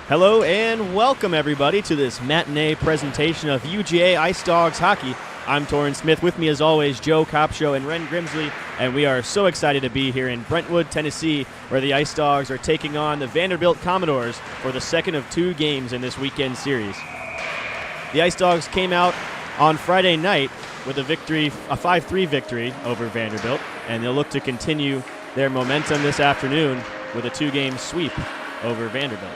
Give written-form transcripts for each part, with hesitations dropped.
Hello and welcome everybody to this matinee presentation of UGA Ice Dawgs Hockey. I'm Torin Smith. With me as always, Joe Kopsho and Ren Grimsley, and we are so excited to be here in Brentwood, Tennessee, where the Ice Dawgs are taking on the Vanderbilt Commodores for the second of two games in this weekend series. The Ice Dawgs came out on Friday night with a victory, a 5-3 victory over Vanderbilt, and they'll look to continue their momentum this afternoon with a two-game sweep over Vanderbilt.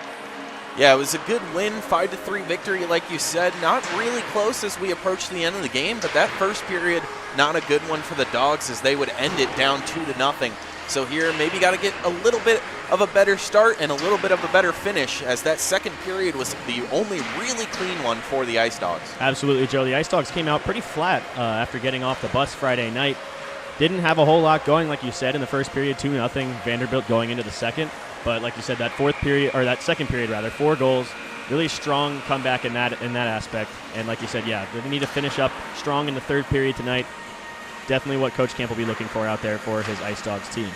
Yeah, it was a good win, 5-3 victory, like you said. Not really close as we approach the end of the game, but that first period, not a good one for the Dogs as they would end it down 2-0. So here, maybe got to get a little bit of a better start and a little bit of a better finish, as that second period was the only really clean one for the Ice Dawgs. Absolutely, Joe. The Ice Dawgs came out pretty flat after getting off the bus Friday night. Didn't have a whole lot going, like you said, in the first period, 2-0. Vanderbilt going into the second. But like you said, that second period, 4 goals, really strong comeback in that aspect. And like you said, yeah, they need to finish up strong in the third period tonight. Definitely what Coach Camp will be looking for out there for his Ice Dawgs team.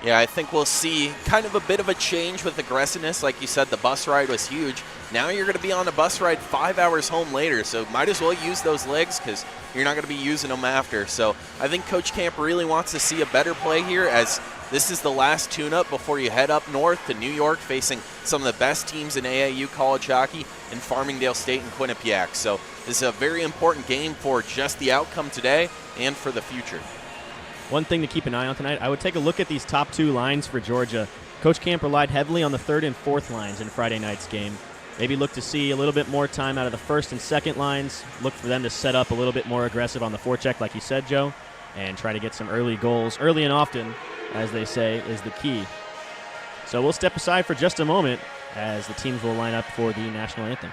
Yeah, I think we'll see kind of a bit of a change with aggressiveness. Like you said, the bus ride was huge. Now you're going to be on a bus ride 5 hours home later, so might as well use those legs because you're not going to be using them after. So I think Coach Camp really wants to see a better play here, as this is the last tune-up before you head up north to New York, facing some of the best teams in AAU college hockey in Farmingdale State and Quinnipiac. So this is a very important game for just the outcome today and for the future. One thing to keep an eye on tonight, I would take a look at these top two lines for Georgia. Coach Camp relied heavily on the third and fourth lines in Friday night's game. Maybe look to see a little bit more time out of the first and second lines. Look for them to set up a little bit more aggressive on the forecheck, like you said, Joe, and try to get some early goals. Early and often, as they say, is the key. So we'll step aside for just a moment as the teams will line up for the national anthem.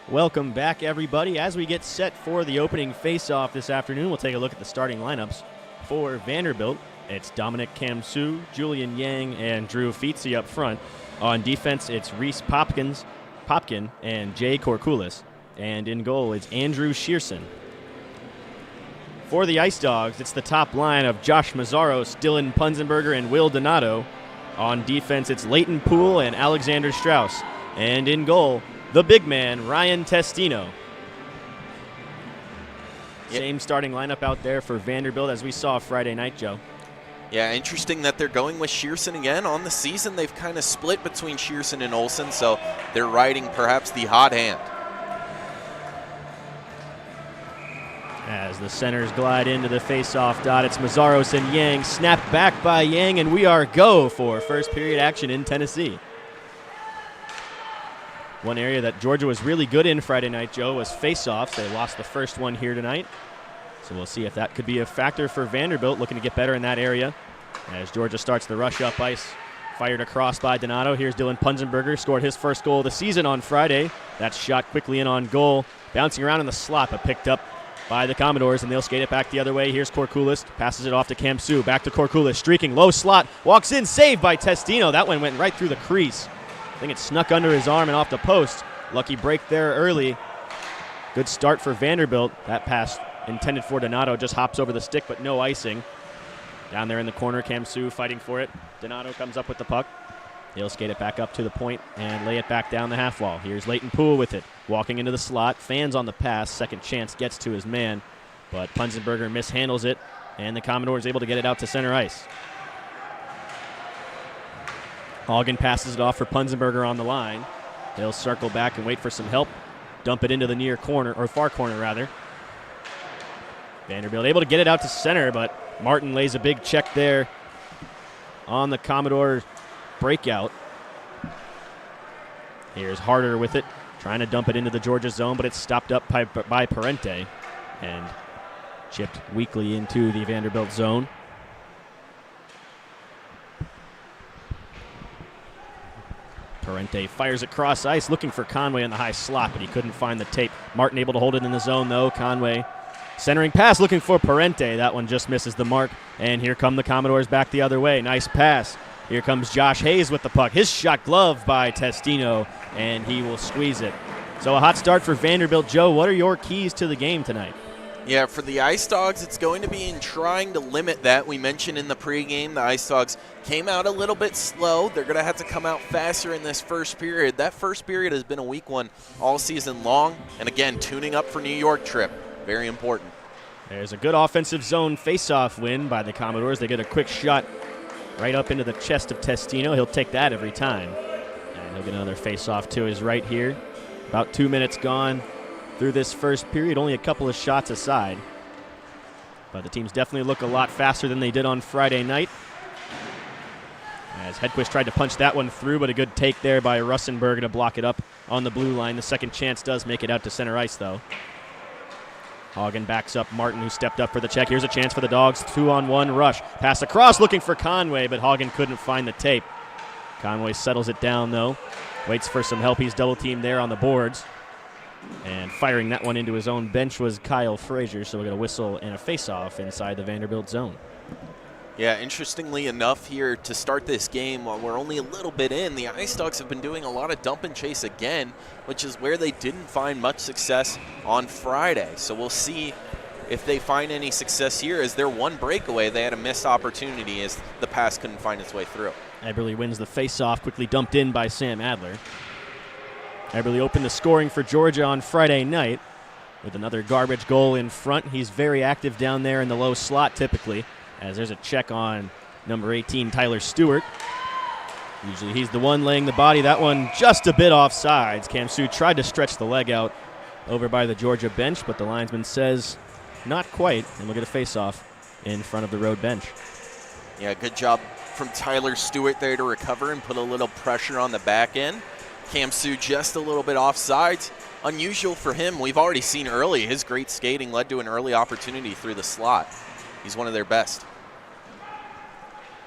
Welcome back, everybody. As we get set for the opening face-off this afternoon, we'll take a look at the starting lineups for Vanderbilt. It's Dominic Kamsu, Julian Yang, and Drew Feetsy up front. On defense, it's Reese Popkin, and Jay Korkulis. And in goal, it's Andrew Shearson. For the Ice Dawgs, it's the top line of Josh Mazzaros, Dylan Punzenberger, and Will Donato. On defense, it's Leighton Poole and Alexander Strauss. And in goal, the big man, Ryan Testino. Yep. Same starting lineup out there for Vanderbilt as we saw Friday night, Joe. Yeah, interesting that they're going with Shearson again. On the season, they've kind of split between Shearson and Olsen, so they're riding perhaps the hot hand. As the centers glide into the face-off dot, it's Mazzaros and Yang. Snapped back by Yang, and we are go for first period action in Tennessee. One area that Georgia was really good in Friday night, Joe, was face-offs. They lost the first one here tonight. So we'll see if that could be a factor for Vanderbilt, looking to get better in that area. As Georgia starts the rush up ice, fired across by Donato. Here's Dylan Punzenberger, scored his first goal of the season on Friday. That's shot quickly in on goal, bouncing around in the slot, but picked up by the Commodores, and they'll skate it back the other way. Here's Korkulis, passes it off to Kamsu, back to Korkulis, streaking, low slot, walks in, saved by Testino. That one went right through the crease. I think it snuck under his arm and off the post. Lucky break there early. Good start for Vanderbilt. That pass intended for Donato just hops over the stick, but no icing. Down there in the corner, Kamsu fighting for it. Donato comes up with the puck. He'll skate it back up to the point and lay it back down the half wall. Here's Leighton Poole with it, walking into the slot. Fans on the pass. Second chance gets to his man, but Punzenberger mishandles it, and the Commodore is able to get it out to center ice. Hagen passes it off for Punzenberger on the line. He'll circle back and wait for some help. Dump it into the near corner, or far corner rather. Vanderbilt able to get it out to center, but Martin lays a big check there on the Commodore breakout. Here's Harder with it, trying to dump it into the Georgia zone, but it's stopped up by Parente and chipped weakly into the Vanderbilt zone. Parente fires across ice, looking for Conway on the high slot, but he couldn't find the tape. Martin able to hold it in the zone, though. Conway centering pass, looking for Parente. That one just misses the mark, and here come the Commodores back the other way. Nice pass. Here comes Josh Hayes with the puck. His shot gloved by Testino, and he will squeeze it. So a hot start for Vanderbilt. Joe, what are your keys to the game tonight? Yeah, for the Ice Dawgs, it's going to be in trying to limit that. We mentioned in the pregame the Ice Dawgs came out a little bit slow. They're going to have to come out faster in this first period. That first period has been a weak one all season long. And again, tuning up for New York trip. Very important. There's a good offensive zone face-off win by the Commodores. They get a quick shot right up into the chest of Testino. He'll take that every time. And he'll get another face-off to his right here. About 2 minutes gone through this first period, only a couple of shots aside. But the teams definitely look a lot faster than they did on Friday night. As Hedquist tried to punch that one through, but a good take there by Russenberger to block it up on the blue line. The second chance does make it out to center ice, though. Hagen backs up Martin, who stepped up for the check. Here's a chance for the Dogs. 2-on-1 rush. Pass across, looking for Conway, but Hagen couldn't find the tape. Conway settles it down, though. Waits for some help. He's double-teamed there on the boards. And firing that one into his own bench was Kyle Frazier, so we got a whistle and a face-off inside the Vanderbilt zone. Yeah, interestingly enough here to start this game, while we're only a little bit in, the Ice Dawgs have been doing a lot of dump and chase again, which is where they didn't find much success on Friday. So we'll see if they find any success here. As their one breakaway, they had a missed opportunity as the pass couldn't find its way through. Eberle wins the face-off, quickly dumped in by Sam Adler. Eberle opened the scoring for Georgia on Friday night with another garbage goal in front. He's very active down there in the low slot typically, as there's a check on number 18, Tyler Stewart. Usually he's the one laying the body. That one just a bit offsides. Kamsu tried to stretch the leg out over by the Georgia bench, but the linesman says not quite, and we'll get a face-off in front of the road bench. Yeah, good job from Tyler Stewart there to recover and put a little pressure on the back end. Kamsu just a little bit offsides. Unusual for him. We've already seen early his great skating led to an early opportunity through the slot. He's one of their best.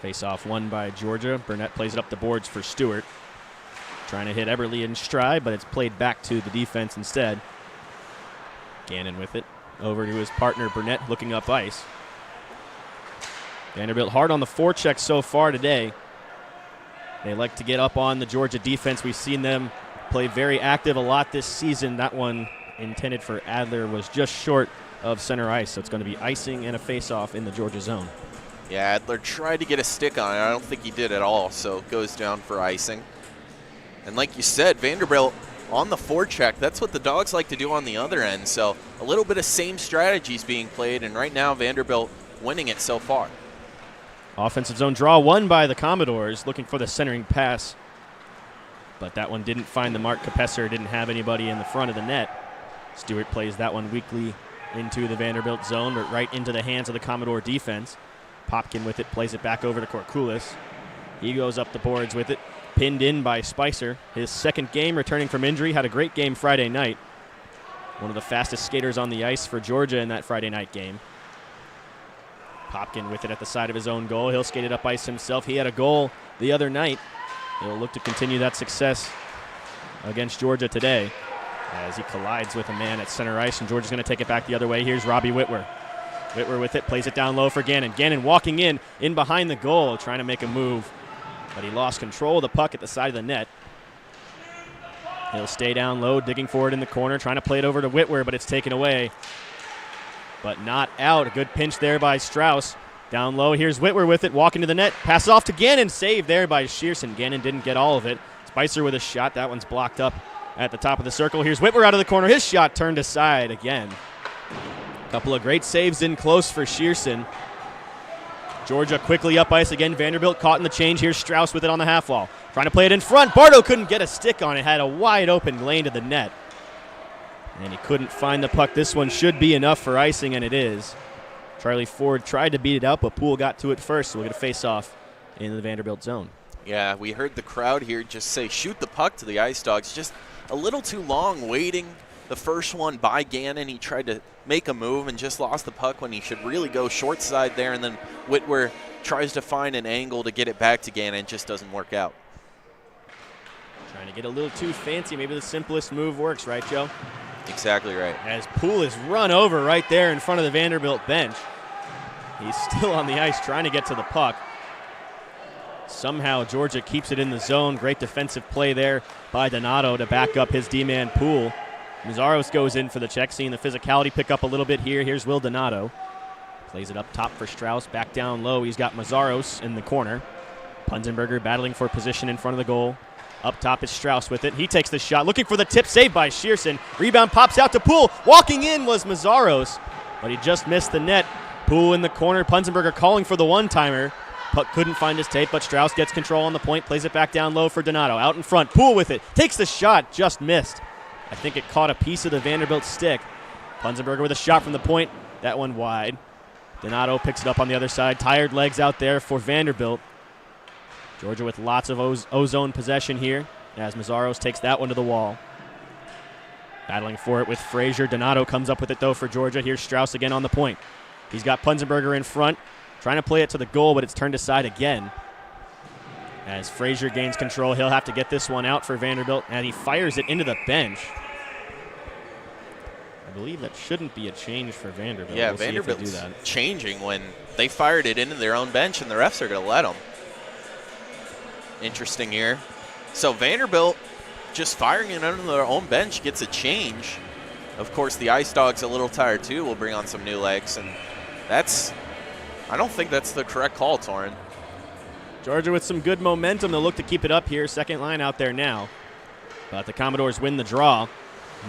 Face-off won by Georgia. Burnett plays it up the boards for Stewart. Trying to hit Eberle in stride, but it's played back to the defense instead. Gannon with it. Over to his partner, Burnett, looking up ice. Vanderbilt hard on the forecheck so far today. They like to get up on the Georgia defense. We've seen them play very active a lot this season. That one intended for Adler was just short of center ice, so it's going to be icing and a face-off in the Georgia zone. Yeah, Adler tried to get a stick on it. I don't think he did at all, so it goes down for icing. And like you said, Vanderbilt on the forecheck, that's what the Dogs like to do on the other end. So a little bit of same strategies being played, and right now Vanderbilt winning it so far. Offensive zone draw won by the Commodores, looking for the centering pass. But that one didn't find the mark. Kapesser didn't have anybody in the front of the net. Stewart plays that one weakly into the Vanderbilt zone, but right into the hands of the Commodore defense. Popkin with it, plays it back over to Korkulis. He goes up the boards with it, pinned in by Spicer. His second game returning from injury, had a great game Friday night. One of the fastest skaters on the ice for Georgia in that Friday night game. Popkin with it at the side of his own goal. He'll skate it up ice himself. He had a goal the other night. He'll look to continue that success against Georgia today as he collides with a man at center ice, and Georgia's going to take it back the other way. Here's Robbie Whitwer. Whitwer with it, plays it down low for Gannon. Gannon walking in behind the goal, trying to make a move, but he lost control of the puck at the side of the net. He'll stay down low, digging for it in the corner, trying to play it over to Whitwer, but it's taken away. But not out. A good pinch there by Strauss. Down low, here's Whitwer with it, walking to the net. Pass off to Gannon, saved there by Shearson. Gannon didn't get all of it. Spicer with a shot. That one's blocked up at the top of the circle. Here's Whitwer out of the corner. His shot turned aside again. A couple of great saves in close for Shearson. Georgia quickly up ice again. Vanderbilt caught in the change. Here's Strauss with it on the half wall. Trying to play it in front. Bardo couldn't get a stick on it. Had a wide open lane to the net. And he couldn't find the puck. This one should be enough for icing, and it is. Charlie Ford tried to beat it out, but Poole got to it first, so we'll get a face-off in the Vanderbilt zone. Yeah, we heard the crowd here just say, shoot the puck to the Ice Dogs. Just a little too long waiting. The first one by Gannon, he tried to make a move and just lost the puck when he should really go short side there, and then Whitwer tries to find an angle to get it back to Gannon. It just doesn't work out. Trying to get a little too fancy. Maybe the simplest move works, right, Joe? Exactly right. As Poole is run over right there in front of the Vanderbilt bench. He's still on the ice trying to get to the puck. Somehow Georgia keeps it in the zone. Great defensive play there by Donato to back up his D-man Poole. Mazzaros goes in for the check, seeing the physicality pick up a little bit here. Here's Will Donato. Plays it up top for Strauss. Back down low, he's got Mazzaros in the corner. Punzenberger battling for position in front of the goal. Up top is Strauss with it. He takes the shot, looking for the tip, saved by Shearson. Rebound pops out to Poole. Walking in was Mazzaros, but he just missed the net. Poole in the corner. Punzenberger calling for the one-timer. Puck couldn't find his tape, but Strauss gets control on the point, plays it back down low for Donato. Out in front, Poole with it. Takes the shot, just missed. I think it caught a piece of the Vanderbilt stick. Punzenberger with a shot from the point. That one wide. Donato picks it up on the other side. Tired legs out there for Vanderbilt. Georgia with lots of ozone possession here as Mazzaros takes that one to the wall. Battling for it with Frazier. Donato comes up with it, though, for Georgia. Here's Strauss again on the point. He's got Punzenberger in front, trying to play it to the goal, but it's turned aside again. As Frazier gains control, he'll have to get this one out for Vanderbilt, and he fires it into the bench. I believe that shouldn't be a change for Vanderbilt. Yeah, we'll Vanderbilt's see if they do that. changing when they fired it into their own bench, and the refs are going to let them. Interesting here. So Vanderbilt just firing it under their own bench gets a change. Of course, the Ice Dogs a little tired too. Will bring on some new legs, and I don't think that's the correct call, Torin. Georgia with some good momentum. They'll look to keep it up here. Second line out there now. But the Commodores win the draw.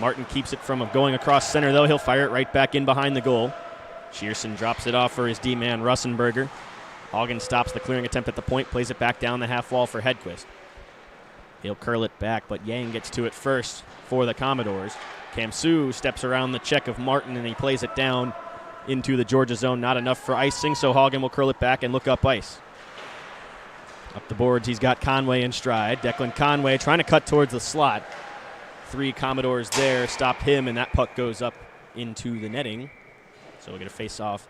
Martin keeps it from going across center, though. He'll fire it right back in behind the goal. Shearson drops it off for his D-man, Russenberger. Hagen stops the clearing attempt at the point, plays it back down the half wall for Hedquist. He'll curl it back, but Yang gets to it first for the Commodores. Kamsu steps around the check of Martin, and he plays it down into the Georgia zone. Not enough for icing, so Hagen will curl it back and look up ice. Up the boards, he's got Conway in stride. Declan Conway trying to cut towards the slot. Three Commodores there stop him, and that puck goes up into the netting. So we'll get a face-off.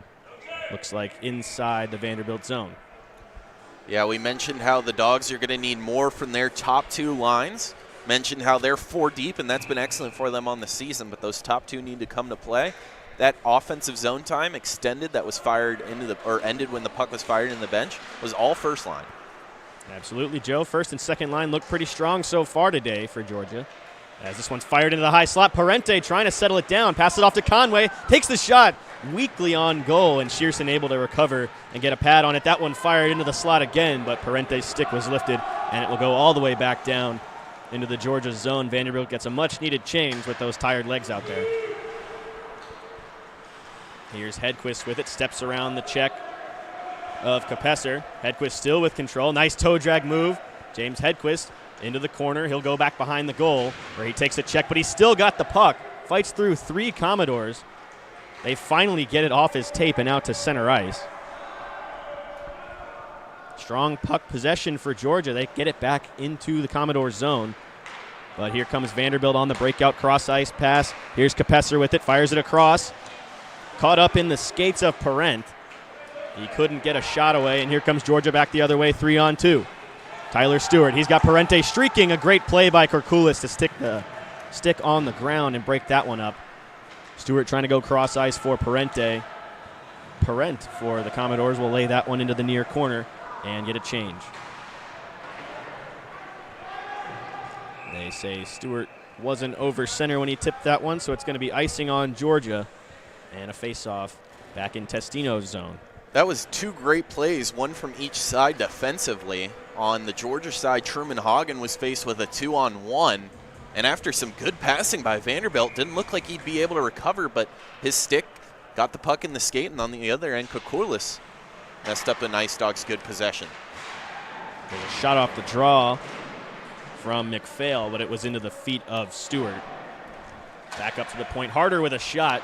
Looks like inside the Vanderbilt zone. Yeah, we mentioned how the Dogs are going to need more from their top two lines. Mentioned how they're 4 deep, and that's been excellent for them on the season, but those top two need to come to play. That offensive zone time extended that was fired into the, or ended when the puck was fired in the bench, was all first line. Absolutely, Joe. First and second line look pretty strong so far today for Georgia. As this one's fired into the high slot, Parente trying to settle it down, pass it off to Conway, takes the shot, weakly on goal, and Shearson able to recover and get a pad on it. That one fired into the slot again, but Parente's stick was lifted, and it will go all the way back down into the Georgia zone. Vanderbilt gets a much-needed change with those tired legs out there. Here's Hedquist with it, steps around the check of Kopsho. Hedquist still with control. Nice toe drag move. James Hedquist into the corner. He'll go back behind the goal where he takes a check, but he's still got the puck. Fights through 3 Commodores. They finally get it off his tape and out to center ice. Strong puck possession for Georgia. They get it back into the Commodore zone. But here comes Vanderbilt on the breakout cross ice pass. Here's Kopsho with it, fires it across. Caught up in the skates of Parent. He couldn't get a shot away, and here comes Georgia back the other way, 3-on-2. Tyler Stewart, he's got Parente streaking. A great play by Korkulis to stick the stick on the ground and break that one up. Stewart trying to go cross ice for Parente. Parent for the Commodores will lay that one into the near corner and get a change. They say Stewart wasn't over center when he tipped that one, so it's going to be icing on Georgia and a face-off back in Testino's zone. That was 2 great plays, one from each side defensively. On the Georgia side, Truman Hagen was faced with a 2-on-1, and after some good passing by Vanderbilt, didn't look like he'd be able to recover, but his stick got the puck in the skate, and on the other end, Korkulis messed up an Ice Dawgs good possession. There's a shot off the draw from McPhail, but it was into the feet of Stewart. Back up to the point, Harder with a shot.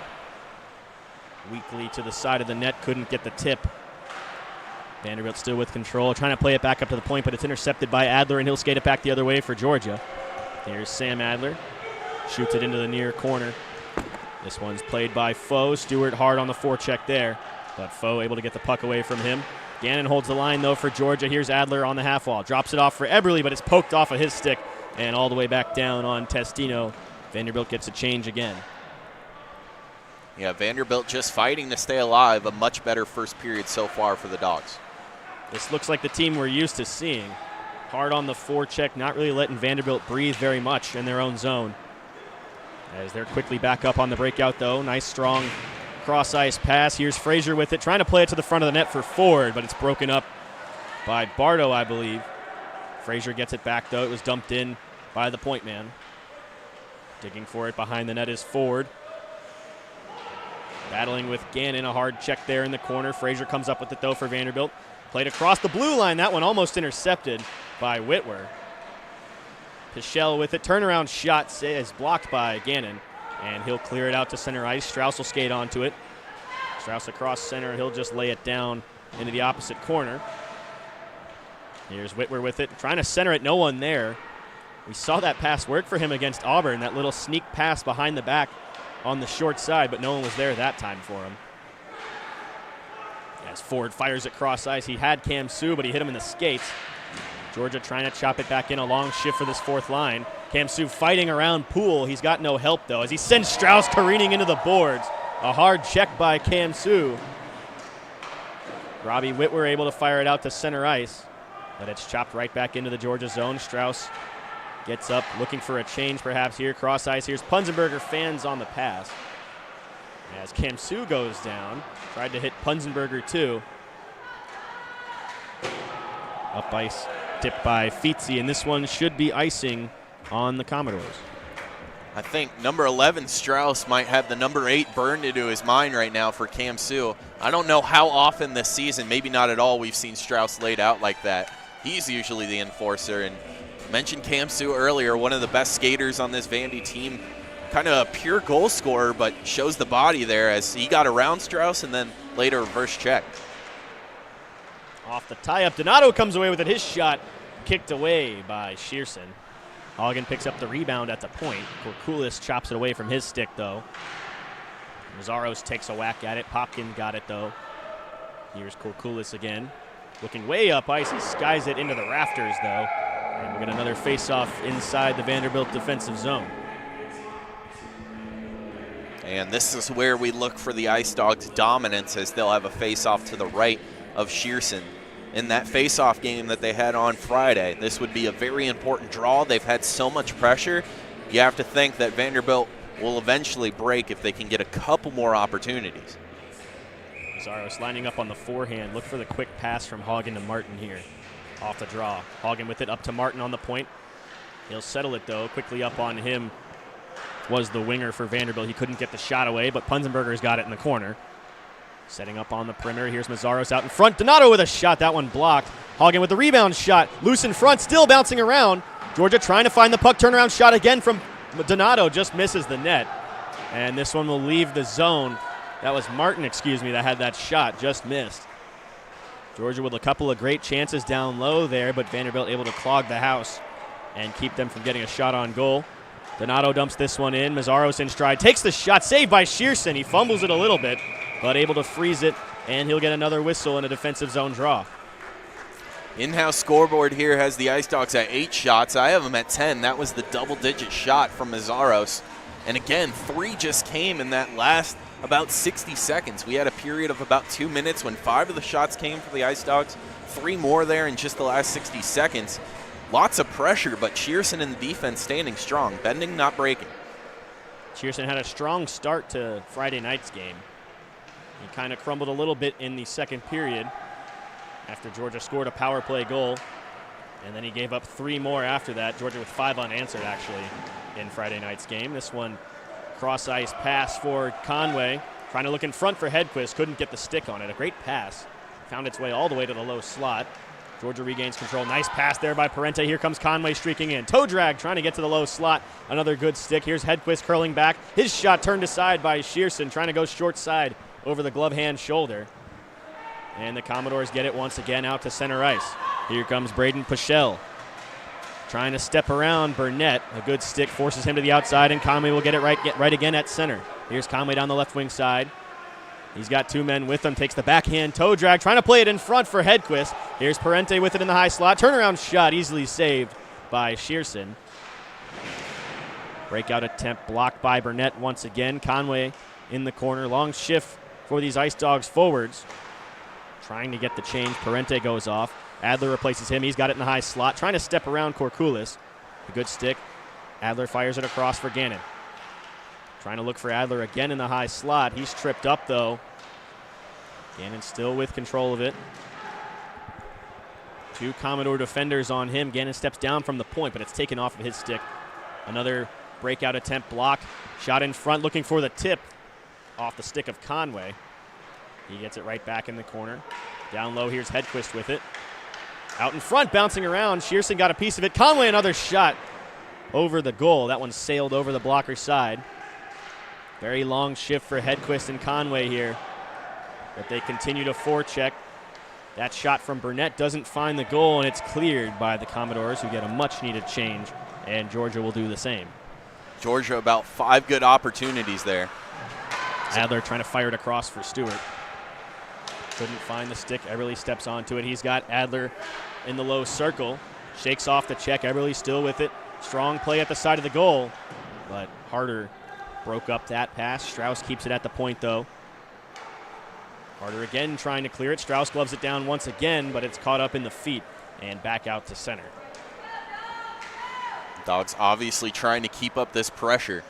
Weakly to the side of the net, couldn't get the tip. Vanderbilt still with control, trying to play it back up to the point, but it's intercepted by Adler, and he'll skate it back the other way for Georgia. Here's Sam Adler, shoots it into the near corner. This one's played by Foe. Stewart hard on the forecheck there, but Foe able to get the puck away from him. Gannon holds the line, though, for Georgia. Here's Adler on the half wall. Drops it off for Eberle, but it's poked off of his stick and all the way back down on Testino. Vanderbilt gets a change again. Yeah, Vanderbilt just fighting to stay alive. A much better first period so far for the Dogs. This looks like the team we're used to seeing. Hard on the forecheck, not really letting Vanderbilt breathe very much in their own zone. As they're quickly back up on the breakout, though. Nice, strong cross-ice pass. Here's Frazier with it, trying to play it to the front of the net for Ford, but it's broken up by Bardo, I believe. Frazier gets it back, though. It was dumped in by the point man. Digging for it behind the net is Ford. Battling with Gannon, a hard check there in the corner. Frazier comes up with it, though, for Vanderbilt. Played across the blue line. That one almost intercepted by Whitwer. Pichel with it. Turnaround shot is blocked by Gannon, and he'll clear it out to center ice. Strauss will skate onto it. Strauss across center. He'll just lay it down into the opposite corner. Here's Whitwer with it. Trying to center it. No one there. We saw that pass work for him against Auburn, that little sneak pass behind the back on the short side, but no one was there that time for him. As Ford fires it cross ice, he had Cam Sue, but he hit him in the skates. Georgia trying to chop it back in, a long shift for this fourth line. Cam Sue fighting around Poole. He's got no help, though, as he sends Strauss careening into the boards. A hard check by Cam Sue. Robbie Whitwer able to fire it out to center ice, but it's chopped right back into the Georgia zone. Strauss gets up, looking for a change perhaps here. Cross ice. Here's Punzenberger, fans on the pass. As Cam Sue goes down, tried to hit Punzenberger too. Up ice, tipped by Feetzy, and this one should be icing on the Commodores. I think number 11, Strauss, might have the number 8 burned into his mind right now for Cam Sue. I don't know how often this season, maybe not at all, we've seen Strauss laid out like that. He's usually the enforcer, and mentioned Cam Sue earlier, one of the best skaters on this Vandy team. Kind of a pure goal scorer, but shows the body there as he got around Strauss and then later reverse check. Off the tie-up, Donato comes away with it. His shot kicked away by Shearson. Hagen picks up the rebound at the point. Korkulis chops it away from his stick, though. Mazzaros takes a whack at it. Popkin got it, though. Here's Korkulis again. looking way up ice. He skies it into the rafters, though. And we'll get another face-off inside the Vanderbilt defensive zone. And this is where we look for the Ice Dawgs' dominance, as they'll have a face-off to the right of Shearson. In that face-off game that they had on Friday, this would be a very important draw. They've had so much pressure. You have to think that Vanderbilt will eventually break if they can get a couple more opportunities. Mazaros lining up on the forehand. Look for the quick pass from Hagen to Martin here. Off the draw. Hagen with it up to Martin on the point. He'll settle it, though. Quickly up on him was the winger for Vanderbilt. He couldn't get the shot away, but Punzenberger's got it in the corner. Setting up on the perimeter. Here's Mazaros out in front. Donato with a shot. That one blocked. Hagen with the rebound shot. Loose in front. Still bouncing around. Georgia trying to find the puck. Turnaround shot again from Donato. Just misses the net. And this one will leave the zone. That was Martin, that had that shot. Just missed. Georgia with a couple of great chances down low there, but Vanderbilt able to clog the house and keep them from getting a shot on goal. Donato dumps this one in. Mazaros in stride. Takes the shot. Saved by Shearson. He fumbles it a little bit, but able to freeze it, and he'll get another whistle and a defensive zone draw. In-house scoreboard here has the Ice Dawgs at 8 shots. I have them at 10. That was the double-digit shot from Mazaros. And again, 3 just came in that last about 60 seconds. We had a period of about 2 minutes when 5 of the shots came for the Ice Dawgs. 3 more there in just the last 60 seconds. Lots of pressure, but Shearson and the defense standing strong, bending, not breaking. Shearson had a strong start to Friday night's game. He kind of crumbled a little bit in the second period after Georgia scored a power play goal, and then he gave up 3 more after that. Georgia with 5 unanswered, actually, in Friday night's game. This one, cross-ice pass for Conway, trying to look in front for Hedquist. Couldn't get the stick on it. A great pass. Found its way all the way to the low slot. Georgia regains control. Nice pass there by Parente. Here comes Conway streaking in. Toe drag trying to get to the low slot. Another good stick. Here's Hedquist curling back. His shot turned aside by Shearson, trying to go short side over the glove hand shoulder. And the Commodores get it once again out to center ice. Here comes Braden Pichelle, trying to step around Burnett. A good stick forces him to the outside, and Conway will get it right again at center. Here's Conway down the left wing side. He's got 2 men with him, takes the backhand toe drag, trying to play it in front for Hedquist. Here's Parente with it in the high slot. Turnaround shot easily saved by Shearson. Breakout attempt blocked by Burnett once again. Conway in the corner. Long shift for these Ice Dawgs forwards. Trying to get the change. Parente goes off. Adler replaces him. He's got it in the high slot. Trying to step around Korkulis. A good stick. Adler fires it across for Gannon. Trying to look for Adler again in the high slot. He's tripped up, though. Gannon still with control of it. 2 Commodore defenders on him. Gannon steps down from the point, but it's taken off of his stick. Another breakout attempt block. Shot in front, looking for the tip off the stick of Conway. He gets it right back in the corner. Down low, here's Hedquist with it. Out in front, bouncing around. Shearson got a piece of it. Conway, another shot over the goal. That one sailed over the blocker's side. Very long shift for Hedquist and Conway here. But they continue to forecheck. That shot from Burnett doesn't find the goal, and it's cleared by the Commodores, who get a much-needed change, and Georgia will do the same. Georgia about 5 good opportunities there. Adler trying to fire it across for Stewart. Couldn't find the stick. Eberle steps onto it. He's got Adler in the low circle. Shakes off the check. Eberle still with it. Strong play at the side of the goal, but Harder broke up that pass. Strauss keeps it at the point, though. Harder again trying to clear it. Strauss gloves it down once again, but it's caught up in the feet and back out to center. Dogs obviously trying to keep up this pressure.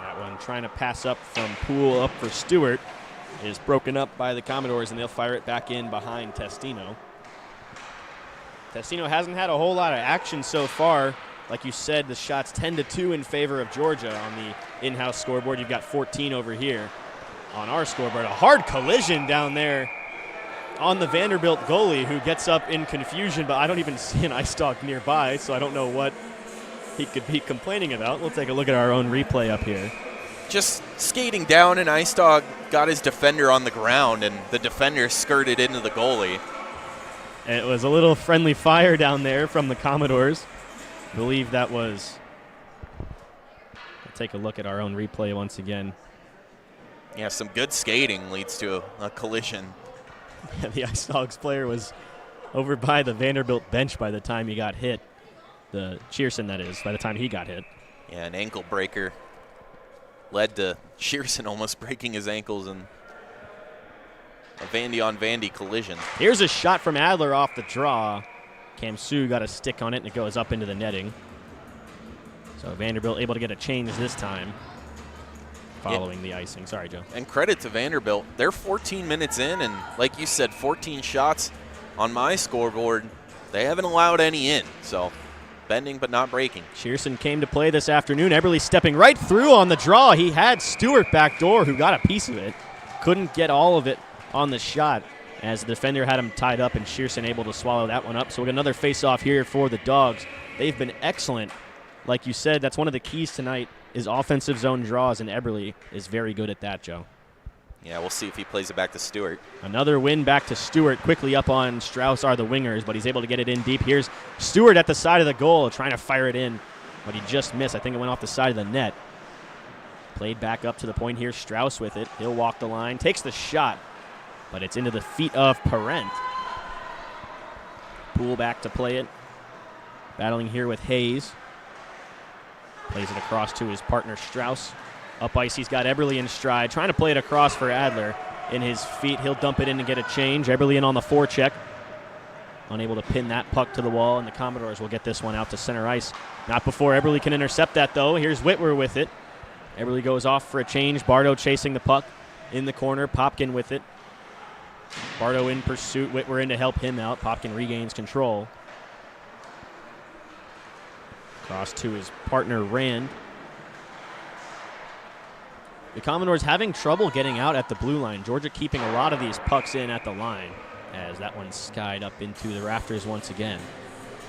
That one trying to pass up from Poole up for Stewart is broken up by the Commodores, and they'll fire it back in behind Testino. Testino hasn't had a whole lot of action so far. Like you said, the shot's 10-2 in favor of Georgia on the in-house scoreboard. You've got 14 over here on our scoreboard. A hard collision down there on the Vanderbilt goalie, who gets up in confusion, but I don't even see an Ice Dawg nearby, so I don't know what he could be complaining about. We'll take a look at our own replay up here. Just skating down, and Ice Dawg got his defender on the ground, and the defender skirted into the goalie. And it was a little friendly fire down there from the Commodores. I believe that was. We'll take a look at our own replay once again. Yeah, some good skating leads to a collision. The Ice Dawgs player was over by the Vanderbilt bench by the time he got hit. The Shearson, that is, by the time he got hit. Yeah, an ankle breaker led to Shearson almost breaking his ankles in a Vandy-on-Vandy collision. Here's a shot from Adler off the draw. Kamsu got a stick on it, and it goes up into the netting. So Vanderbilt able to get a change this time following the icing. Sorry, Joe. And credit to Vanderbilt. They're 14 minutes in, and like you said, 14 shots on my scoreboard. They haven't allowed any in, so bending but not breaking. Shearson came to play this afternoon. Eberle stepping right through on the draw. He had Stewart backdoor, who got a piece of it. Couldn't get all of it on the shot as the defender had him tied up, and Shearson able to swallow that one up. So we got another face-off here for the Dogs. They've been excellent. Like you said, that's one of the keys tonight is offensive zone draws, and Eberle is very good at that, Joe. Yeah, we'll see if he plays it back to Stewart. Another win back to Stewart. Quickly up on Strauss are the wingers, but he's able to get it in deep. Here's Stewart at the side of the goal trying to fire it in, but he just missed. I think it went off the side of the net. Played back up to the point here. Strauss with it. He'll walk the line. Takes the shot, but it's into the feet of Parent. Poole back to play it. Battling here with Hayes. Plays it across to his partner Strauss. Up ice, he's got Eberle in stride. Trying to play it across for Adler. In his feet, he'll dump it in and get a change. Eberle in on the forecheck. Unable to pin that puck to the wall, and the Commodores will get this one out to center ice. Not before Eberle can intercept that, though. Here's Whitwer with it. Eberle goes off for a change. Bardo chasing the puck in the corner. Popkin with it. Bardo in pursuit. Whitwer in to help him out. Popkin regains control. Cross to his partner, Rand. The Commodores having trouble getting out at the blue line. Georgia keeping a lot of these pucks in at the line as that one skied up into the rafters once again.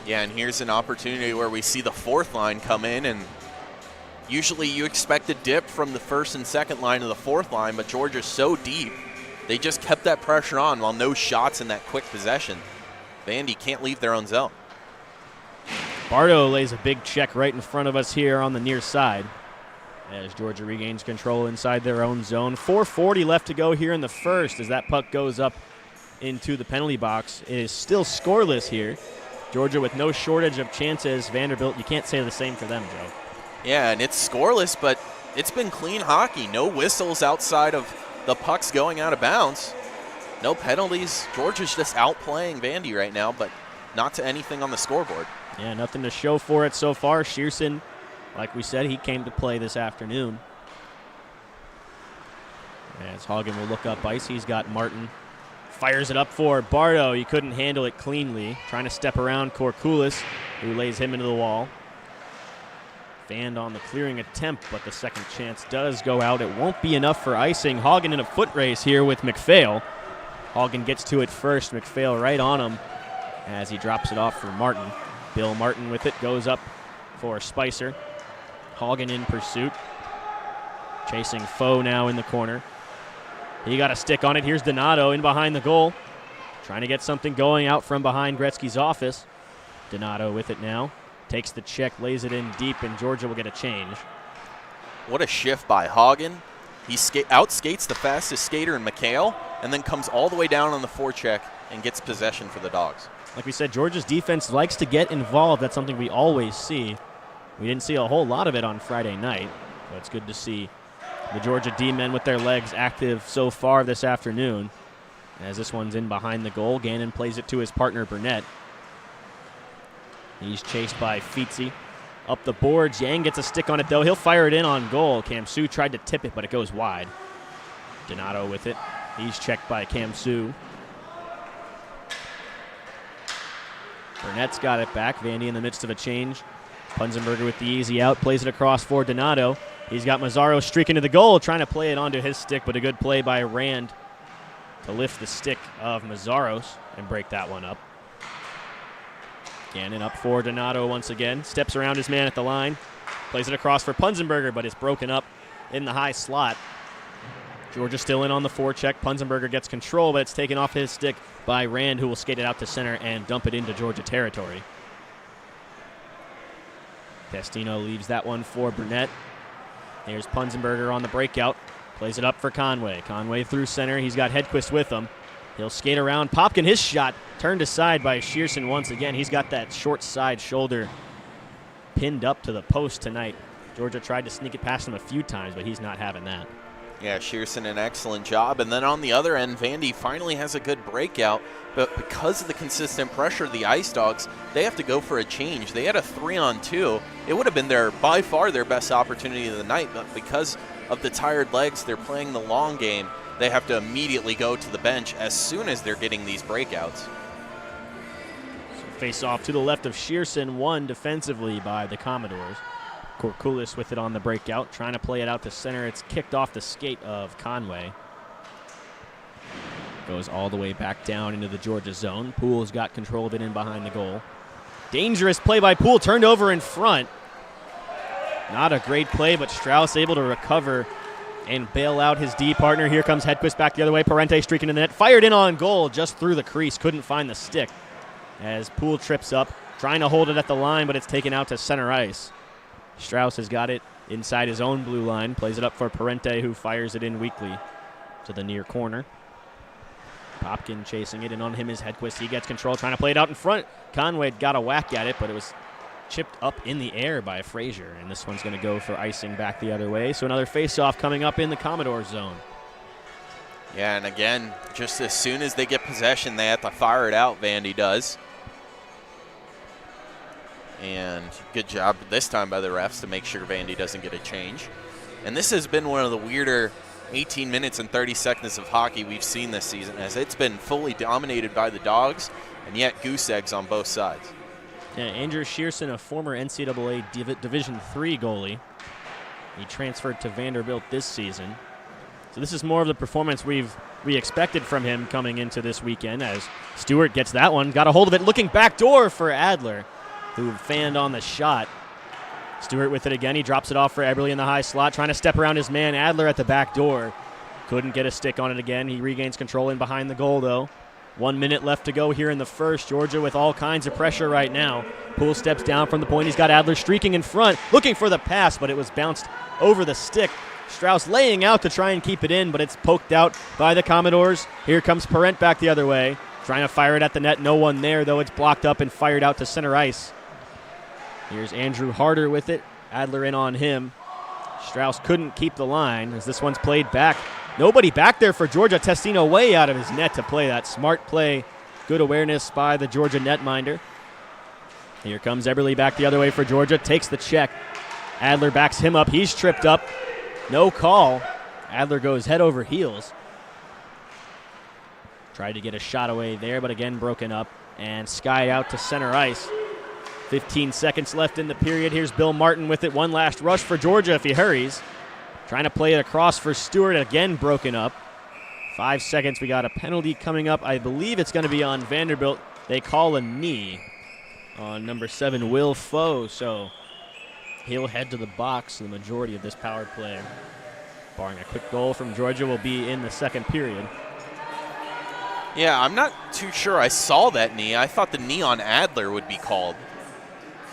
Yeah, and here's an opportunity where we see the fourth line come in, and usually you expect a dip from the first and second line to the fourth line, but Georgia's so deep, they just kept that pressure on while no shots in that quick possession. Vandy can't leave their own zone. Bardo lays a big check right in front of us here on the near side as Georgia regains control inside their own zone. 4:40 left to go here in the first as that puck goes up into the penalty box. It is still scoreless here. Georgia with no shortage of chances. Vanderbilt, you can't say the same for them, Joe. Yeah, and it's scoreless, but it's been clean hockey. No whistles outside of the pucks going out of bounds. No penalties. Georgia's just outplaying Vandy right now, but not to anything on the scoreboard. Yeah, nothing to show for it so far. Shearson, like we said, he came to play this afternoon. As Hagen will look up ice, he's got Martin. Fires it up for Bardo. He couldn't handle it cleanly. Trying to step around Korkulis, who lays him into the wall. Fanned on the clearing attempt, but the second chance does go out. It won't be enough for icing. Hagen in a foot race here with McPhail. Hagen gets to it first. McPhail right on him as he drops it off for Martin. Bill Martin with it, goes up for Spicer. Hagen in pursuit. Chasing Foe now in the corner. He got a stick on it. Here's Donato in behind the goal. Trying to get something going out from behind Gretzky's office. Donato with it now. Takes the check, lays it in deep, and Georgia will get a change. What a shift by Hagen. He outskates the fastest skater in McHale and then comes all the way down on the forecheck and gets possession for the Dogs. Like we said, Georgia's defense likes to get involved. That's something we always see. We didn't see a whole lot of it on Friday night, but it's good to see the Georgia D-men with their legs active so far this afternoon. As this one's in behind the goal, Gannon plays it to his partner, Burnett. He's chased by Feetsy. Up the boards, Yang gets a stick on it, though. He'll fire it in on goal. Kamsu tried to tip it, but it goes wide. Donato with it. He's checked by Kamsu. Burnett's got it back. Vandy in the midst of a change. Punzenberger with the easy out. Plays it across for Donato. He's got Mazzaro streaking to the goal, trying to play it onto his stick, but a good play by Rand to lift the stick of Mazzaros and break that one up. Gannon up for Donato once again. Steps around his man at the line. Plays it across for Punzenberger, but it's broken up in the high slot. Georgia still in on the forecheck. Punzenberger gets control, but it's taken off his stick by Rand, who will skate it out to center and dump it into Georgia territory. Pestino leaves that one for Burnett. Here's Punzenberger on the breakout. Plays it up for Conway. Conway through center. He's got Hedquist with him. He'll skate around. Popkin, his shot turned aside by Shearson once again. He's got that short side shoulder pinned up to the post tonight. Georgia tried to sneak it past him a few times, but he's not having that. Yeah, Shearson, an excellent job. And then on the other end, Vandy finally has a good breakout, but because of the consistent pressure of the Ice Dawgs, they have to go for a change. They had a 3-on-2. It would have been by far their best opportunity of the night, but because of the tired legs, they're playing the long game. They have to immediately go to the bench as soon as they're getting these breakouts. So face off to the left of Shearson, won defensively by the Commodores. Korkulis with it on the breakout, trying to play it out to center. It's kicked off the skate of Conway. Goes all the way back down into the Georgia zone. Poole's got control of it in behind the goal. Dangerous play by Poole, turned over in front. Not a great play, but Strauss able to recover and bail out his D partner. Here comes Hedquist back the other way. Parente streaking in the net. Fired in on goal, just through the crease. Couldn't find the stick as Poole trips up, trying to hold it at the line, but it's taken out to center ice. Strauss has got it inside his own blue line. Plays it up for Parente, who fires it in weakly to the near corner. Popkin chasing it, and on him is Hedquist. He gets control, trying to play it out in front. Conway got a whack at it, but it was chipped up in the air by Frazier, and this one's going to go for icing back the other way. So another face-off coming up in the Commodore zone. Yeah, and again, just as soon as they get possession, they have to fire it out, Vandy does. And good job this time by the refs to make sure Vandy doesn't get a change. And this has been one of the weirder 18 minutes and 30 seconds of hockey we've seen this season, as it's been fully dominated by the Dogs, and yet goose eggs on both sides. Yeah, Andrew Shearson, a former NCAA Division III goalie. He transferred to Vanderbilt this season. So this is more of the performance we expected from him coming into this weekend, as Stewart gets that one, got a hold of it, looking back door for Adler, who fanned on the shot. Stewart with it again. He drops it off for Eberle in the high slot, trying to step around his man. Adler at the back door. Couldn't get a stick on it again. He regains control in behind the goal, though. 1 minute left to go here in the first. Georgia with all kinds of pressure right now. Poole steps down from the point. He's got Adler streaking in front, looking for the pass, but it was bounced over the stick. Strauss laying out to try and keep it in, but it's poked out by the Commodores. Here comes Parent back the other way, trying to fire it at the net. No one there, though. It's blocked up and fired out to center ice. Here's Andrew Harder with it. Adler in on him. Strauss couldn't keep the line as this one's played back. Nobody back there for Georgia. Testino way out of his net to play that. Smart play. Good awareness by the Georgia netminder. Here comes Eberle back the other way for Georgia. Takes the check. Adler backs him up. He's tripped up. No call. Adler goes head over heels. Tried to get a shot away there, but again broken up. And skied out to center ice. 15 seconds left in the period. Here's Bill Martin with it. One last rush for Georgia if he hurries. Trying to play it across for Stewart. Again broken up. 5 seconds. We got a penalty coming up. I believe it's going to be on Vanderbilt. They call a knee on number 7, Will Foe. So he'll head to the box the majority of this power play. Barring a quick goal from Georgia will be in the second period. Yeah, I'm not too sure I saw that knee. I thought the knee on Adler would be called.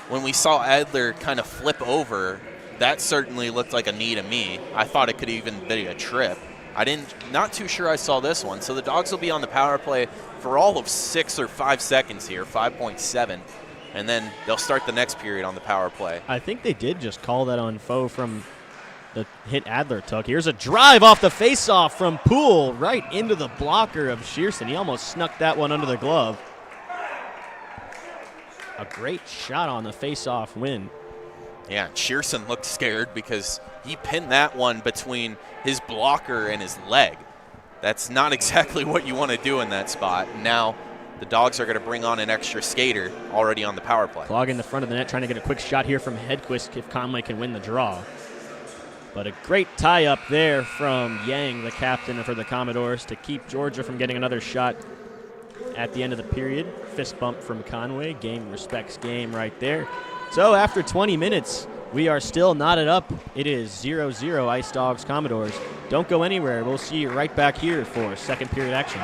When we saw Adler kind of flip over, that certainly looked like a knee to me. I thought it could even be a trip. Not too sure I saw this one. So the Dogs will be on the power play for all of 6 or 5 seconds here, 5.7. And then they'll start the next period on the power play. I think they did just call that on Foe from the hit Adler took. Here's a drive off the faceoff from Poole right into the blocker of Shearson. He almost snuck that one under the glove. A great shot on the faceoff win. Yeah, Shearson looked scared because he pinned that one between his blocker and his leg. That's not exactly what you want to do in that spot. Now the Dogs are going to bring on an extra skater already on the power play. Clog in the front of the net, trying to get a quick shot here from Hedquist if Conway can win the draw. But a great tie-up there from Yang, the captain for the Commodores, to keep Georgia from getting another shot at the end of the period. Fist bump from Conway. Game respects game right there. So after 20 minutes, we are still knotted up. It is 0-0 Ice Dawgs Commodores. Don't go anywhere. We'll see you right back here for second period action.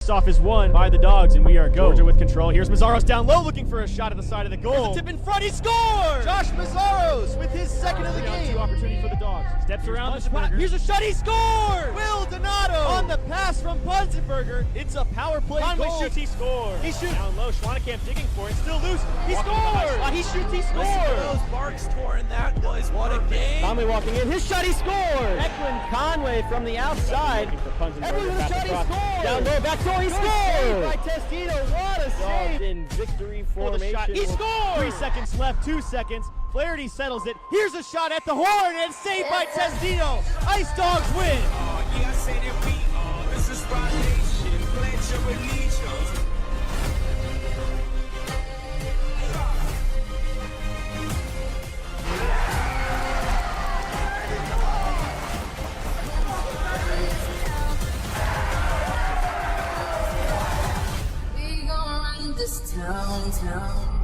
Off is won by the Dogs, and we are go. Georgia with control. Here's Mazzaros down low, looking for a shot at the side of the goal. Here's a tip in front. He scores! Josh Mazzaros with his second of the game. 2 opportunity for the Dogs. Steps around the spot. Here's a shot. He scores! Will Donato on the pass from Bunzenberger. It's a power play Conway goal. shoots, he scores. He shoots. Down low, Schwannekamp digging for it, still loose. He Walking the high scores! slot. He shoots, he Listen to scores. those barks, Torin. That was what a game. Conway walking in, his shot, he scores! Eklund Conway from the outside. Looking for Bunzenberger, Eklund with a pass shot, he across. scores. Down low, back door, he Good save by scores! Testino. What a Dogs save. in victory For the formation. shot. He will- scores! 3 seconds left, 2 seconds. Flaherty settles it. Here's a shot at the horn and saved by Testino. Ice Dogs win. Yeah, I say that we are. This is Rod Nation. Pledge of allegiance. We gon' run this town.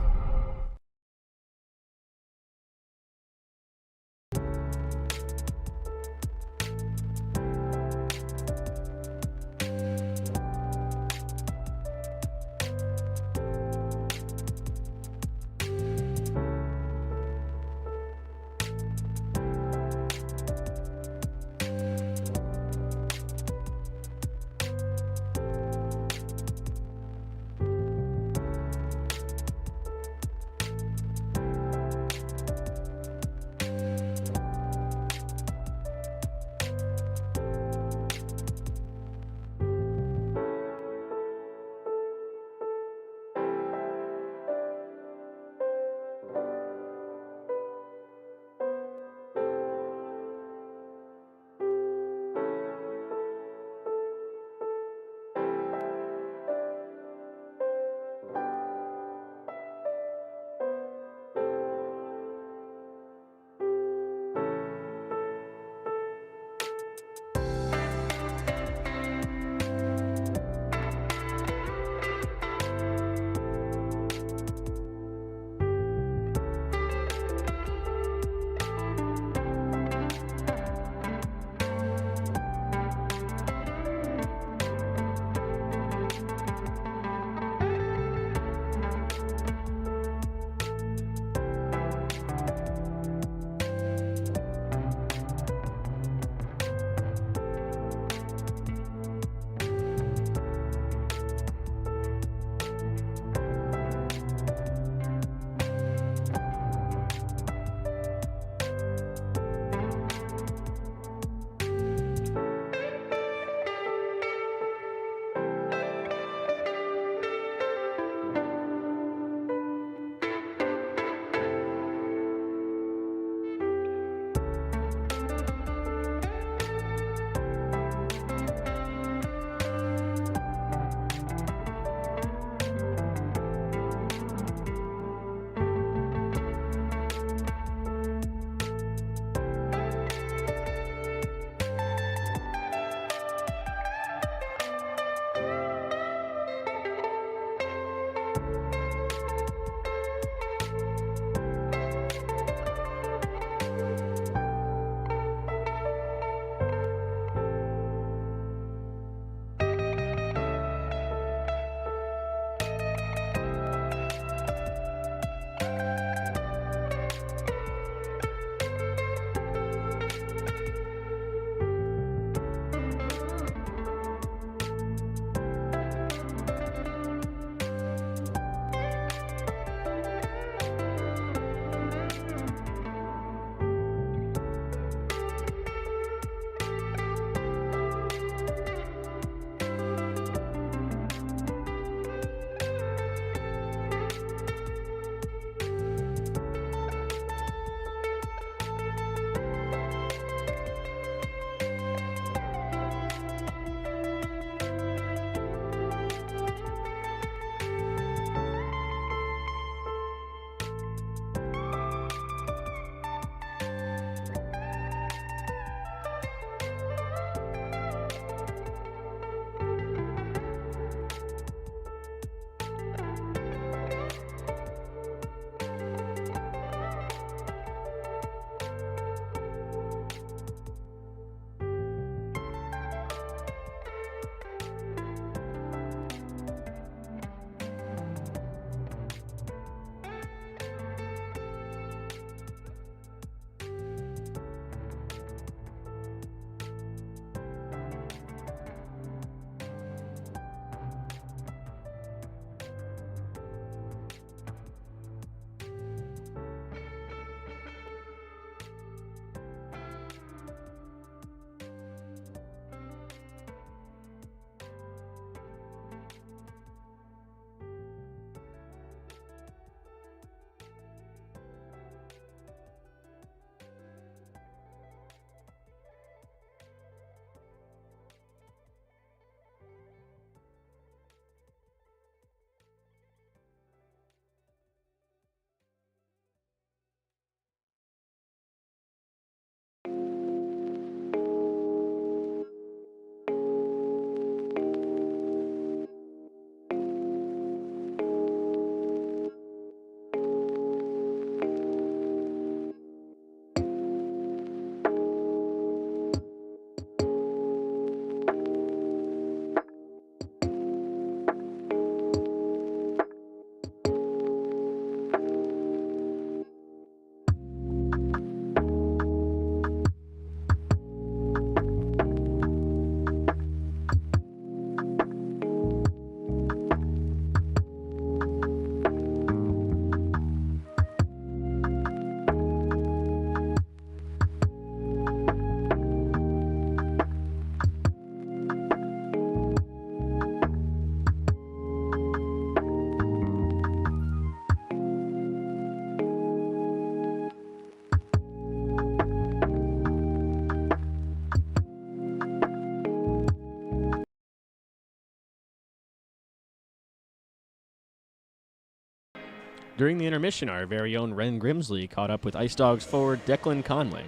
During the intermission, our very own Ren Grimsley caught up with Ice Dawgs forward Declan Conway.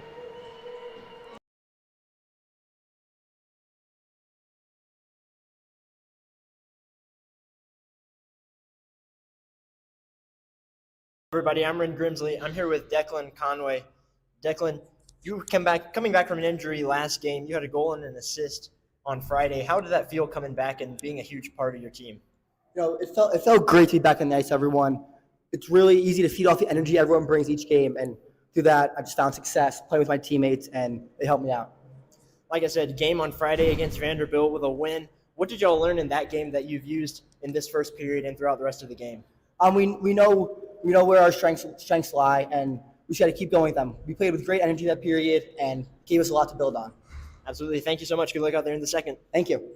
Everybody, I'm Ren Grimsley. I'm here with Declan Conway. Declan, you coming back from an injury last game. You had a goal and an assist on Friday. How did that feel coming back and being a huge part of your team? It felt great to be back on the ice, everyone. It's really easy to feed off the energy everyone brings each game, and through that, I just found success playing with my teammates, and they helped me out. Like I said, game on Friday against Vanderbilt with a win. What did y'all learn in that game that you've used in this first period and throughout the rest of the game? We know where our strengths lie, and we just got to keep going with them. We played with great energy that period and gave us a lot to build on. Absolutely. Thank you so much. Good luck out there in the second. Thank you.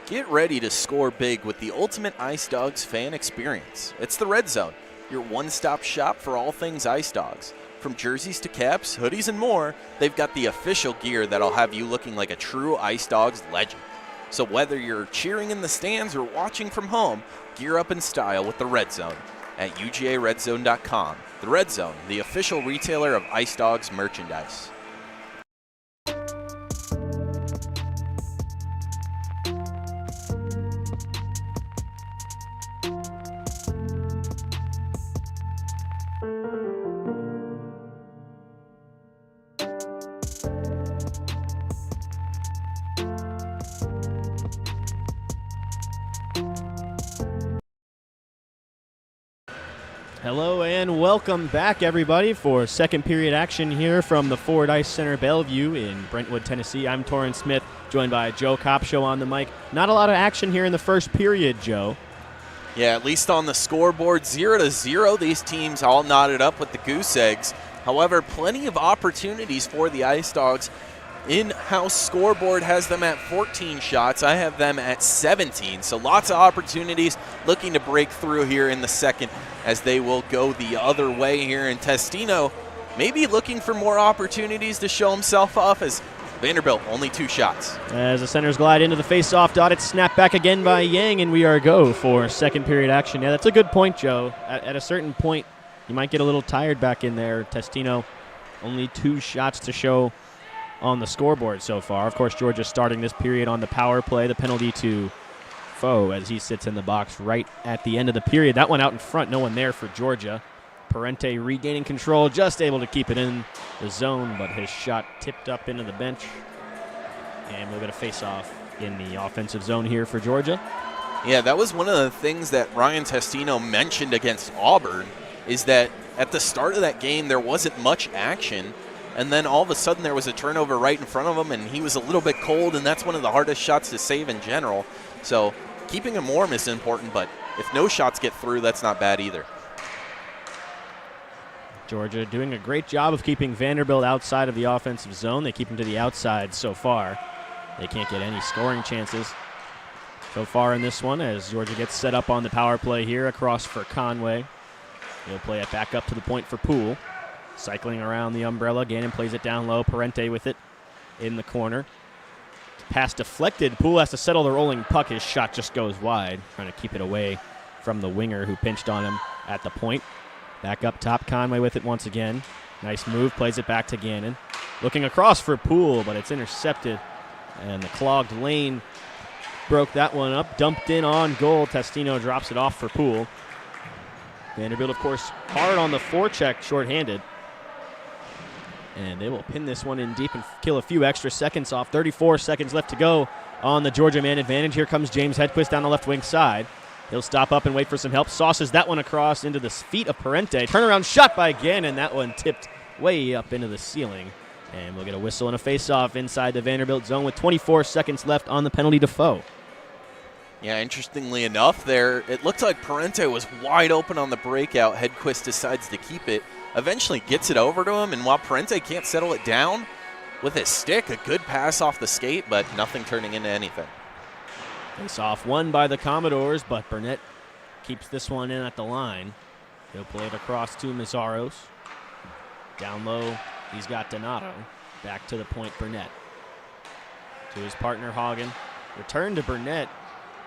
Get ready to score big with the ultimate Ice Dawgs fan experience. It's the Red Zone, your one-stop shop for all things Ice Dawgs. From jerseys to caps, hoodies, and more, they've got the official gear that'll have you looking like a true Ice Dawgs legend. So whether you're cheering in the stands or watching from home, gear up in style with the Red Zone at UGARedZone.com. The Red Zone, the official retailer of Ice Dawgs merchandise. Hello and welcome back, everybody, for second period action here from the Ford Ice Center Bellevue in Brentwood, Tennessee. I'm Torin Smith, joined by Joe Kopsho on the mic. Not a lot of action here in the first period, Joe. Yeah, at least on the scoreboard, 0-0. These teams all knotted up with the goose eggs. However, plenty of opportunities for the Ice Dawgs. In-house scoreboard has them at 14 shots. I have them at 17. So lots of opportunities looking to break through here in the second as they will go the other way here. And Testino maybe looking for more opportunities to show himself off as Vanderbilt only 2 shots. As the centers glide into the face-off dot, it's snapped back again by Yang, and we are go for second period action. Yeah, that's a good point, Joe. At a certain point, you might get a little tired back in there. Testino only 2 shots to show on the scoreboard so far. Of course, Georgia starting this period on the power play, the penalty to Foe as he sits in the box right at the end of the period. That one out in front, no one there for Georgia. Parente regaining control, just able to keep it in the zone, but his shot tipped up into the bench. And we'll get a face-off in the offensive zone here for Georgia. Yeah, that was one of the things that Ryan Testino mentioned against Auburn, is that at the start of that game there wasn't much action, and then all of a sudden there was a turnover right in front of him, and he was a little bit cold, and that's one of the hardest shots to save in general. So keeping him warm is important, but if no shots get through, that's not bad either. Georgia doing a great job of keeping Vanderbilt outside of the offensive zone. They keep him to the outside so far. They can't get any scoring chances so far in this one as Georgia gets set up on the power play here across for Conway. He'll play it back up to the point for Poole. Cycling around the umbrella. Gannon plays it down low. Parente with it in the corner. Pass deflected. Poole has to settle the rolling puck. His shot just goes wide, trying to keep it away from the winger who pinched on him at the point. Back up top, Conway with it once again. Nice move, plays it back to Gannon. Looking across for Poole, but it's intercepted. And the clogged lane broke that one up. Dumped in on goal. Testino drops it off for Poole. Vanderbilt, of course, hard on the forecheck, shorthanded. And they will pin this one in deep and kill a few extra seconds off. 34 seconds left to go on the Georgia man advantage. Here comes James Hedquist down the left wing side. He'll stop up and wait for some help. Sauces that one across into the feet of Parente. Turnaround shot by Gannon. That one tipped way up into the ceiling. And we'll get a whistle and a face-off inside the Vanderbilt zone with 24 seconds left on the penalty to foe. Yeah, interestingly enough there, it looked like Parente was wide open on the breakout. Hedquist decides to keep it, eventually gets it over to him, and while Parente can't settle it down with his stick, a good pass off the skate, but nothing turning into anything. Face-off won by the Commodores, but Burnett keeps this one in at the line. He'll play it across to Mazzaros. Down low, he's got Donato. Back to the point, Burnett. To his partner, Hagen. Return to Burnett.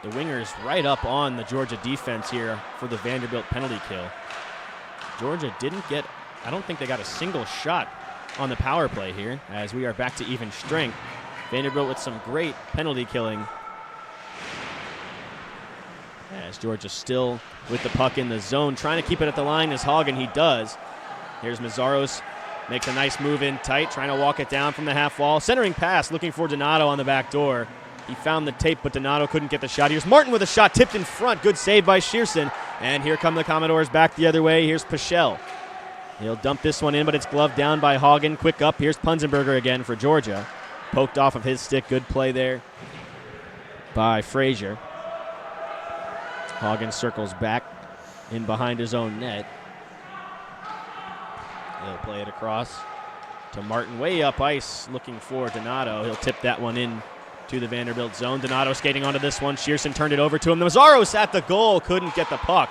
The winger's right up on the Georgia defense here for the Vanderbilt penalty kill. Georgia didn't get, I don't think they got a single shot on the power play here, as we are back to even strength. Vanderbilt with some great penalty killing. As Georgia still with the puck in the zone, trying to keep it at the line as Hagen, he does. Here's Mazzaros, makes a nice move in tight, trying to walk it down from the half wall. Centering pass, looking for Donato on the back door. He found the tape, but Donato couldn't get the shot. Here's Martin with a shot, tipped in front. Good save by Shearson. And here come the Commodores back the other way. Here's Pichel. He'll dump this one in, but it's gloved down by Hagen. Quick up. Here's Punzenberger again for Georgia. Poked off of his stick. Good play there by Frazier. Hagen circles back in behind his own net. He'll play it across to Martin, way up ice, looking for Donato. He'll tip that one in to the Vanderbilt zone. Donato skating onto this one. Shearson turned it over to him. Mazzaros at the goal, couldn't get the puck.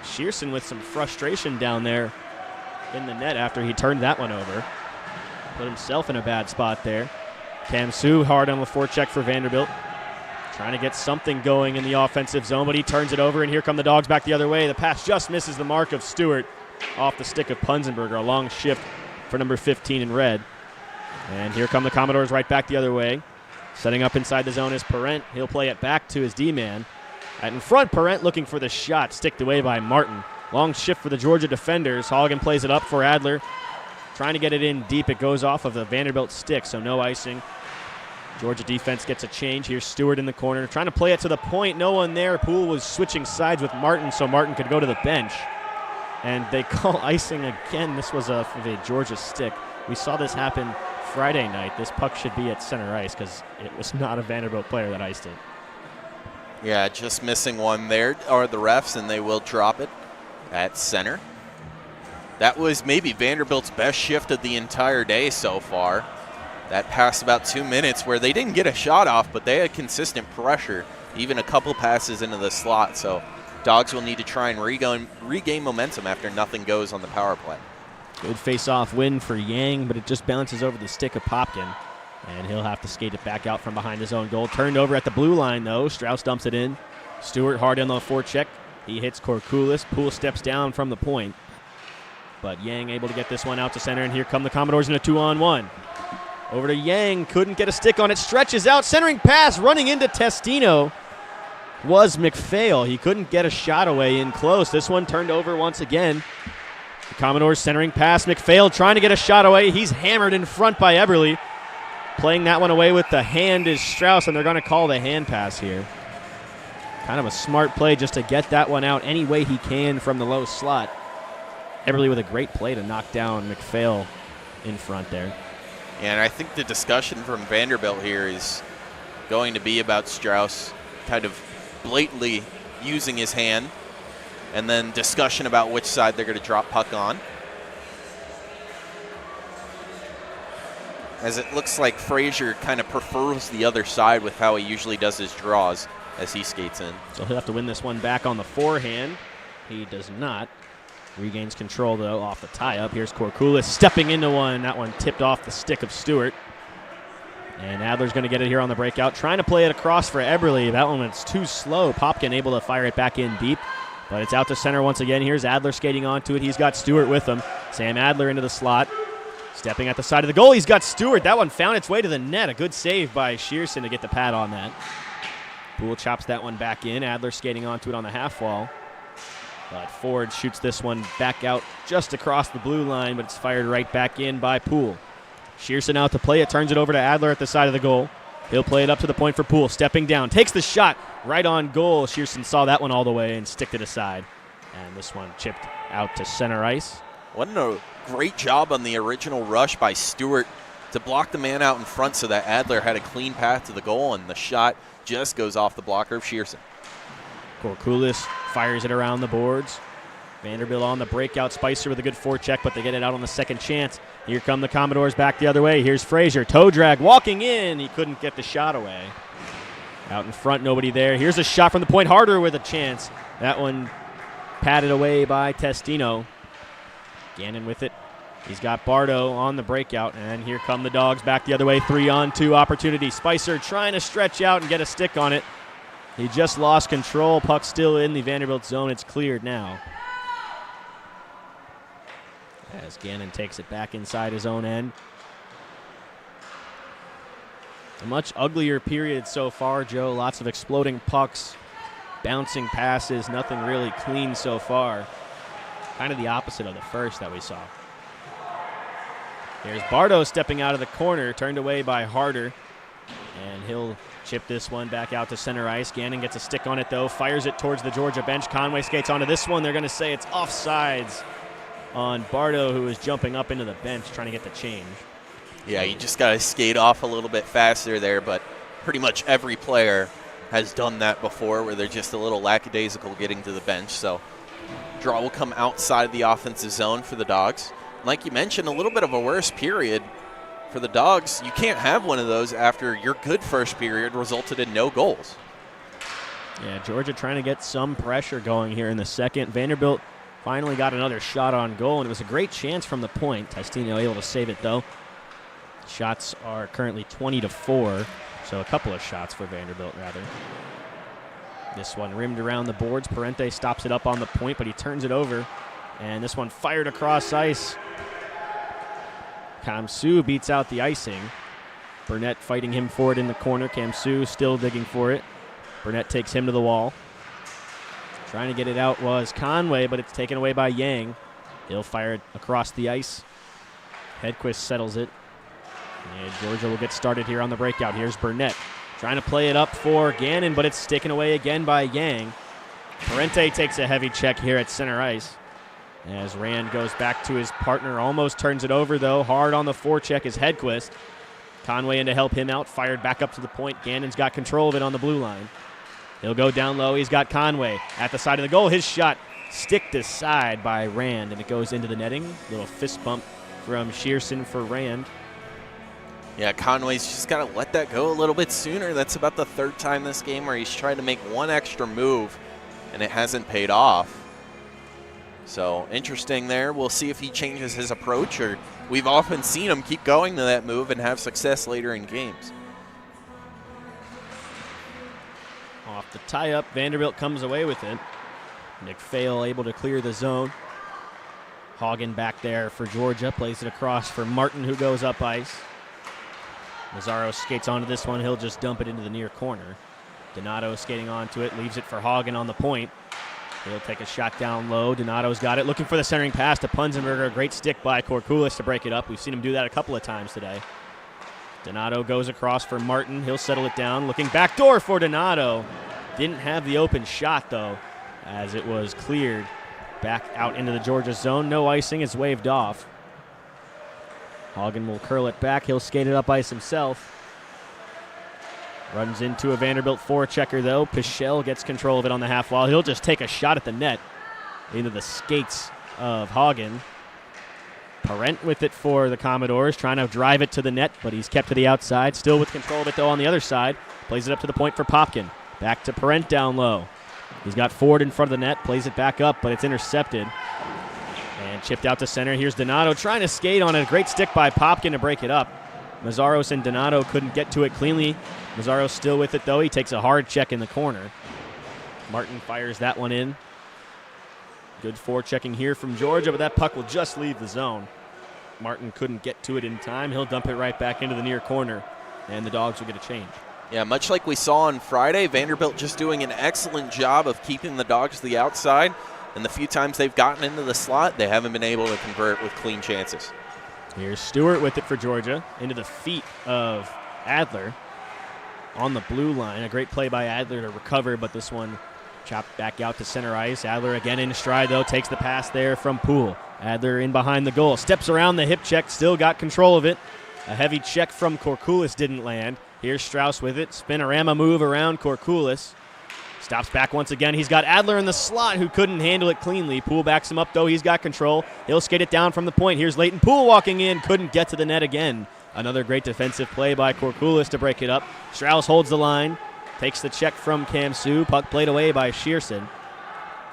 Shearson with some frustration down there in the net after he turned that one over. Put himself in a bad spot there. Kamsu hard on the forecheck for Vanderbilt. Trying to get something going in the offensive zone, but he turns it over, and here come the Dogs back the other way. The pass just misses the mark of Stewart off the stick of Punzenberger. A long shift for number 15 in red. And here come the Commodores right back the other way. Setting up inside the zone is Parent. He'll play it back to his D-man. At in front, Parent looking for the shot, sticked away by Martin. Long shift for the Georgia defenders. Hagen plays it up for Adler. Trying to get it in deep. It goes off of the Vanderbilt stick, so no icing. Georgia defense gets a change. Here's Stewart in the corner. Trying to play it to the point. No one there. Poole was switching sides with Martin so Martin could go to the bench. And they call icing again. This was of a Georgia stick. We saw this happen Friday night. This puck should be at center ice because it was not a Vanderbilt player that iced it. Yeah, just missing one there are the refs, and they will drop it at center. That was maybe Vanderbilt's best shift of the entire day so far. That passed about 2 minutes where they didn't get a shot off, but they had consistent pressure, even a couple passes into the slot. So Dogs will need to try and regain momentum after nothing goes on the power play. Good face-off win for Yang, but it just bounces over the stick of Popkin. And he'll have to skate it back out from behind his own goal. Turned over at the blue line, though. Strauss dumps it in. Stewart hard on the forecheck. He hits Korkulis. Poole steps down from the point. But Yang able to get this one out to center, and here come the Commodores in a 2-on-1. Over to Yang, couldn't get a stick on it, stretches out, centering pass, running into Testino was McPhail. He couldn't get a shot away in close. This one turned over once again. The Commodores centering pass, McPhail trying to get a shot away. He's hammered in front by Eberle. Playing that one away with the hand is Strauss, and they're going to call the hand pass here. Kind of a smart play just to get that one out any way he can from the low slot. Eberle with a great play to knock down McPhail in front there. And I think the discussion from Vanderbilt here is going to be about Strauss kind of blatantly using his hand, and then discussion about which side they're going to drop puck on. As it looks like Frazier kind of prefers the other side with how he usually does his draws as he skates in. So he'll have to win this one back on the forehand. He does not. Regains control, though, off the tie-up. Here's Korkulis stepping into one. That one tipped off the stick of Stewart. And Adler's going to get it here on the breakout. Trying to play it across for Eberle. That one was too slow. Popkin able to fire it back in deep. But it's out to center once again. Here's Adler skating onto it. He's got Stewart with him. Sam Adler into the slot. Stepping at the side of the goal. He's got Stewart. That one found its way to the net. A good save by Shearson to get the pad on that. Poole chops that one back in. Adler skating onto it on the half wall. But Ford shoots this one back out just across the blue line, but it's fired right back in by Poole. Shearson out to play it, turns it over to Adler at the side of the goal. He'll play it up to the point for Poole, stepping down, takes the shot right on goal. Shearson saw that one all the way and sticked it aside. And this one chipped out to center ice. What a great job on the original rush by Stewart to block the man out in front so that Adler had a clean path to the goal, and the shot just goes off the blocker of Shearson. Korkulis fires it around the boards. Vanderbilt on the breakout. Spicer with a good forecheck, but they get it out on the second chance. Here come the Commodores back the other way. Here's Frazier. Toe drag walking in. He couldn't get the shot away. Out in front, nobody there. Here's a shot from the point. Harder with a chance. That one patted away by Testino. Gannon with it. He's got Bardo on the breakout, and here come the Dogs back the other way. 3-on-2 opportunity. Spicer trying to stretch out and get a stick on it. He just lost control. Puck still in the Vanderbilt zone. It's cleared now. As Gannon takes it back inside his own end. A much uglier period so far, Joe. Lots of exploding pucks, bouncing passes, nothing really clean so far. Kind of the opposite of the first that we saw. Here's Bardo stepping out of the corner, turned away by Harder. And he'll chip this one back out to center ice. Gannon gets a stick on it, though, fires it towards the Georgia bench. Conway skates onto this one. They're going to say it's offsides on Bardo, who is jumping up into the bench trying to get the change. Yeah, you just got to skate off a little bit faster there, but pretty much every player has done that before where they're just a little lackadaisical getting to the bench. So draw will come outside the offensive zone for the Dogs. Like you mentioned, a little bit of a worse period for the Dogs. You can't have one of those after your good first period resulted in no goals. Yeah, Georgia trying to get some pressure going here in the second. Vanderbilt finally got another shot on goal, and it was a great chance from the point. Testino able to save it, though. Shots are currently 20-4, so a couple of shots for Vanderbilt, rather. This one rimmed around the boards. Parente stops it up on the point, but he turns it over, and this one fired across ice. Kamsu beats out the icing. Burnett fighting him for it in the corner. Kamsu still digging for it. Burnett takes him to the wall. Trying to get it out was Conway, but it's taken away by Yang. He'll fire it across the ice. Hedquist settles it. And Georgia will get started here on the breakout. Here's Burnett trying to play it up for Gannon, but it's taken away again by Yang. Parente takes a heavy check here at center ice. As Rand goes back to his partner, almost turns it over, though. Hard on the forecheck is Hedquist. Conway in to help him out, fired back up to the point. Gannon's got control of it on the blue line. He'll go down low. He's got Conway at the side of the goal. His shot sticked aside by Rand, and it goes into the netting. Little fist bump from Shearson for Rand. Yeah, Conway's just got to let that go a little bit sooner. That's about the third time this game where he's tried to make one extra move, and it hasn't paid off. So interesting there. We'll see if he changes his approach, or we've often seen him keep going to that move and have success later in games. Off the tie-up, Vanderbilt comes away with it. McPhail able to clear the zone. Hagen back there for Georgia, plays it across for Martin, who goes up ice. Mazzaro skates onto this one. He'll just dump it into the near corner. Donato skating onto it, leaves it for Hagen on the point. He'll take a shot down low. Donato's got it, looking for the centering pass to Punzenberger. A great stick by Korkulis to break it up. We've seen him do that a couple of times today. Donato goes across for Martin. He'll settle it down, looking backdoor for Donato. Didn't have the open shot, though, as it was cleared back out into the Georgia zone. No icing, it's waved off. Hagen will curl it back. He'll skate it up ice himself. Runs into a Vanderbilt forechecker, though. Pichel gets control of it on the half wall. He'll just take a shot at the net into the skates of Hagen. Parent with it for the Commodores, trying to drive it to the net, but he's kept to the outside. Still with control of it, though, on the other side. Plays it up to the point for Popkin. Back to Parent down low. He's got Ford in front of the net. Plays it back up, but it's intercepted. And chipped out to center. Here's Donato trying to skate on it. A great stick by Popkin to break it up. Mazzaros and Donato couldn't get to it cleanly. Mazzaro's still with it, though. He takes a hard check in the corner. Martin fires that one in. Good forechecking here from Georgia, but that puck will just leave the zone. Martin couldn't get to it in time. He'll dump it right back into the near corner, and the Dogs will get a change. Yeah, much like we saw on Friday, Vanderbilt just doing an excellent job of keeping the Dogs to the outside, and the few times they've gotten into the slot, they haven't been able to convert with clean chances. Here's Stewart with it for Georgia, into the feet of Adler on the blue line. A great play by Adler to recover, but this one chopped back out to center ice. Adler again in stride, though, takes the pass there from Poole. Adler in behind the goal. Steps around the hip check, still got control of it. A heavy check from Korkulis didn't land. Here's Strauss with it. Spinorama move around Korkulis. Stops back once again. He's got Adler in the slot who couldn't handle it cleanly. Poole backs him up, though. He's got control. He'll skate it down from the point. Here's Leighton Poole walking in. Couldn't get to the net again. Another great defensive play by Korkulis to break it up. Strauss holds the line. Takes the check from Kamsu. Puck played away by Shearson.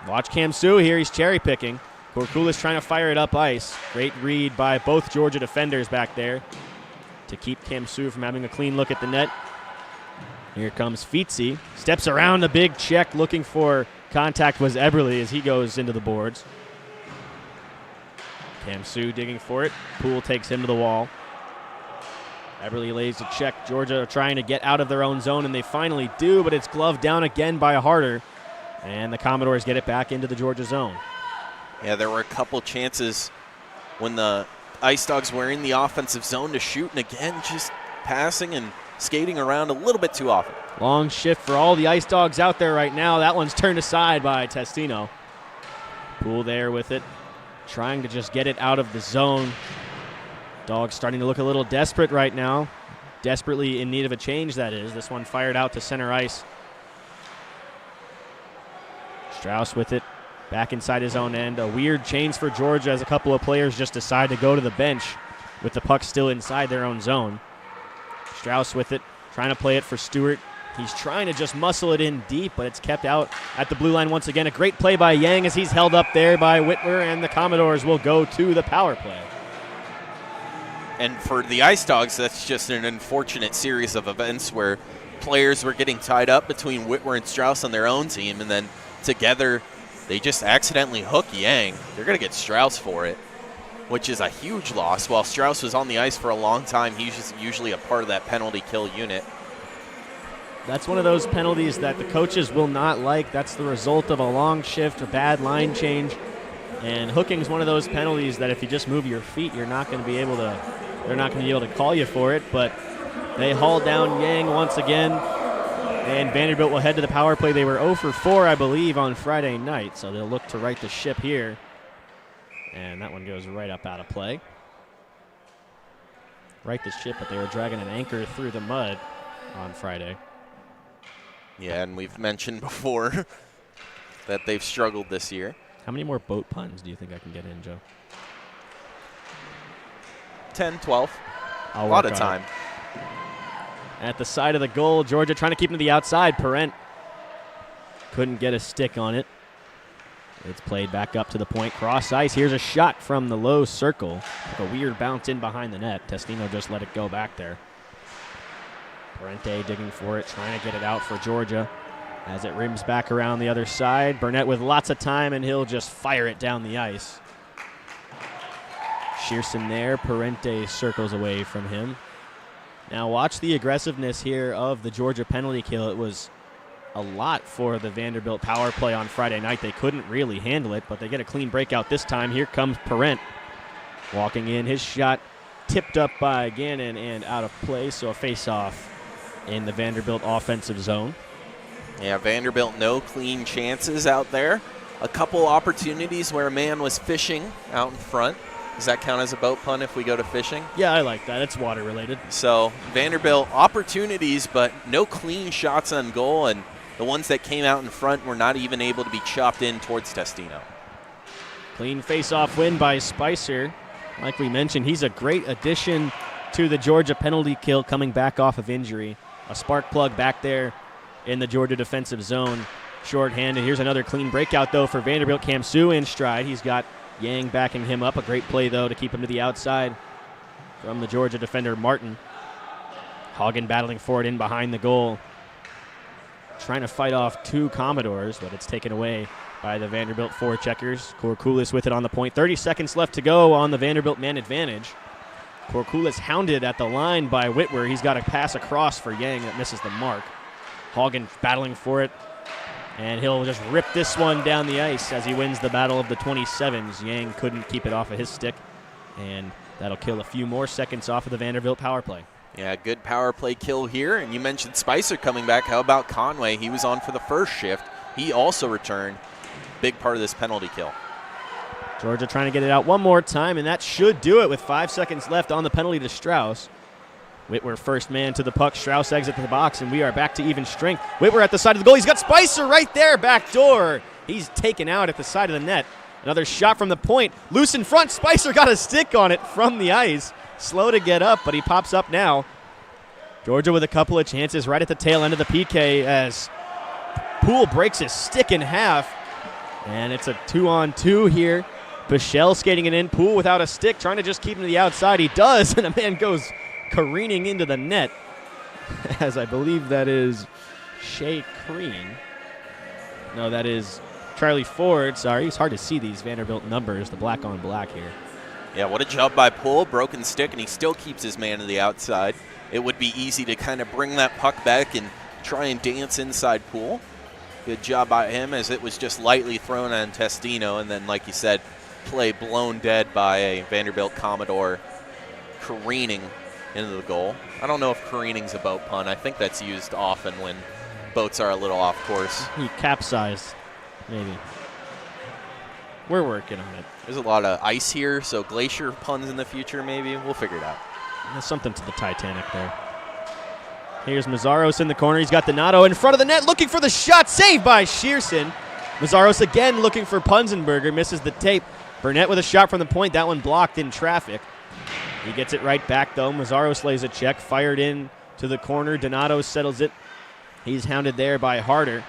Watch Kamsu here. He's cherry picking. Korkulis trying to fire it up ice. Great read by both Georgia defenders back there to keep Kamsu from having a clean look at the net. Here comes Fitzy. Steps around the big check looking for contact was Eberle as he goes into the boards. Kamsu digging for it. Poole takes him to the wall. Eberle lays a check. Georgia are trying to get out of their own zone, and they finally do, but it's gloved down again by Harder. And the Commodores get it back into the Georgia zone. Yeah, there were a couple chances when the Ice Dawgs were in the offensive zone to shoot, and again, just passing and skating around a little bit too often. Long shift for all the Ice Dawgs out there right now. That one's turned aside by Testino. Poole there with it, trying to just get it out of the zone. Dogs starting to look a little desperate right now. Desperately in need of a change, that is. This one fired out to center ice. Strauss with it, back inside his own end. A weird change for Georgia as a couple of players just decide to go to the bench with the puck still inside their own zone. Strauss with it, trying to play it for Stewart. He's trying to just muscle it in deep, but it's kept out at the blue line once again. A great play by Yang as he's held up there by Whitwer, and the Commodores will go to the power play. And for the Ice Dawgs, that's just an unfortunate series of events where players were getting tied up between Whitwer and Strauss on their own team, and then together they just accidentally hook Yang. They're going to get Strauss for it, which is a huge loss. While Strauss was on the ice for a long time, he's just usually a part of that penalty kill unit. That's one of those penalties that the coaches will not like. That's the result of a long shift, a bad line change. And hooking is one of those penalties that if you just move your feet, you're not going to be able to, they're not going to be able to call you for it. But they haul down Yang once again, and Vanderbilt will head to the power play. They were 0 for 4, I believe, on Friday night, so they'll look to right the ship here. And that one goes right up out of play. Right the ship, but they were dragging an anchor through the mud on Friday. Yeah, and we've mentioned before that they've struggled this year. How many more boat puns do you think I can get in, Joe? 10, 12. A lot of time. At the side of the goal, Georgia trying to keep him to the outside. Parent couldn't get a stick on it. It's played back up to the point. Cross ice. Here's a shot from the low circle. Like a weird bounce in behind the net. Testino just let it go back there. Parente digging for it, trying to get it out for Georgia. As it rims back around the other side, Burnett with lots of time, and he'll just fire it down the ice. Shearson there. Parente circles away from him. Now watch the aggressiveness here of the Georgia penalty kill. It was a lot for the Vanderbilt power play on Friday night. They couldn't really handle it, but they get a clean breakout this time. Here comes Parent walking in. His shot tipped up by Gannon and out of play, so a face-off in the Vanderbilt offensive zone. Yeah, Vanderbilt, no clean chances out there. A couple opportunities where a man was fishing out in front. Does that count as a boat pun if we go to fishing? Yeah, I like that. It's water related. So Vanderbilt opportunities, but no clean shots on goal, and the ones that came out in front were not even able to be chopped in towards Testino. Clean face-off win by Spicer. Like we mentioned, he's a great addition to the Georgia penalty kill coming back off of injury. A spark plug back there in the Georgia defensive zone. Shorthanded. Here's another clean breakout, though, for Vanderbilt. Kamsu in stride. He's got Yang backing him up. A great play, though, to keep him to the outside from the Georgia defender, Martin. Hagen battling for it in behind the goal. Trying to fight off two Commodores, but it's taken away by the Vanderbilt forecheckers. Korkulis with it on the point. 30 seconds left to go on the Vanderbilt man advantage. Korkulis hounded at the line by Whitwer. He's got a pass across for Yang that misses the mark. Hagen battling for it, and he'll just rip this one down the ice as he wins the battle of the 27s. Yang couldn't keep it off of his stick, and that'll kill a few more seconds off of the Vanderbilt power play. Yeah, good power play kill here. And you mentioned Spicer coming back. How about Conway? He was on for the first shift. He also returned. Big part of this penalty kill. Georgia trying to get it out one more time, and that should do it with 5 seconds left on the penalty to Strauss. Whitwer first man to the puck. Strauss exits the box, and we are back to even strength. Whitwer at the side of the goal. He's got Spicer right there, back door. He's taken out at the side of the net. Another shot from the point. Loose in front. Spicer got a stick on it from the ice. Slow to get up, but he pops up now. Georgia with a couple of chances right at the tail end of the PK as Poole breaks his stick in half. And it's a 2-on-2 here. Bichelle skating it in. Poole without a stick, trying to just keep him to the outside. He does, and a man goes careening into the net, as I believe that is Shea Crean. No, that is Charlie Ford. Sorry, it's hard to see these Vanderbilt numbers, the black on black here. Yeah, what a job by Poole. Broken stick, and he still keeps his man to the outside. It would be easy to kind of bring that puck back and try and dance inside Poole. Good job by him, as it was just lightly thrown on Testino, and then, like you said, play blown dead by a Vanderbilt Commodore careening into the goal. I don't know if careening's a boat pun. I think that's used often when boats are a little off course. He capsized, maybe. We're working on it. There's a lot of ice here, so glacier puns in the future maybe. We'll figure it out. There's something to the Titanic there. Here's Mazzaros in the corner. He's got Donato in front of the net looking for the shot. Saved by Shearson. Mazzaros again looking for Punzenberger. Misses the tape. Burnett with a shot from the point. That one blocked in traffic. He gets it right back, though. Mazzaros lays a check. Fired in to the corner. Donato settles it. He's hounded there by Harder.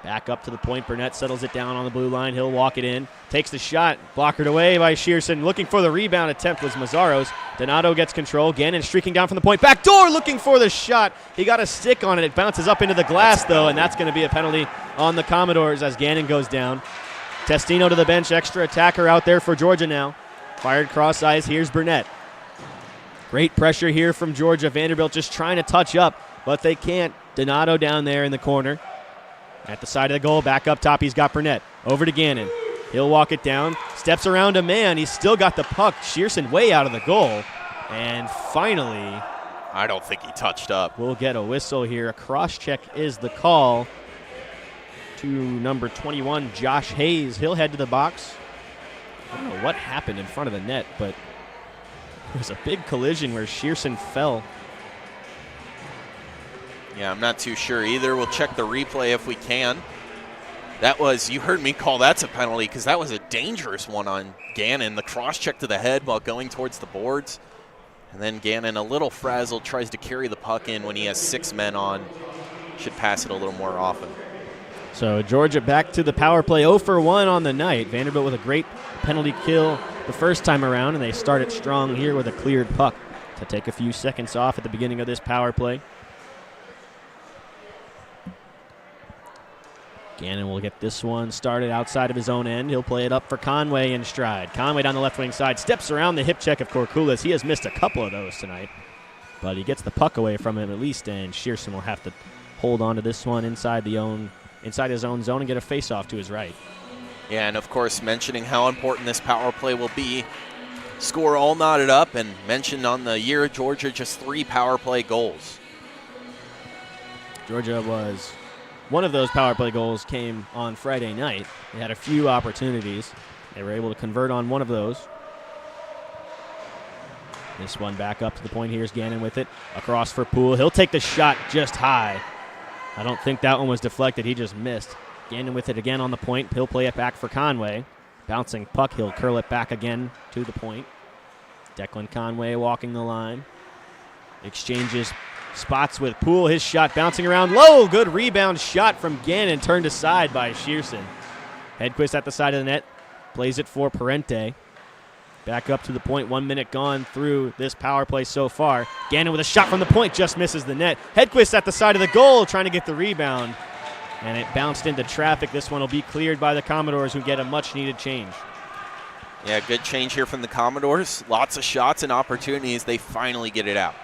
Back up to the point. Burnett settles it down on the blue line. He'll walk it in. Takes the shot. Blockered away by Shearson. Looking for the rebound attempt was Mazzaros. Donato gets control. Gannon streaking down from the point. Back door looking for the shot. He got a stick on it. It bounces up into the glass, though, and that's going to be a penalty on the Commodores as Gannon goes down. Testino to the bench. Extra attacker out there for Georgia now. Fired cross ice. Here's Burnett. Great pressure here from Georgia. Vanderbilt just trying to touch up, but they can't. Donato down there in the corner. At the side of the goal, back up top, he's got Burnett. Over to Gannon. He'll walk it down. Steps around a man. He's still got the puck. Shearson way out of the goal. And finally, I don't think he touched up. We'll get a whistle here. A cross-check is the call to number 21, Josh Hayes. He'll head to the box. I don't know what happened in front of the net, but there was a big collision where Shearson fell. Yeah, I'm not too sure either. We'll check the replay if we can. That was, you heard me call that's a penalty because that was a dangerous one on Gannon. The cross-check to the head while going towards the boards. And then Gannon, a little frazzled, tries to carry the puck in when he has 6 men on. Should pass it a little more often. So Georgia back to the power play, 0 for 1 on the night. Vanderbilt with a great penalty kill the first time around, and they start it strong here with a cleared puck to take a few seconds off at the beginning of this power play. Gannon will get this one started outside of his own end. He'll play it up for Conway in stride. Conway down the left wing side, steps around the hip check of Korkulis. He has missed a couple of those tonight, but he gets the puck away from him at least, and Shearson will have to hold on to this one inside his own zone and get a face-off to his right. Yeah, and of course, mentioning how important this power play will be. Score all knotted up, and mentioned on the year, Georgia just 3 power play goals. Georgia was... One of those power play goals came on Friday night. They had a few opportunities. They were able to convert on one of those. This one back up to the point. Here's Gannon with it. Across for Poole. He'll take the shot just high. I don't think that one was deflected. He just missed. Gannon with it again on the point. He'll play it back for Conway. Bouncing puck. He'll curl it back again to the point. Declan Conway walking the line. Exchanges spots with Poole. His shot bouncing around low. Good rebound shot from Gannon. Turned aside by Shearson. Hedquist at the side of the net. Plays it for Parente. Back up to the point. 1 minute gone through this power play so far. Gannon with a shot from the point. Just misses the net. Hedquist at the side of the goal trying to get the rebound. And it bounced into traffic. This one will be cleared by the Commodores, who get a much-needed change. Yeah, good change here from the Commodores. Lots of shots and opportunities. They finally get it out.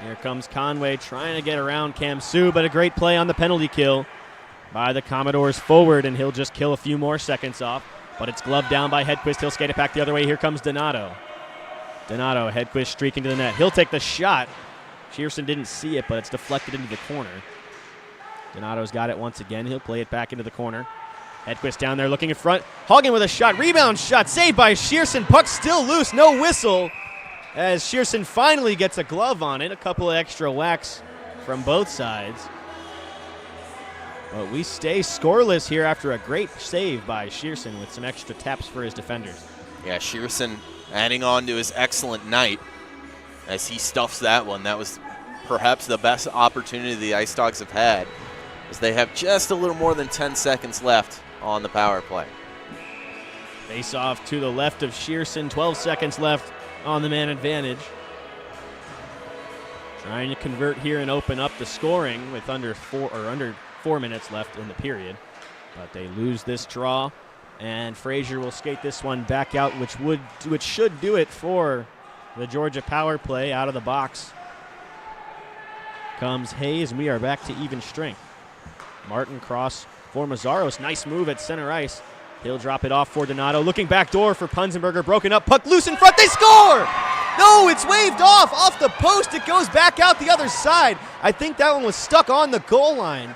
Here comes Conway trying to get around Cam Sue, but a great play on the penalty kill by the Commodores forward, and he'll just kill a few more seconds off. But it's gloved down by Hedquist. He'll skate it back the other way. Here comes Donato. Hedquist streaking to the net. He'll take the shot. Shearson didn't see it, but it's deflected into the corner. Donato's got it once again. He'll play it back into the corner. Hedquist down there looking in front. Hagen with a shot. Rebound shot. Saved by Shearson. Puck still loose. No whistle as Shearson finally gets a glove on it. A couple of extra whacks from both sides. But we stay scoreless here after a great save by Shearson with some extra taps for his defenders. Yeah, Shearson adding on to his excellent night as he stuffs that one. That was perhaps the best opportunity the Ice Dawgs have had, as they have just a little more than 10 seconds left on the power play. Face off to the left of Shearson. 12 seconds left on the man advantage. Trying to convert here and open up the scoring with under 4 minutes left in the period. But they lose this draw, and Frazier will skate this one back out, which should do it for the Georgia power play. Out of the box comes Hayes, and we are back to even strength. Martin cross for Mazzaros. Nice move at center ice. He'll drop it off for Donato. Looking back door for Punzenberger. Broken up. Puck loose in front. They score! No, it's waved off the post. It goes back out the other side. I think that one was stuck on the goal line.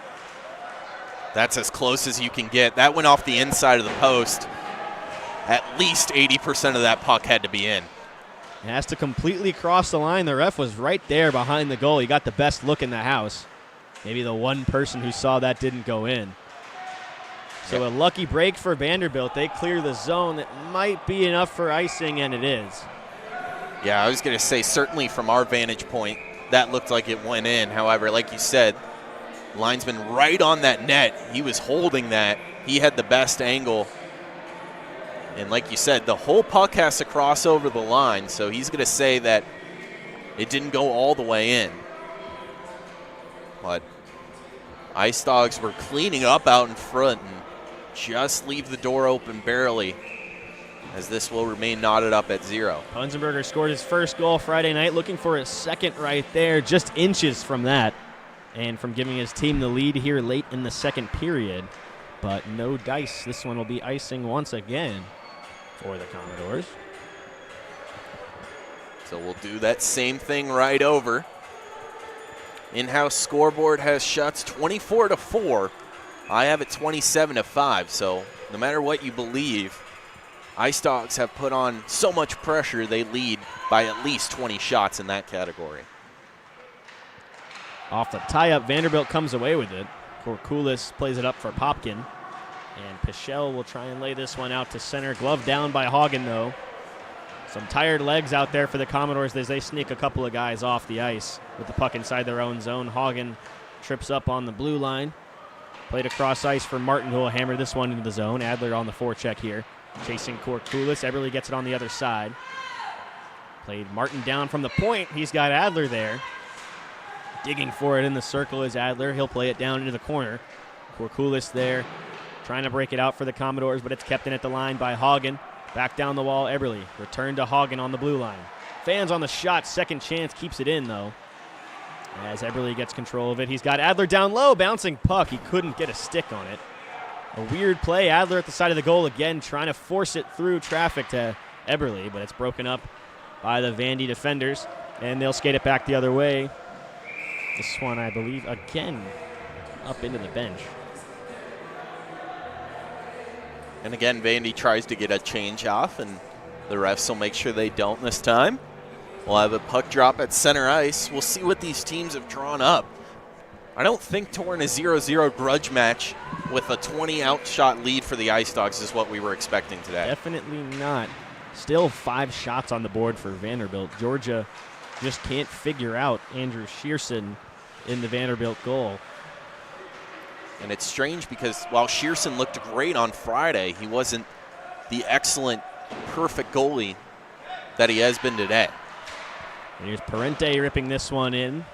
That's as close as you can get. That went off the inside of the post. At least 80% of that puck had to be in. It has to completely cross the line. The ref was right there behind the goal. He got the best look in the house. Maybe the one person who saw that didn't go in. So a lucky break for Vanderbilt. They clear the zone. That might be enough for icing, and it is. Yeah, I was going to say, certainly from our vantage point, that looked like it went in. However, like you said, linesman right on that net. He was holding that. He had the best angle. And like you said, the whole puck has to cross over the line, so he's going to say that it didn't go all the way in. But Ice Dawgs were cleaning up out in front and just leave the door open barely, as this will remain knotted up at 0. Punzenberger scored his first goal Friday night, looking for his second right there, just inches from that, and from giving his team the lead here late in the second period. But no dice. This one will be icing once again for the Commodores. So we'll do that same thing right over. In-house scoreboard has shots 24-4. I have it 27-5. So no matter what you believe, Ice Dawgs have put on so much pressure they lead by at least 20 shots in that category. Off the tie-up, Vanderbilt comes away with it. Korkulis plays it up for Popkin. And Pichel will try and lay this one out to center. Glove down by Hagen, though. Some tired legs out there for the Commodores as they sneak a couple of guys off the ice with the puck inside their own zone. Hagen trips up on the blue line. Played across ice for Martin, who will hammer this one into the zone. Adler on the forecheck here. Chasing Korkulis. Eberle gets it on the other side. Played Martin down from the point. He's got Adler there. Digging for it in the circle is Adler. He'll play it down into the corner. Korkulis there. Trying to break it out for the Commodores, but it's kept in at the line by Hagen. Back down the wall, Eberle. Return to Hagen on the blue line. Fans on the shot. Second chance keeps it in, though. As Eberle gets control of it. He's got Adler down low. Bouncing puck. He couldn't get a stick on it. A weird play. Adler at the side of the goal again, trying to force it through traffic to Eberle, but it's broken up by the Vandy defenders, and they'll skate it back the other way. This one, I believe, again, up into the bench. And again, Vandy tries to get a change off, and the refs will make sure they don't this time. We'll have a puck drop at center ice. We'll see what these teams have drawn up. I don't think Torin a 0-0 grudge match with a 20-outshot lead for the Ice Dawgs is what we were expecting today. Definitely not. Still 5 shots on the board for Vanderbilt. Georgia just can't figure out Andrew Shearson in the Vanderbilt goal. And it's strange because while Shearson looked great on Friday, he wasn't the excellent, perfect goalie that he has been today. And here's Parente ripping this one in.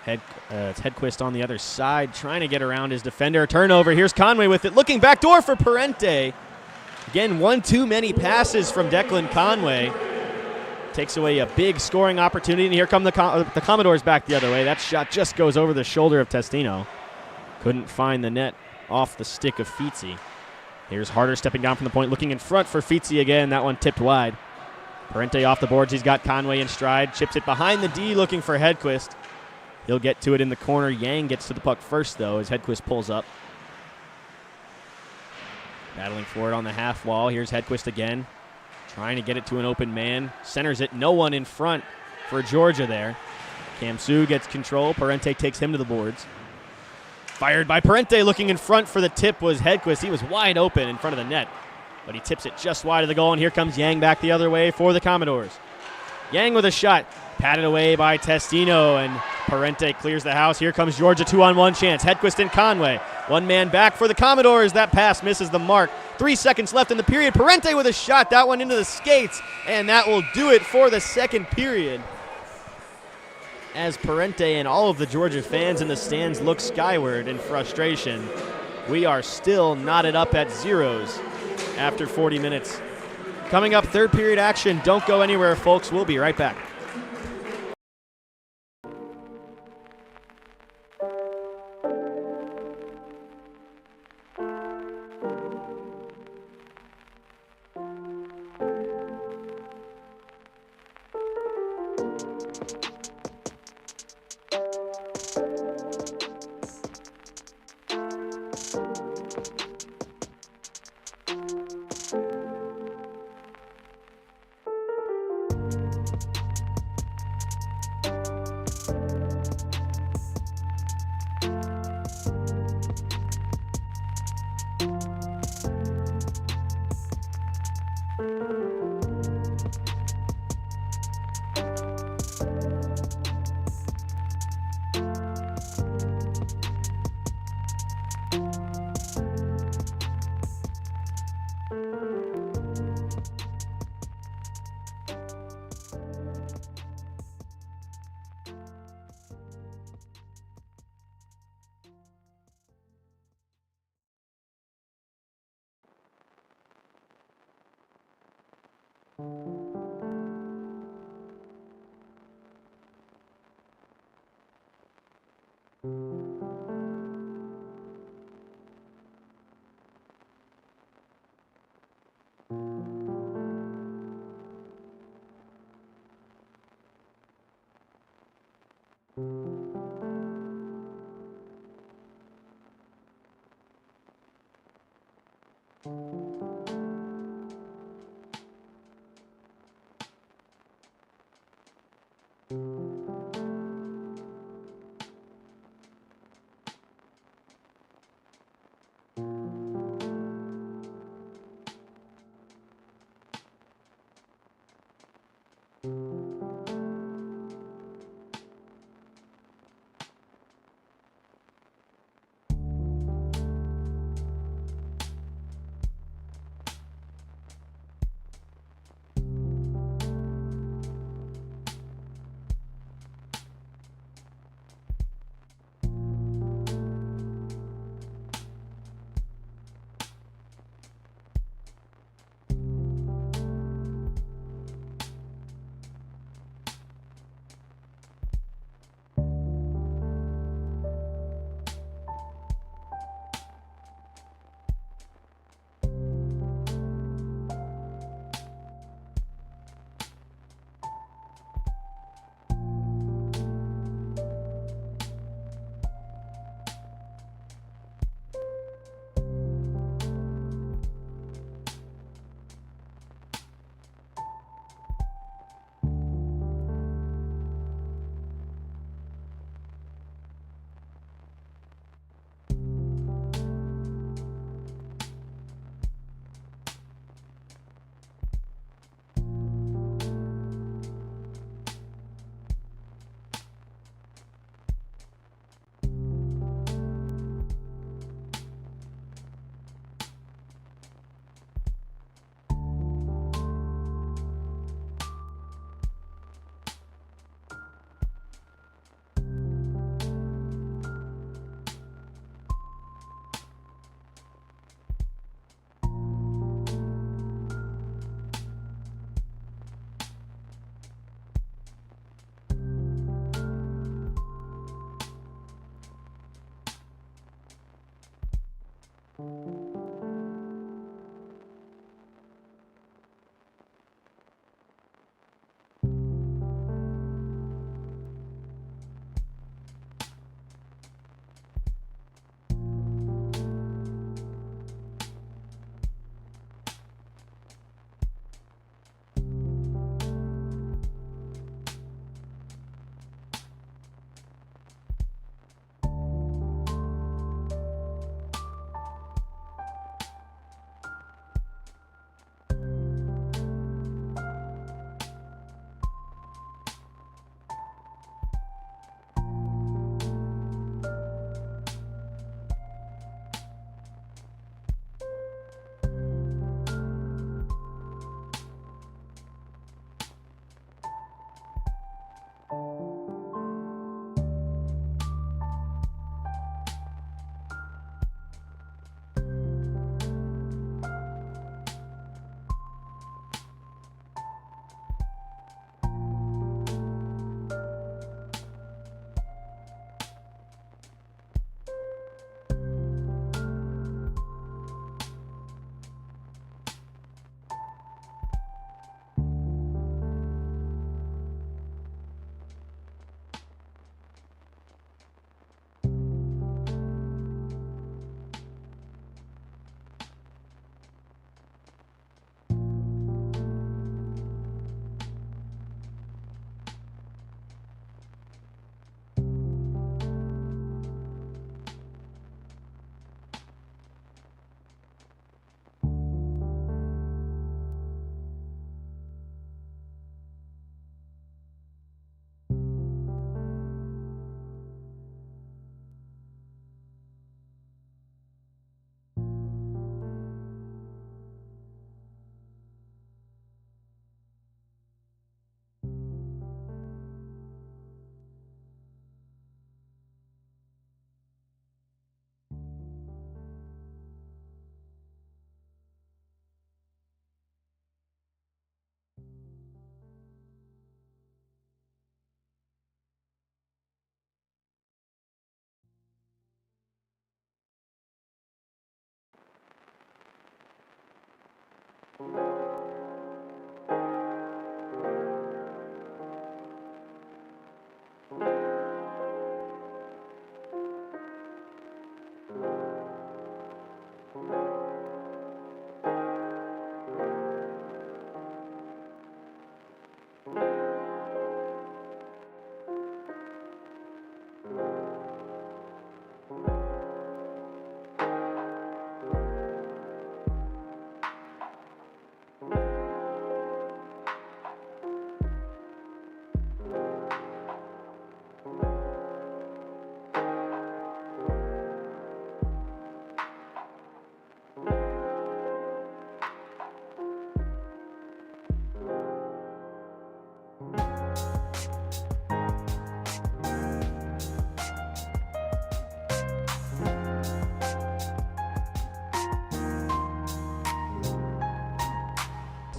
It's Hedquist on the other side, trying to get around his defender. Turnover. Here's Conway with it. Looking back door for Parente. Again, one too many passes from Declan Conway. Takes away a big scoring opportunity. And here come the Commodores back the other way. That shot just goes over the shoulder of Testino. Couldn't find the net off the stick of Fitzy. Here's Harder stepping down from the point, looking in front for Fitzy again. That one tipped wide. Parente off the boards. He's got Conway in stride. Chips it behind the D, looking for Hedquist. He'll get to it in the corner. Yang gets to the puck first, though, as Hedquist pulls up. Battling for it on the half wall. Here's Hedquist again. Trying to get it to an open man. Centers it. No one in front for Georgia there. Kamsu gets control. Parente takes him to the boards. Fired by Parente. Looking in front for the tip was Hedquist. He was wide open in front of the net, but he tips it just wide of the goal, and here comes Yang back the other way for the Commodores. Yang with a shot. Patted away by Testino, and Parente clears the house. Here comes Georgia, 2-on-1 chance. Hedquist and Conway. One man back for the Commodores. That pass misses the mark. 3 seconds left in the period. Parente with a shot. That one into the skates, and that will do it for the second period. As Parente and all of the Georgia fans in the stands look skyward in frustration, we are still knotted up at zeros after 40 minutes. Coming up, third period action. Don't go anywhere, folks. We'll be right back.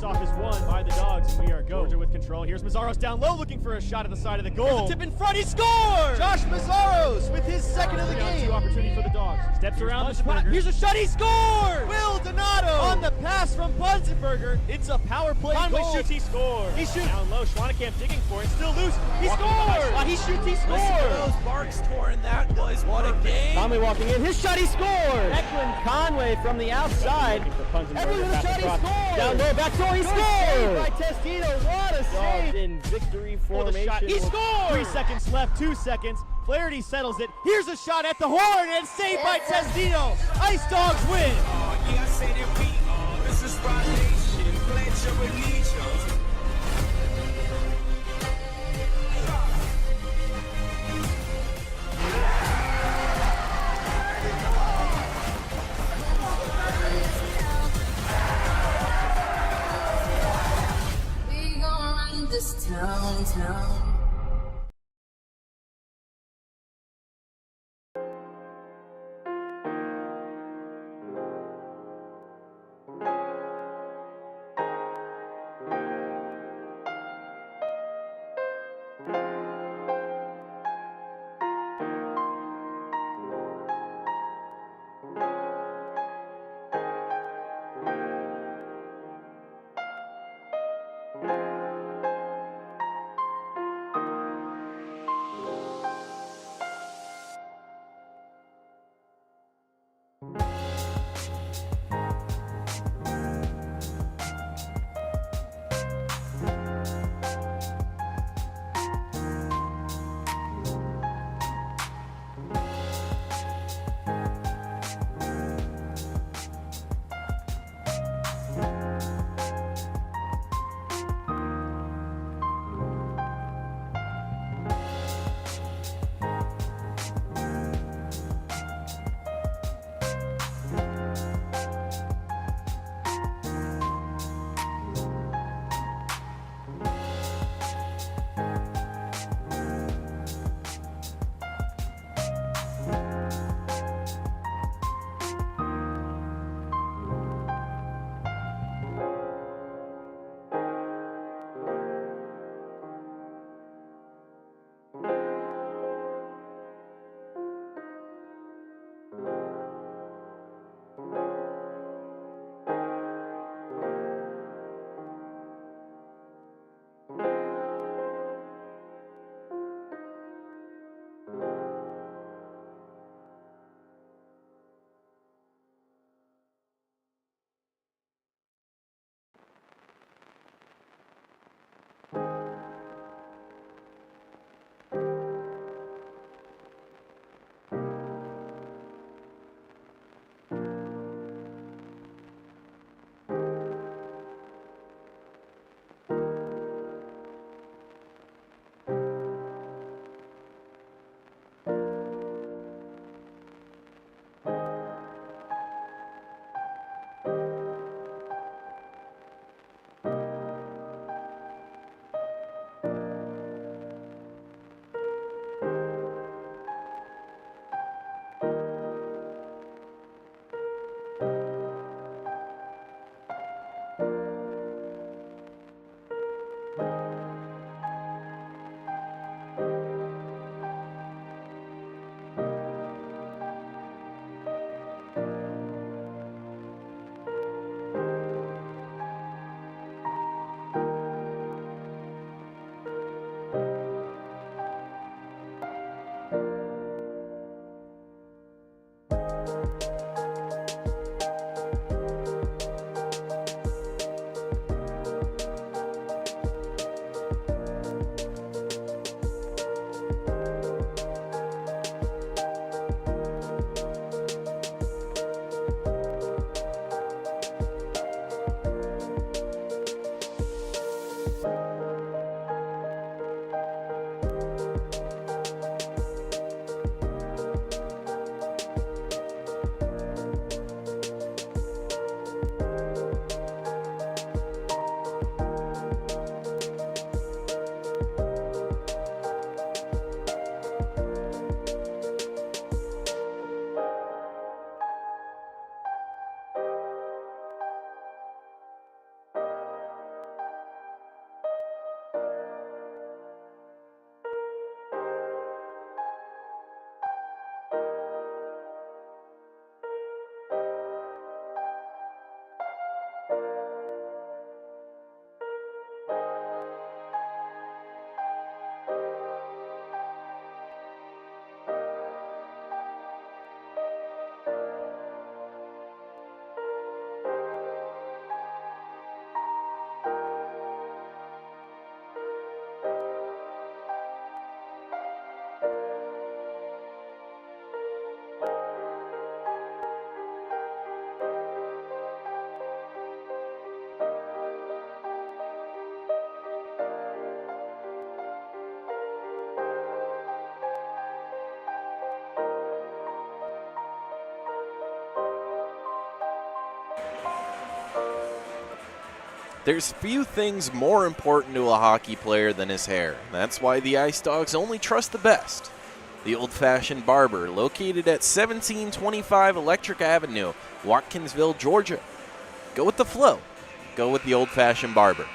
Off is won by the Dogs, and we are Georgia with control. Here's Mazzaros down low, looking for a shot at the side of the goal. Tip in front, he scores! Josh Mazzaros with his second of the game. Two opportunity for the Dogs. Steps around the spot. Here's a shot, he scores! Will Donato on the pass from Bunzenberger. It's a power play Conway goal. shoots, he scores! He shoots. Down low, Schwannekamp digging for it, still loose. He Walking behind scores! spot. He shoots, he Listen to scores! those barks, Torin. That was what a game. Conway walking in, his shot, he scores! Declan Conway from the outside. Every little shot, he scores! Down low, back door, he scores! By Testino, what a save! In victory formation. He scores! 3 seconds left, 2 seconds. Flaherty settles it. Here's a shot at the horn and saved by Testino. Ice Dogs win. Yeah, I say that we are. This is Rod Nation. Pledge your allegiance. We gon' run this town. There's few things more important to a hockey player than his hair. That's why the Ice Dawgs only trust the best. The Old-Fashioned Barber, located at 1725 Electric Avenue, Watkinsville, Georgia. Go with the flow. Go with the Old-Fashioned Barber.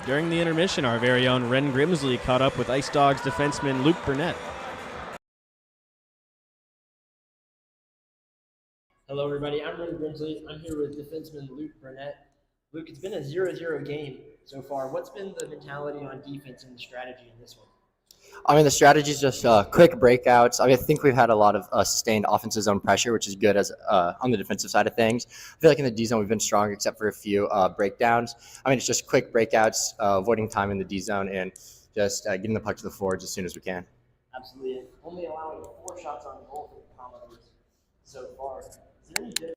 During the intermission, our very own Ren Grimsley caught up with Ice Dawgs defenseman Luke Burnett. Hello, everybody. I'm Ren Grimsley. I'm here with defenseman Luke Burnett. Luke, it's been a 0-0 game so far. What's been the mentality on defense and the strategy in this one? I mean, the strategy is just quick breakouts. I think we've had a lot of sustained offensive zone pressure, which is good as on the defensive side of things. I feel like in the D zone we've been strong except for a few breakdowns. I mean, it's just quick breakouts, avoiding time in the D zone, and just getting the puck to the forwards as soon as we can. Absolutely. Only allowing 4 shots on goal for the Commodores so far. Is there any difference?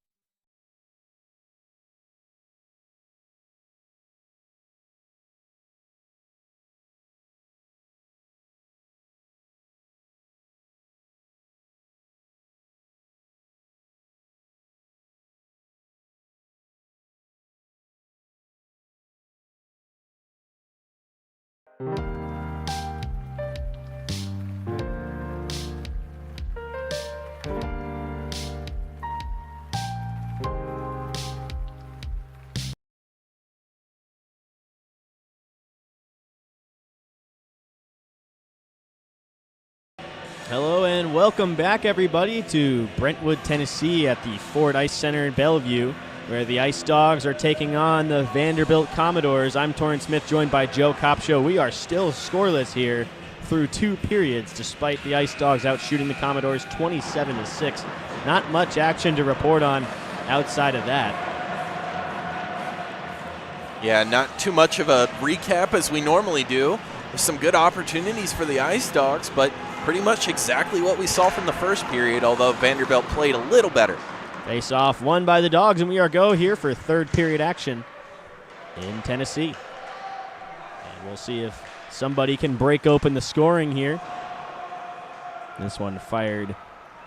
Hello and welcome back, everybody, to Brentwood, Tennessee at the Ford Ice Center Bellevue, where the Ice Dawgs are taking on the Vanderbilt Commodores. I'm Torin Smith, joined by Joe Kopsho. We are still scoreless here through 2 periods, despite the Ice Dawgs outshooting the Commodores 27-6. Not much action to report on outside of that. Yeah, not too much of a recap as we normally do. There's some good opportunities for the Ice Dawgs, but pretty much exactly what we saw from the first period, although Vanderbilt played a little better. Face off won by the Dogs, and we are go here for 3rd period action in Tennessee. And we'll see if somebody can break open the scoring here. This one fired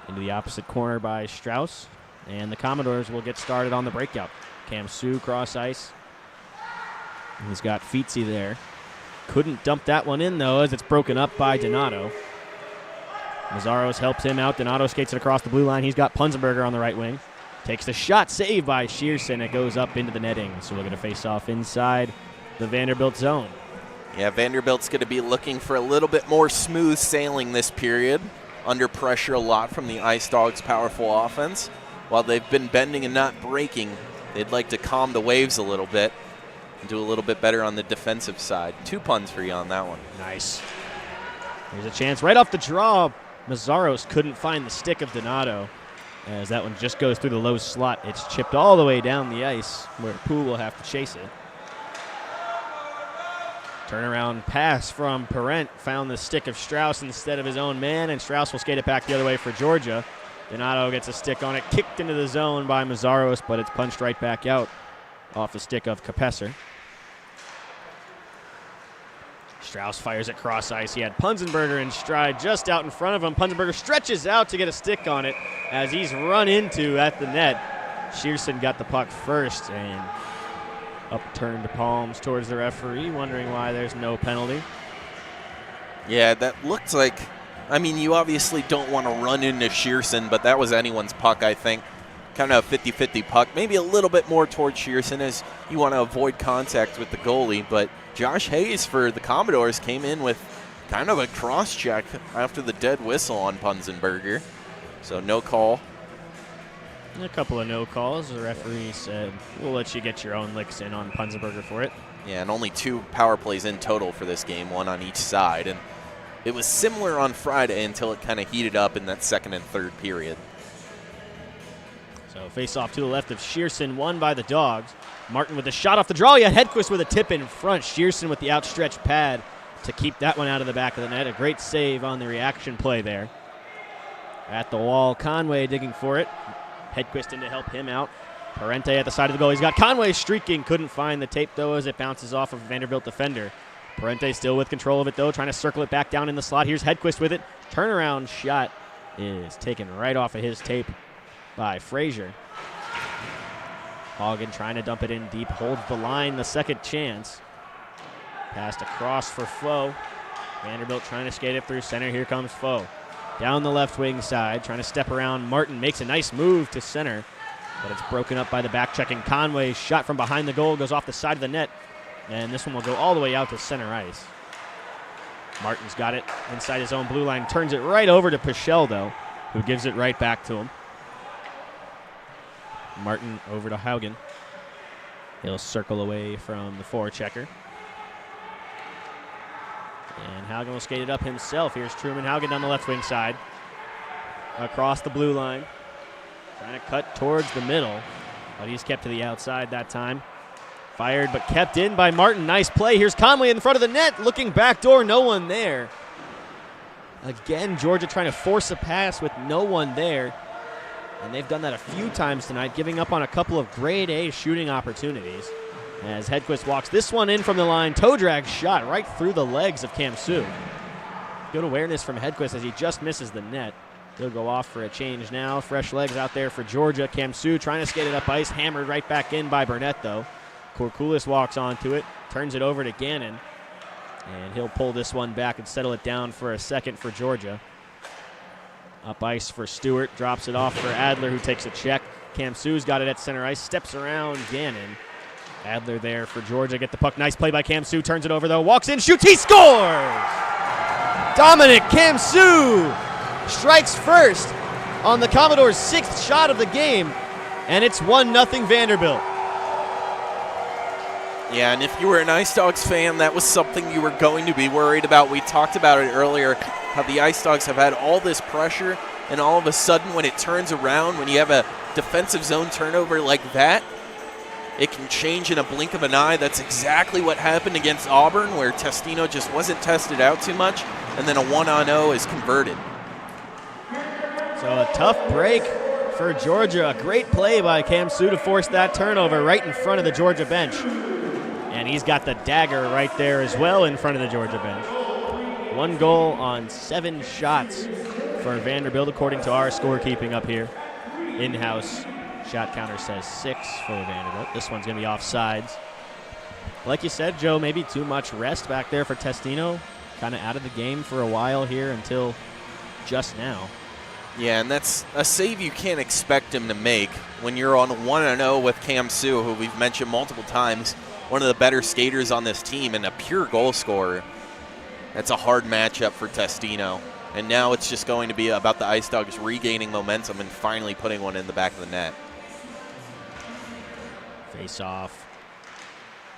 into the opposite corner by Strauss, and the Commodores will get started on the breakout. Cam Sue cross ice. He's got Feetsy there. Couldn't dump that one in, though, as it's broken up by Donato. Mazzaros helps him out. Donato skates it across the blue line. He's got Punzenberger on the right wing. Takes the shot, saved by Shearson. It goes up into the netting. So we're going to face off inside the Vanderbilt zone. Yeah, Vanderbilt's going to be looking for a little bit more smooth sailing this period. Under pressure a lot from the Ice Dawgs' powerful offense. While they've been bending and not breaking, they'd like to calm the waves a little bit and do a little bit better on the defensive side. 2 puns for you on that one. Nice. There's a chance right off the draw. Mazzaros couldn't find the stick of Donato, as that one just goes through the low slot. It's chipped all the way down the ice, where Poole will have to chase it. Turnaround pass from Parent, found the stick of Strauss instead of his own man, and Strauss will skate it back the other way for Georgia. Donato gets a stick on it, kicked into the zone by Mazzaros, but it's punched right back out off the stick of Kapesser. Strauss fires it cross ice. He had Punzenberger in stride just out in front of him. Punzenberger stretches out to get a stick on it as he's run into at the net. Shearson got the puck first, and Upturned palms towards the referee, wondering why there's no penalty. Yeah, that looked like, I mean, you obviously don't want to run into Shearson, but that was anyone's puck, I think. Kind of a 50-50 puck, maybe a little bit more towards Shearson as you want to avoid contact with the goalie. But Josh Hayes for the Commodores came in with kind of a cross-check after the dead whistle on Punzenberger. So no call. A couple of no calls. The referee said, we'll let you get your own licks in on Punzenberger for it. Yeah, and only 2 power plays in total for this game, 1 on each side. And it was similar on Friday until it kind of heated up in that second and third period. So face off to the left of Shearson, won by the Dogs. Martin with the shot off the draw, yet Hedquist with a tip in front. Shearson with the outstretched pad to keep that one out of the back of the net. A great save on the reaction play there. At the wall, Conway digging for it. Hedquist in to help him out. Parente at the side of the goal. He's got Conway streaking. Couldn't find the tape, though, as it bounces off of a Vanderbilt defender. Parente still with control of it, though, trying to circle it back down in the slot. Here's Hedquist with it. Turnaround shot is taken right off of his tape by Frazier. Hagen trying to dump it in deep. Holds the line, the second chance. Passed across for Foe. Vanderbilt trying to skate it through center. Here comes Foe. Down the left wing side, trying to step around. Martin makes a nice move to center, but it's broken up by the back-checking Conway. Shot from behind the goal, goes off the side of the net, and this one will go all the way out to center ice. Martin's got it inside his own blue line, turns it right over to Pichel, though, who gives it right back to him. Martin over to Haugen. He'll circle away from the forechecker. And Haugen will skate it up himself. Here's Truman Haugen down the left wing side. Across the blue line. Trying to cut towards the middle, but he's kept to the outside that time. Fired but kept in by Martin. Nice play. Here's Conway in front of the net. Looking back door, no one there. Again, Georgia trying to force a pass with no one there. And they've done that a few times tonight, giving up on a couple of grade A shooting opportunities. As Hedquist walks this one in from the line. Toe drag shot right through the legs of Kamsu. Good awareness from Hedquist as he just misses the net. He'll go off for a change now. Fresh legs out there for Georgia. Kamsu trying to skate it up ice. Hammered right back in by Burnett, though. Korkulis walks onto it. Turns it over to Gannon. And he'll pull this one back and settle it down for a second for Georgia. Up ice for Stewart. Drops it off for Adler, who takes a check. Kamsu's got it at center ice. Steps around Gannon. Adler there for Georgia. Get the puck. Nice play by Kamsu. Turns it over, though. Walks in. Shoots. He scores! Dominic Kamsu strikes first on the Commodores' 6th shot of the game. And it's 1-0 Vanderbilt. Yeah, and if you were an Ice Dawgs fan, that was something you were going to be worried about. We talked about it earlier, how the Ice Dawgs have had all this pressure, and all of a sudden when it turns around, when you have a defensive zone turnover like that, it can change in a blink of an eye. That's exactly what happened against Auburn, where Testino just wasn't tested out too much, and then a 1-on-0 is converted. So a tough break for Georgia. A great play by Kamsu to force that turnover right in front of the Georgia bench. And he's got the dagger right there as well in front of the Georgia bench. 1 goal on 7 shots for Vanderbilt, according to our scorekeeping up here. In-house shot counter says 6 for Vanderbilt. This one's going to be offsides. Like you said, Joe, maybe too much rest back there for Testino. Kind of out of the game for a while here until just now. Yeah, and that's a save you can't expect him to make when you're on 1-0 with Kamsu, who we've mentioned multiple times, one of the better skaters on this team and a pure goal scorer. That's a hard matchup for Testino. And now it's just going to be about the Ice Dawgs regaining momentum and finally putting one in the back of the net. Face-off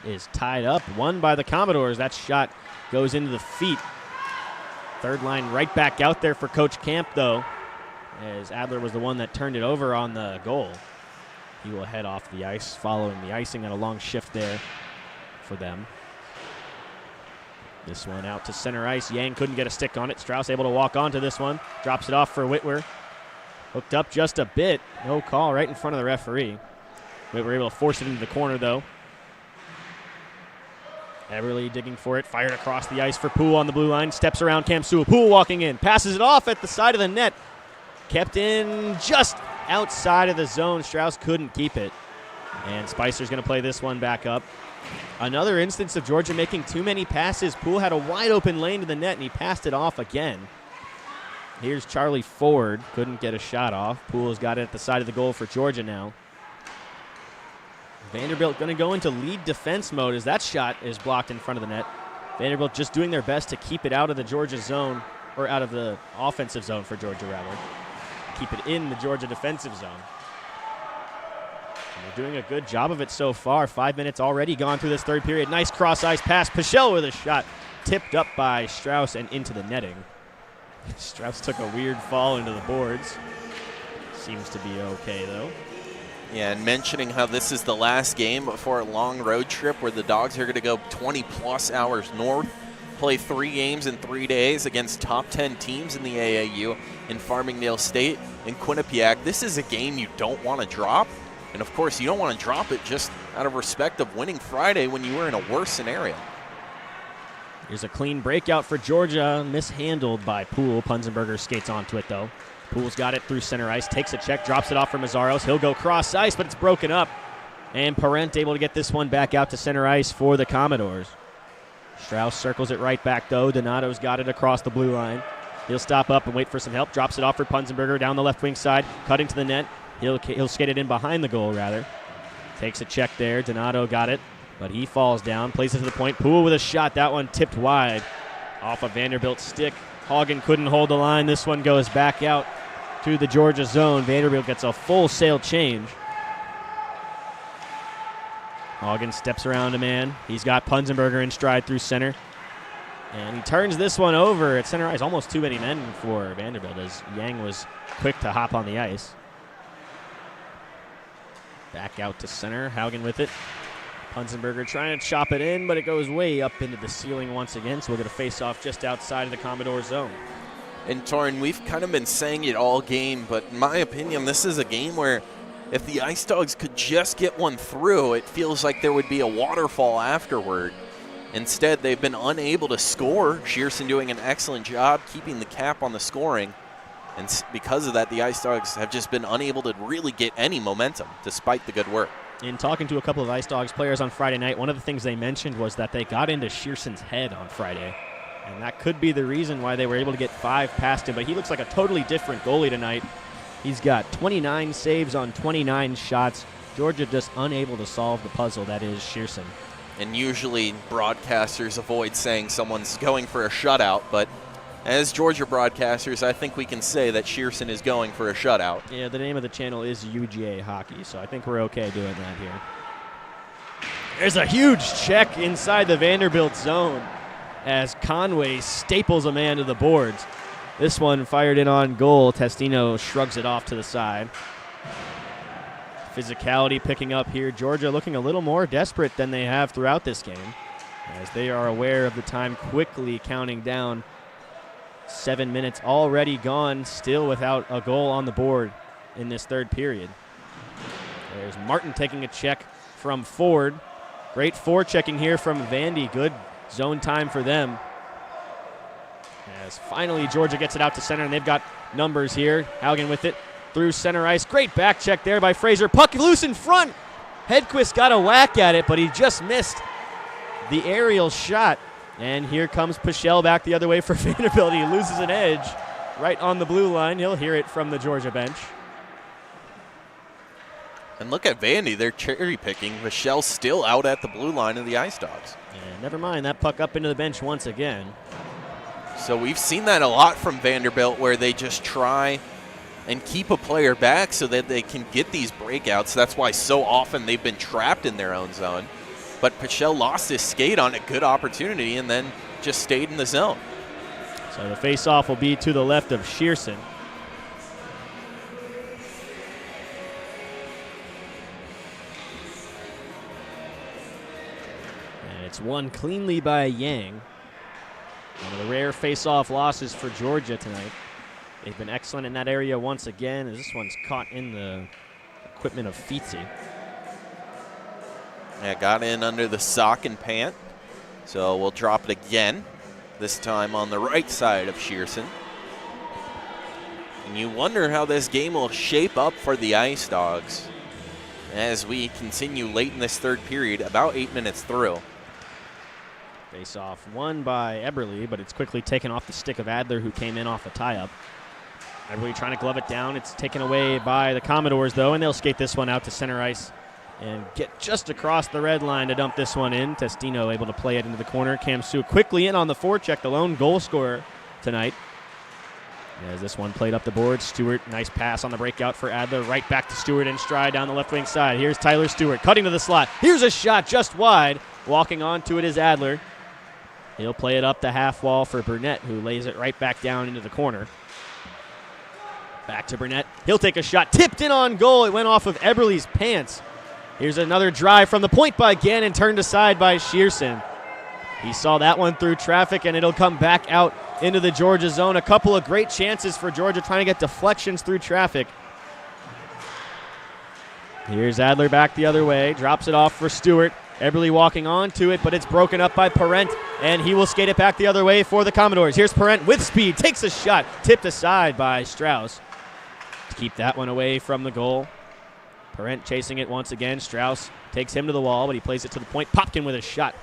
is tied up, won by the Commodores. That shot goes into the feet. Third line right back out there for Coach Camp, though, as Adler was the one that turned it over on the goal. He will head off the ice following the icing, and a long shift there for them. This one out to center ice. Yang couldn't get a stick on it. Strauss able to walk onto this one. Drops it off for Whitwer. Hooked up just a bit. No call right in front of the referee. Whitwer able to force it into the corner, though. Everly digging for it. Fired across the ice for Poole on the blue line. Steps around Kamsu. Poole walking in. Passes it off at the side of the net. Kept in just outside of the zone. Strauss couldn't keep it. And Spicer's going to play this one back up. Another instance of Georgia making too many passes. Poole had a wide open lane to the net, and he passed it off again. Here's Charlie Ford. Couldn't get a shot off. Poole's got it at the side of the goal for Georgia now. Vanderbilt going to go into lead defense mode as that shot is blocked in front of the net. Vanderbilt just doing their best to keep it out of the Georgia zone, or out of the offensive zone for Georgia, rather. Keep it in the Georgia defensive zone. And they're doing a good job of it so far. 5 minutes already gone through this third period. Nice cross-ice pass. Pichel with a shot. Tipped up by Strauss and into the netting. Strauss took a weird fall into the boards. Seems to be okay, though. Yeah, and mentioning how this is the last game before a long road trip where the Dogs are going to go 20-plus hours north, play 3 games in 3 days against top 10 teams in the AAU in Farmingdale State and Quinnipiac. This is a game you don't want to drop. And, of course, you don't want to drop it just out of respect of winning Friday when you were in a worse scenario. Here's a clean breakout for Georgia, mishandled by Poole. Punzenberger skates onto it, though. Poole's got it through center ice, takes a check, drops it off for Mazzaros. He'll go cross ice, but it's broken up. And Parent able to get this one back out to center ice for the Commodores. Strauss circles it right back, though. Donato's got it across the blue line. He'll stop up and wait for some help. Drops it off for Punzenberger down the left wing side, cutting to the net. He'll skate it in behind the goal, rather. Takes a check there. Donato got it, but he falls down, plays it to the point. Poole with a shot. That one tipped wide off a Vanderbilt stick. Hagen couldn't hold the line. This one goes back out to the Georgia zone. Vanderbilt gets a full sail change. Hagen steps around a man. He's got Punzenberger in stride through center. And he turns this one over at center ice. Almost too many men for Vanderbilt as Yang was quick to hop on the ice. Back out to center. Haugen with it. Punzenberger trying to chop it in, but it goes way up into the ceiling once again, so we'll get a face-off just outside of the Commodore zone. And Torin, we've kind of been saying it all game, but in my opinion, this is a game where if the Ice Dogs could just get one through, it feels like there would be a waterfall afterward. Instead, they've been unable to score. Shearson doing an excellent job keeping the cap on the scoring. And because of that, the Ice Dogs have just been unable to really get any momentum, despite the good work. In talking to a couple of Ice Dogs players on Friday night, one of the things they mentioned was that they got into Shearson's head on Friday. And that could be the reason why they were able to get 5 past him. But he looks like a totally different goalie tonight. He's got 29 saves on 29 shots. Georgia just unable to solve the puzzle that is Shearson. And usually broadcasters avoid saying someone's going for a shutout, but as Georgia broadcasters, I think we can say that Shearson is going for a shutout. Yeah, the name of the channel is UGA Hockey, so I think we're okay doing that here. There's a huge check inside the Vanderbilt zone as Conway staples a man to the boards. This one fired in on goal. Testino shrugs it off to the side. Physicality picking up here. Georgia looking a little more desperate than they have throughout this game, as they are aware of the time quickly counting down. 7 minutes already gone, still without a goal on the board in this third period. There's Martin taking a check from Ford. Great forechecking here from Vandy. Good zone time for them. As finally Georgia gets it out to center, and they've got numbers here. Haugen with it through center ice. Great back check there by Fraser. Puck loose in front. Hedquist got a whack at it, but he just missed the aerial shot. And here comes Pichel back the other way for Vanderbilt. He loses an edge right on the blue line. He'll hear it from the Georgia bench. And look at Vandy. They're cherry picking. Michelle's still out at the blue line of the Ice Dogs. And never mind, that puck up into the bench once again. So we've seen that a lot from Vanderbilt, where they just try and keep a player back so that they can get these breakouts. That's why so often they've been trapped in their own zone. But Pichel lost his skate on a good opportunity and then just stayed in the zone. So the face-off will be to the left of Shearson. And it's won cleanly by Yang. One of the rare face-off losses for Georgia tonight. They've been excellent in that area once again, as this one's caught in the equipment of Fitzy. Yeah, got in under the sock and pant. So we'll drop it again, this time on the right side of Shearson. And you wonder how this game will shape up for the Ice Dogs, as we continue late in this third period, about 8 minutes through. Face off won by Eberle, but it's quickly taken off the stick of Adler, who came in off a tie-up. Eberle trying to glove it down. It's taken away by the Commodores, though, and they'll skate this one out to center ice and get just across the red line to dump this one in. Testino able to play it into the corner. Cam Sue quickly in on the forecheck, the lone goal scorer tonight. As this one played up the board, Stewart, nice pass on the breakout for Adler. Right back to Stewart in stride down the left wing side. Here's Tyler Stewart cutting to the slot. Here's a shot just wide. Walking onto it is Adler. He'll play it up the half wall for Burnett, who lays it right back down into the corner. Back to Burnett. He'll take a shot. Tipped in on goal. It went off of Eberle's pants. Here's another drive from the point by Gannon, turned aside by Shearson. He saw that one through traffic, and it'll come back out into the Georgia zone. A couple of great chances for Georgia trying to get deflections through traffic. Here's Adler back the other way. Drops it off for Stewart. Eberle walking on to it, but it's broken up by Parent, and he will skate it back the other way for the Commodores. Here's Parent with speed. Takes a shot. Tipped aside by Strauss to keep that one away from the goal. Parent chasing it once again. Strauss takes him to the wall, but he plays it to the point. Popkin with a shot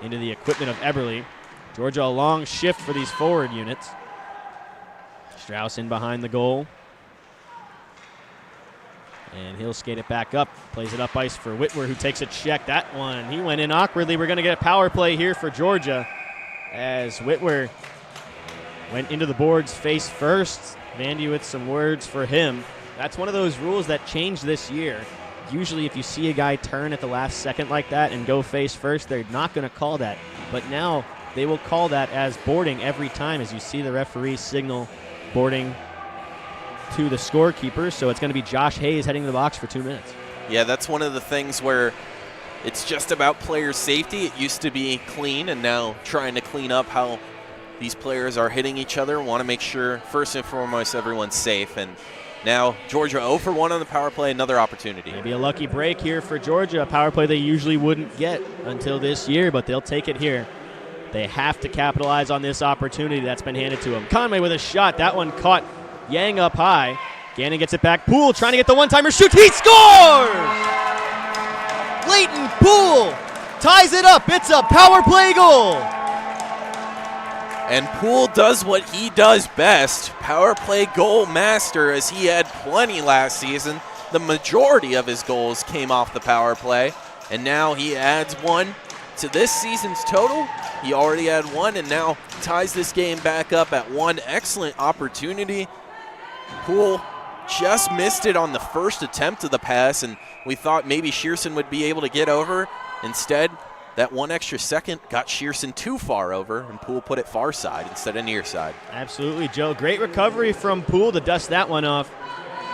into the equipment of Eberle. Georgia, a long shift for these forward units. Strauss in behind the goal. And he'll skate it back up. Plays it up ice for Whitwer, who takes a check. That one, he went in awkwardly. We're going to get a power play here for Georgia as Whitwer went into the boards face first. Vandy with some words for him. That's one of those rules that changed this year. Usually if you see a guy turn at the last second like that and go face first, they're not going to call that. But now they will call that as boarding every time, as you see the referee signal boarding to the scorekeeper. So it's going to be Josh Hayes heading to the box for 2 minutes. Yeah, that's one of the things where it's just about player safety. It used to be clean, and now trying to clean up how these players are hitting each other. Want to make sure, first and foremost, everyone's safe. And now Georgia 0 for 1 on the power play, another opportunity. Maybe a lucky break here for Georgia, a power play they usually wouldn't get until this year, but they'll take it here. They have to capitalize on this opportunity that's been handed to them. Conway with a shot. That one caught Yang up high. Gannon gets it back. Poole trying to get the one-timer. Shoots. He scores! Leighton Poole ties it up. It's a power play goal. And Poole does what he does best, power play goal master, as he had plenty last season. The majority of his goals came off the power play, and now he adds one to this season's total. He already had one and now ties this game back up at 1. Excellent opportunity. Poole just missed it on the first attempt of the pass, and we thought maybe Shearson would be able to get over. Instead, that 1 extra second got Shearson too far over, and Poole put it far side instead of near side. Absolutely, Joe. Great recovery from Poole to dust that one off.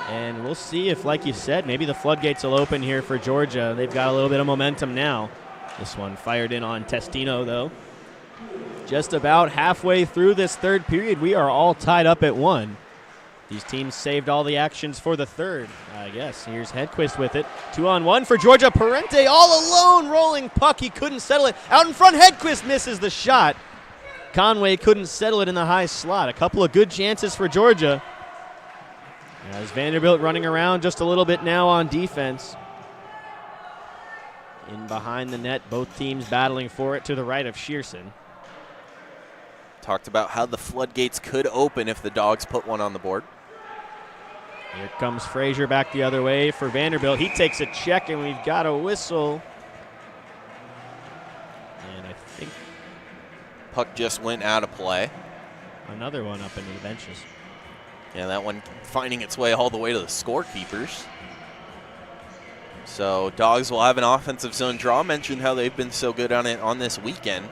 And we'll see if, like you said, maybe the floodgates will open here for Georgia. They've got a little bit of momentum now. This one fired in on Testino, though. Just about halfway through this third period, we are all tied up at 1. These teams saved all the actions for the third, I guess. Here's Hedquist with it. 2-on-1 for Georgia. Parente all alone, rolling puck. He couldn't settle it. Out in front, Hedquist misses the shot. Conway couldn't settle it in the high slot. A couple of good chances for Georgia. As Vanderbilt running around just a little bit now on defense. In behind the net, both teams battling for it to the right of Shearson. Talked about how the floodgates could open if the Dogs put one on the board. Here comes Frazier back the other way for Vanderbilt. He takes a check, and we've got a whistle. And I think puck just went out of play. Another one up into the benches. Yeah, that one finding its way all the way to the scorekeepers. So Dogs will have an offensive zone draw. Mentioned how they've been so good on it on this weekend.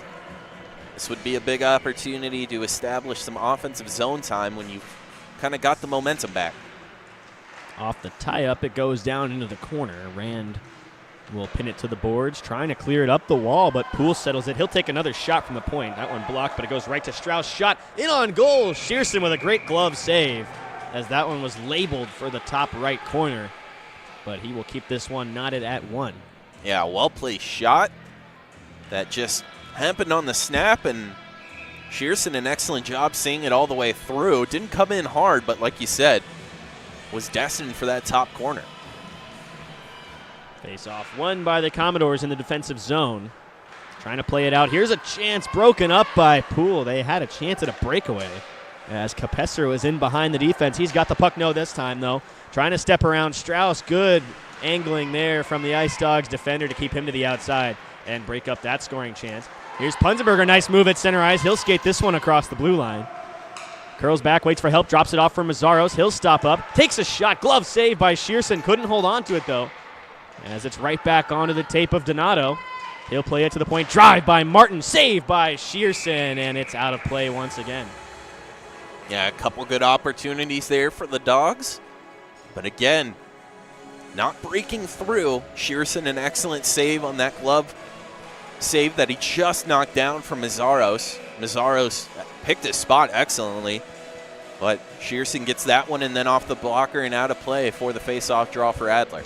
This would be a big opportunity to establish some offensive zone time when you've kind of got the momentum back. Off the tie-up, it goes down into the corner. Rand will pin it to the boards, trying to clear it up the wall, but Poole settles it. He'll take another shot from the point. That one blocked, but it goes right to Strauss. Shot in on goal. Shearson with a great glove save, as that one was labeled for the top right corner. But he will keep this one knotted at 1. Yeah, well-placed shot. That just happened on the snap, and Shearson, an excellent job seeing it all the way through. Didn't come in hard, but like you said, was destined for that top corner. Face off won by the Commodores in the defensive zone. Trying to play it out. Here's a chance broken up by Poole. They had a chance at a breakaway as Kopsho was in behind the defense. He's got the puck no this time, though. Trying to step around Strauss. Good angling there from the Ice Dawgs defender to keep him to the outside and break up that scoring chance. Here's Punzenberger. Nice move at center ice. He'll skate this one across the blue line. Curls back, waits for help, drops it off for Mazzaros. He'll stop up, takes a shot. Glove save by Shearson. Couldn't hold on to it, though, as it's right back onto the tape of Donato. He'll play it to the point. Drive by Martin. Save by Shearson, and it's out of play once again. Yeah, a couple good opportunities there for the Dogs. But again, not breaking through. Shearson, an excellent save on that glove save that he just knocked down from Mazzaros. Mazzaros picked his spot excellently, but Shearson gets that one and then off the blocker and out of play for the face-off draw for Adler.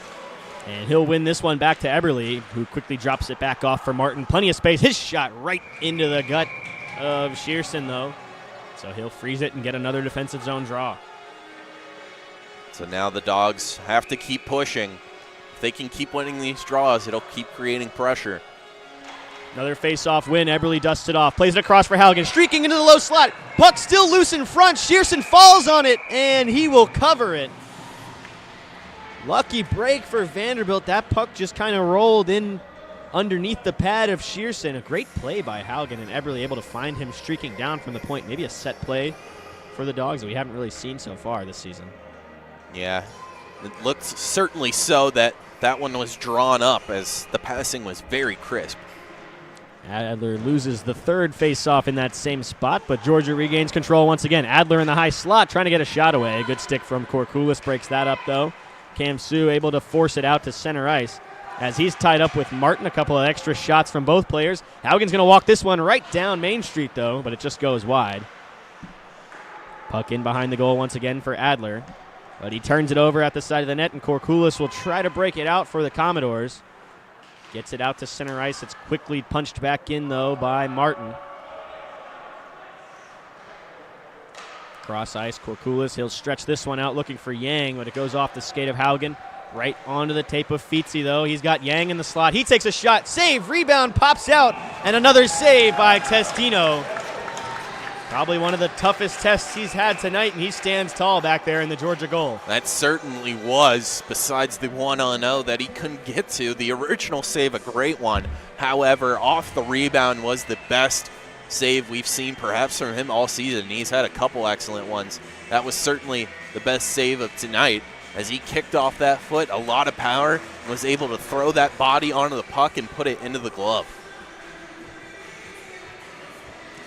And he'll win this one back to Eberle, who quickly drops it back off for Martin. Plenty of space. His shot right into the gut of Shearson, though. So he'll freeze it and get another defensive zone draw. So now the Dogs have to keep pushing. If they can keep winning these draws, it'll keep creating pressure. Another face-off win. Eberle dusts it off. Plays it across for Halligan. Streaking into the low slot. Puck still loose in front. Shearson falls on it, and he will cover it. Lucky break for Vanderbilt. That puck just kind of rolled in underneath the pad of Shearson. A great play by Halligan, and Eberle able to find him streaking down from the point. Maybe a set play for the Dogs that we haven't really seen so far this season. Yeah, it looks certainly so that one was drawn up as the passing was very crisp. Adler loses the third face-off in that same spot, but Georgia regains control once again. Adler in the high slot trying to get a shot away. A good stick from Korkulis breaks that up, though. Cam Sue able to force it out to center ice as he's tied up with Martin. A couple of extra shots from both players. Haugen's going to walk this one right down Main Street, though, but it just goes wide. Puck in behind the goal once again for Adler, but he turns it over at the side of the net, and Korkulis will try to break it out for the Commodores. Gets it out to center ice. It's quickly punched back in, though, by Martin. Cross ice, Korkulis. He'll stretch this one out looking for Yang, but it goes off the skate of Haugen. Right onto the tape of Fitzy, though. He's got Yang in the slot. He takes a shot. Save, rebound, pops out, and another save by Testino. Probably one of the toughest tests he's had tonight, and he stands tall back there in the Georgia goal. That certainly was, besides the 1-0 that he couldn't get to. The original save, a great one. However, off the rebound was the best save we've seen perhaps from him all season. He's had a couple excellent ones. That was certainly the best save of tonight as he kicked off that foot, a lot of power, and was able to throw that body onto the puck and put it into the glove.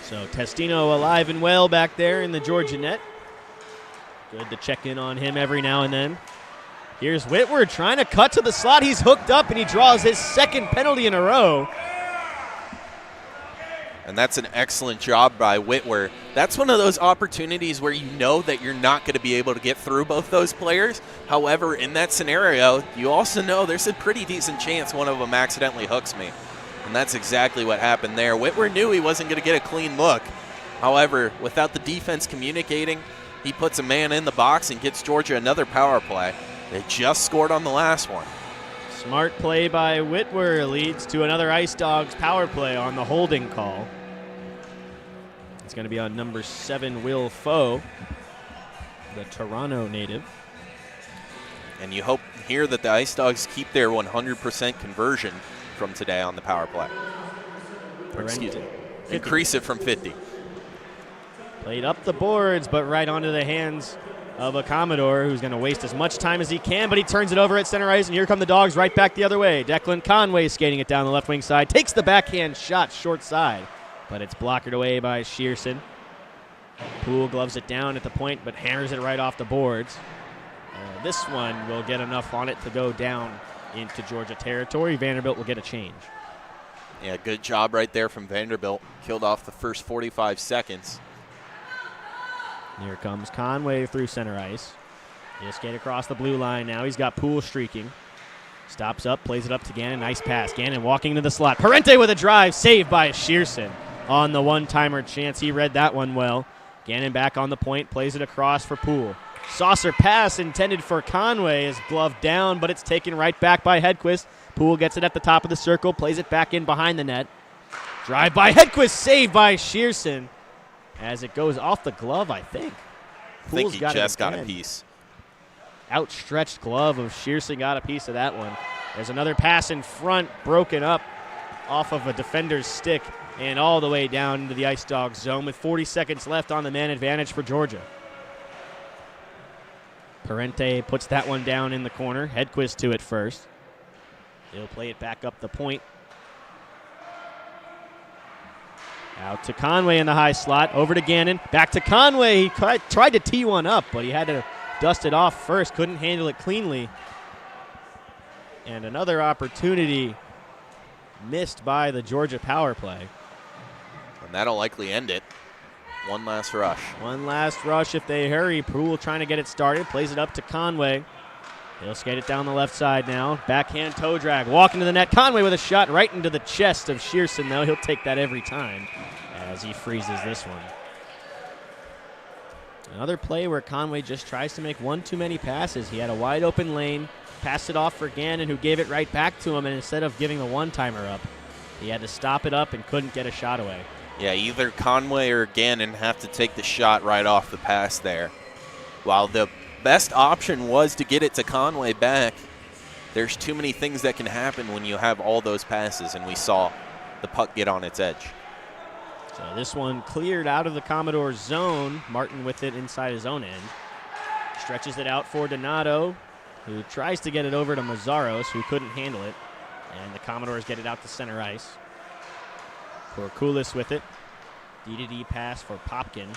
So Testino alive and well back there in the Georgia net. Good to check in on him every now and then. Here's Whitworth trying to cut to the slot. He's hooked up, and he draws his second penalty in a row. And that's an excellent job by Whitworth. That's one of those opportunities where you know that you're not going to be able to get through both those players. However, in that scenario, you also know there's a pretty decent chance one of them accidentally hooks me. And that's exactly what happened there. Whitworth knew he wasn't going to get a clean look. However, without the defense communicating, he puts a man in the box and gets Georgia another power play. They just scored on the last one. Smart play by Whitworth leads to another Ice Dawgs power play on the holding call. It's going to be on number 7, Will Foe, the Toronto native. And you hope here that the Ice Dawgs keep their 100% conversion from today on the power play. Or excuse me, increase it from 50. Played up the boards, but right onto the hands of a Commodore who's going to waste as much time as he can, but he turns it over at center ice, and here come the Dogs right back the other way. Declan Conway skating it down the left wing side, takes the backhand shot short side, but it's blocked away by Shearson. Poole gloves it down at the point, but hammers it right off the boards. This one will get enough on it to go down into Georgia territory. Vanderbilt will get a change. Yeah, good job right there from Vanderbilt. Killed off the first 45 seconds. Here comes Conway through center ice. He'll skate across the blue line now. He's got Poole streaking. Stops up, plays it up to Gannon. Nice pass. Gannon walking into the slot. Parente with a drive. Saved by Shearson on the one-timer chance. He read that one well. Gannon back on the point. Plays it across for Poole. Saucer pass intended for Conway is gloved down, but it's taken right back by Hedquist. Poole gets it at the top of the circle, plays it back in behind the net. Drive by Hedquist, saved by Shearson as it goes off the glove, I think. I think he just got a piece. Outstretched glove of Shearson got a piece of that one. There's another pass in front, broken up off of a defender's stick and all the way down into the Ice Dawgs zone with 40 seconds left on the man advantage for Georgia. Parente puts that one down in the corner. Hedquist to it first. He'll play it back up the point. Out to Conway in the high slot. Over to Gannon. Back to Conway. He tried to tee one up, but he had to dust it off first. Couldn't handle it cleanly. And another opportunity missed by the Georgia power play. And that'll likely end it. One last rush. One last rush if they hurry. Poole trying to get it started. Plays it up to Conway. He'll skate it down the left side now. Backhand toe drag. Walking to the net. Conway with a shot right into the chest of Shearson, though. He'll take that every time as he freezes this one. Another play where Conway just tries to make one too many passes. He had a wide open lane. Passed it off for Gannon, who gave it right back to him. And instead of giving a one-timer up, he had to stop it up and couldn't get a shot away. Yeah, either Conway or Gannon have to take the shot right off the pass there. While the best option was to get it to Conway back, there's too many things that can happen when you have all those passes, and we saw the puck get on its edge. So this one cleared out of the Commodores' zone. Martin with it inside his own end. Stretches it out for Donato, who tries to get it over to Mazzaros, who couldn't handle it. And the Commodores get it out to center ice. Korkulis with it. D-to-D pass for Popkin.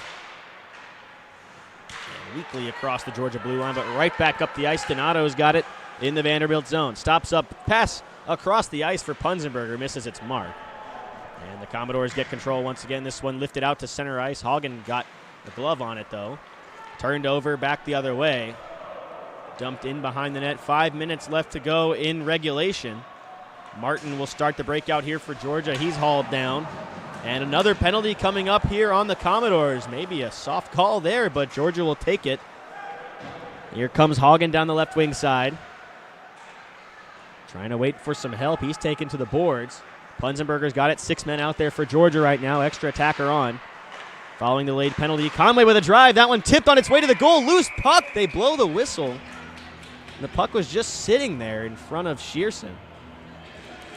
And weakly across the Georgia blue line, but right back up the ice. Donato's got it in the Vanderbilt zone. Stops up, pass across the ice for Punzenberger, misses its mark. And the Commodores get control once again. This one lifted out to center ice. Hagen got the glove on it, though. Turned over, back the other way. Dumped in behind the net. 5 minutes left to go in regulation. Martin will start the breakout here for Georgia. He's hauled down. And another penalty coming up here on the Commodores. Maybe a soft call there, but Georgia will take it. Here comes Hagen down the left wing side. Trying to wait for some help. He's taken to the boards. Punzenberger's got it. 6 men out there for Georgia right now. Extra attacker on. Following the late penalty, Conway with a drive. That one tipped on its way to the goal. Loose puck. They blow the whistle. The puck was just sitting there in front of Shearson.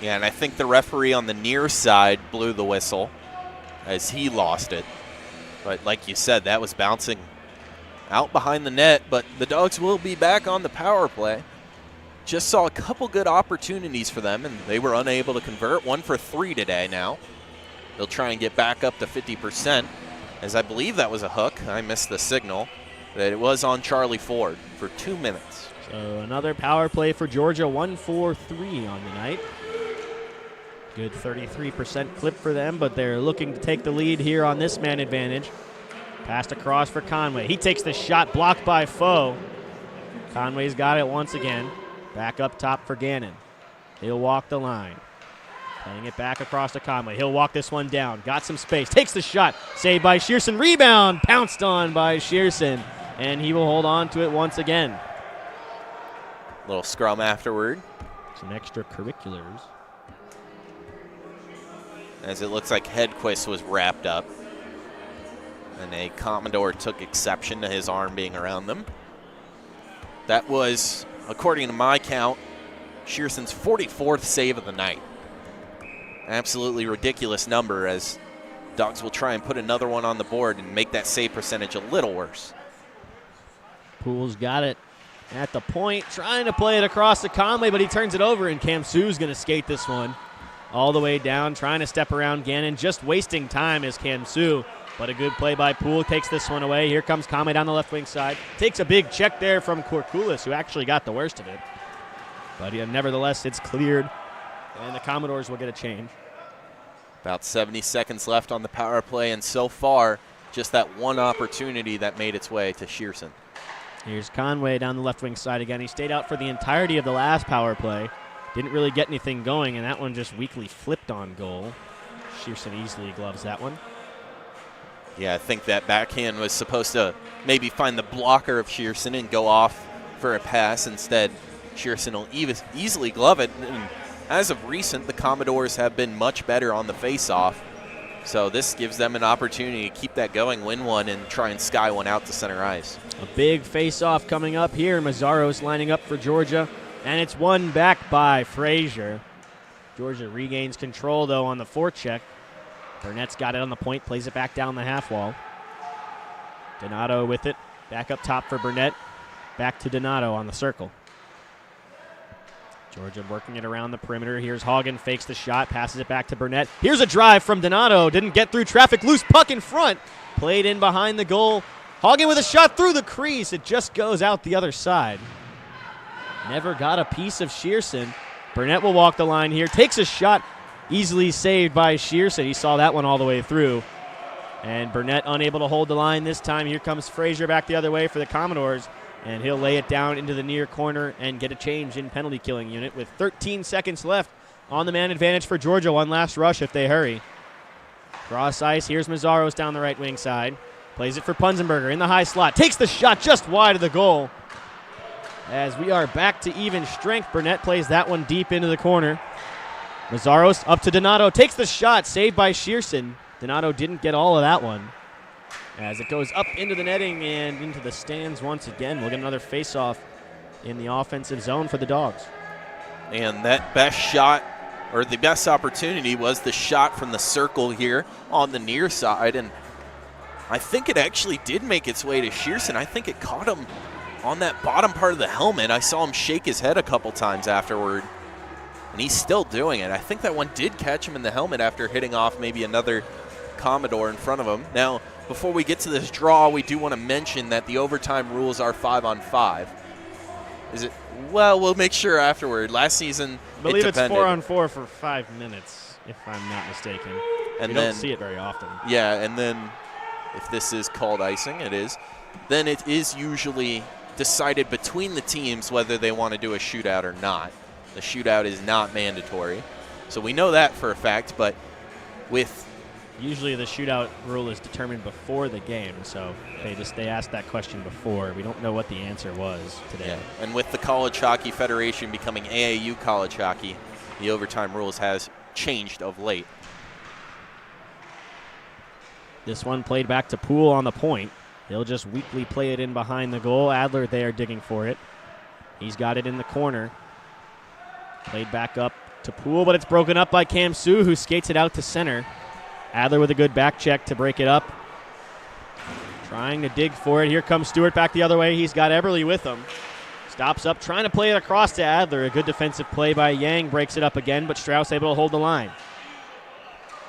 Yeah, and I think the referee on the near side blew the whistle as he lost it. But like you said, that was bouncing out behind the net, but the Dogs will be back on the power play. Just saw a couple good opportunities for them, and they were unable to convert. 1 for 3 today now. They'll try and get back up to 50%, as I believe that was a hook. I missed the signal that it was on Charlie Ford for 2 minutes. So another power play for Georgia, 1-4-3 on the night. Good 33% clip for them, but they're looking to take the lead here on this man advantage. Passed across for Conway. He takes the shot, blocked by Foe. Conway's got it once again. Back up top for Gannon. He'll walk the line. Playing it back across to Conway. He'll walk this one down. Got some space. Takes the shot. Saved by Shearson. Rebound. Pounced on by Shearson. And he will hold on to it once again. Little scrum afterward. Some extracurriculars. As it looks like Hedquist was wrapped up. And a Commodore took exception to his arm being around them. That was, according to my count, Shearson's 44th save of the night. Absolutely ridiculous number, as Dogs will try and put another one on the board and make that save percentage a little worse. Poole's got it at the point, trying to play it across to Conway, but he turns it over, and Kamsu's going to skate this one all the way down, trying to step around Gannon, just wasting time is Kamsu. But a good play by Poole takes this one away. Here comes Conway down the left wing side. Takes a big check there from Korkulis, who actually got the worst of it. But nevertheless, it's cleared, and the Commodores will get a change. About 70 seconds left on the power play, and so far, just that one opportunity that made its way to Shearson. Here's Conway down the left wing side again. He stayed out for the entirety of the last power play. Didn't really get anything going, and that one just weakly flipped on goal. Shearson easily gloves that one. Yeah, I think that backhand was supposed to maybe find the blocker of Shearson and go off for a pass. Instead, Shearson will easily glove it. And as of recent, the Commodores have been much better on the face-off. So this gives them an opportunity to keep that going, win one, and try and sky one out to center ice. A big face-off coming up here. Mazzaro's lining up for Georgia, and it's won back by Frazier. Georgia regains control, though, on the forecheck. Burnett's got it on the point, plays it back down the half wall. Donato with it, back up top for Burnett. Back to Donato on the circle. Georgia working it around the perimeter. Here's Hagen, fakes the shot, passes it back to Burnett. Here's a drive from Donato. Didn't get through traffic. Loose puck in front. Played in behind the goal. Hagen with a shot through the crease. It just goes out the other side. Never got a piece of Shearson. Burnett will walk the line here. Takes a shot. Easily saved by Shearson. He saw that one all the way through. And Burnett unable to hold the line this time. Here comes Frazier back the other way for the Commodores. And he'll lay it down into the near corner and get a change in penalty killing unit with 13 seconds left on the man advantage for Georgia. One last rush if they hurry. Cross ice. Here's Mazzaro's down the right wing side. Plays it for Punzenberger in the high slot. Takes the shot just wide of the goal. As we are back to even strength, Burnett plays that one deep into the corner. Mazzaro's up to Donato. Takes the shot. Saved by Shearson. Donato didn't get all of that one. As it goes up into the netting and into the stands once again. We'll get another face-off in the offensive zone for the Dogs. And that best shot, or the best opportunity, was the shot from the circle here on the near side. And I think it actually did make its way to Shearson. I think it caught him on that bottom part of the helmet. I saw him shake his head a couple times afterward, and he's still doing it. I think that one did catch him in the helmet after hitting off maybe another Commodore in front of him. Now, before we get to this draw, we do want to mention that the overtime rules are 5-on-5. Is it? Well, we'll make sure afterward. Last season, I believe it's it's 4-on-4 for 5 minutes, if I'm not mistaken. And we don't see it very often. Yeah, and then if this is called icing, it is, then it is usually decided between the teams whether they want to do a shootout or not. The shootout is not mandatory. So we know that for a fact, but with usually the shootout rule is determined before the game, so they asked that question before. We don't know what the answer was today. Yeah. And with the College Hockey Federation becoming AAU College Hockey, the overtime rules has changed of late. This one played back to Poole on the point. He'll just weakly play it in behind the goal. Adler there digging for it. He's got it in the corner. Played back up to Poole, but it's broken up by Cam Sue, who skates it out to center. Adler with a good back check to break it up. Trying to dig for it. Here comes Stewart back the other way. He's got Eberle with him. Stops up, trying to play it across to Adler. A good defensive play by Yang. Breaks it up again, but Strauss able to hold the line.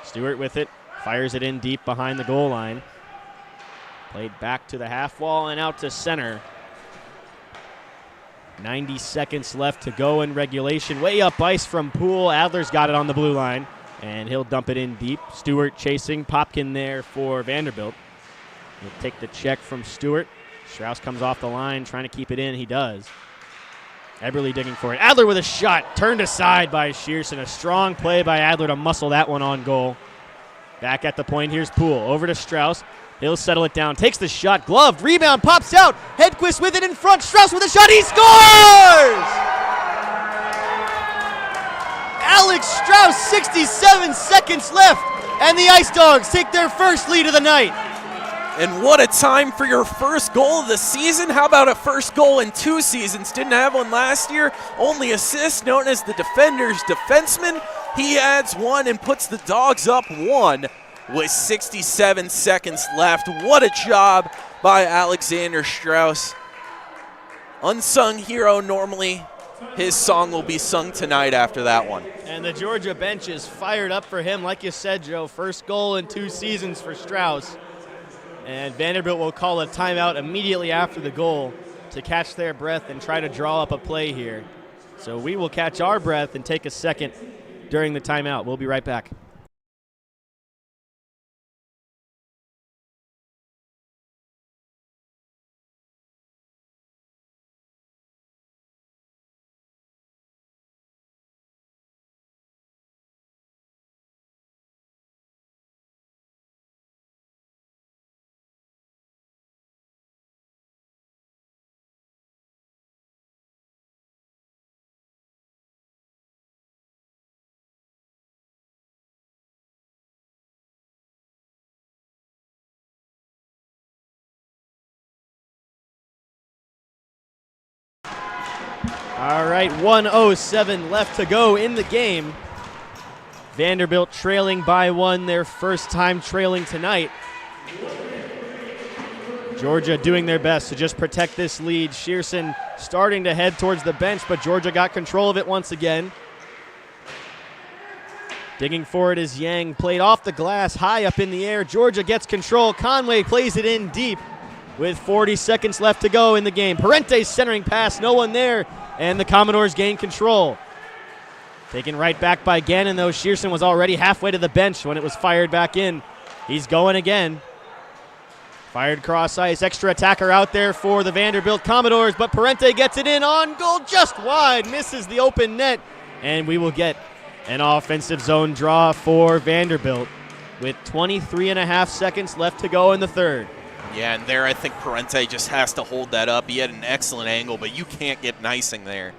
Stewart with it. Fires it in deep behind the goal line. Played back to the half wall and out to center. 90 seconds left to go in regulation. Way up ice from Poole. Adler's got it on the blue line, and he'll dump it in deep. Stewart chasing. Popkin there for Vanderbilt. He'll take the check from Stewart. Strauss comes off the line, trying to keep it in. He does. Eberle digging for it. Adler with a shot. Turned aside by Shearson. A strong play by Adler to muscle that one on goal. Back at the point, here's Poole. Over to Strauss. He'll settle it down. Takes the shot. Gloved. Rebound. Pops out. Hedquist with it in front. Strauss with a shot. He scores! Alex Strauss, 67 seconds left. And the Ice Dawgs take their first lead of the night. And what a time for your first goal of the season. How about a first goal in 2 seasons? Didn't have one last year. Only assist, known as the defender's defenseman. He adds one and puts the Dogs up 1 with 67 seconds left. What a job by Alexander Strauss. Unsung hero normally. His song will be sung tonight after that one. And the Georgia bench is fired up for him. Like you said, Joe, first goal in 2 seasons for Strauss. And Vanderbilt will call a timeout immediately after the goal to catch their breath and try to draw up a play here. So we will catch our breath and take a second during the timeout. We'll be right back. All right, 1:07 left to go in the game. Vanderbilt trailing by 1, their first time trailing tonight. Georgia doing their best to just protect this lead. Shearson starting to head towards the bench, but Georgia got control of it once again. Digging for it is Yang, played off the glass, high up in the air. Georgia gets control. Conway plays it in deep with 40 seconds left to go in the game. Parente's centering pass, no one there, and the Commodores gain control. Taken right back by Gannon, though. Shearson was already halfway to the bench when it was fired back in. He's going again. Fired cross ice, extra attacker out there for the Vanderbilt Commodores, but Parente gets it in on goal, just wide, misses the open net, and we will get an offensive zone draw for Vanderbilt with 23.5 seconds left to go in the third. Yeah, and there I think Parente just has to hold that up. He had an excellent angle, but you can't get an icing there.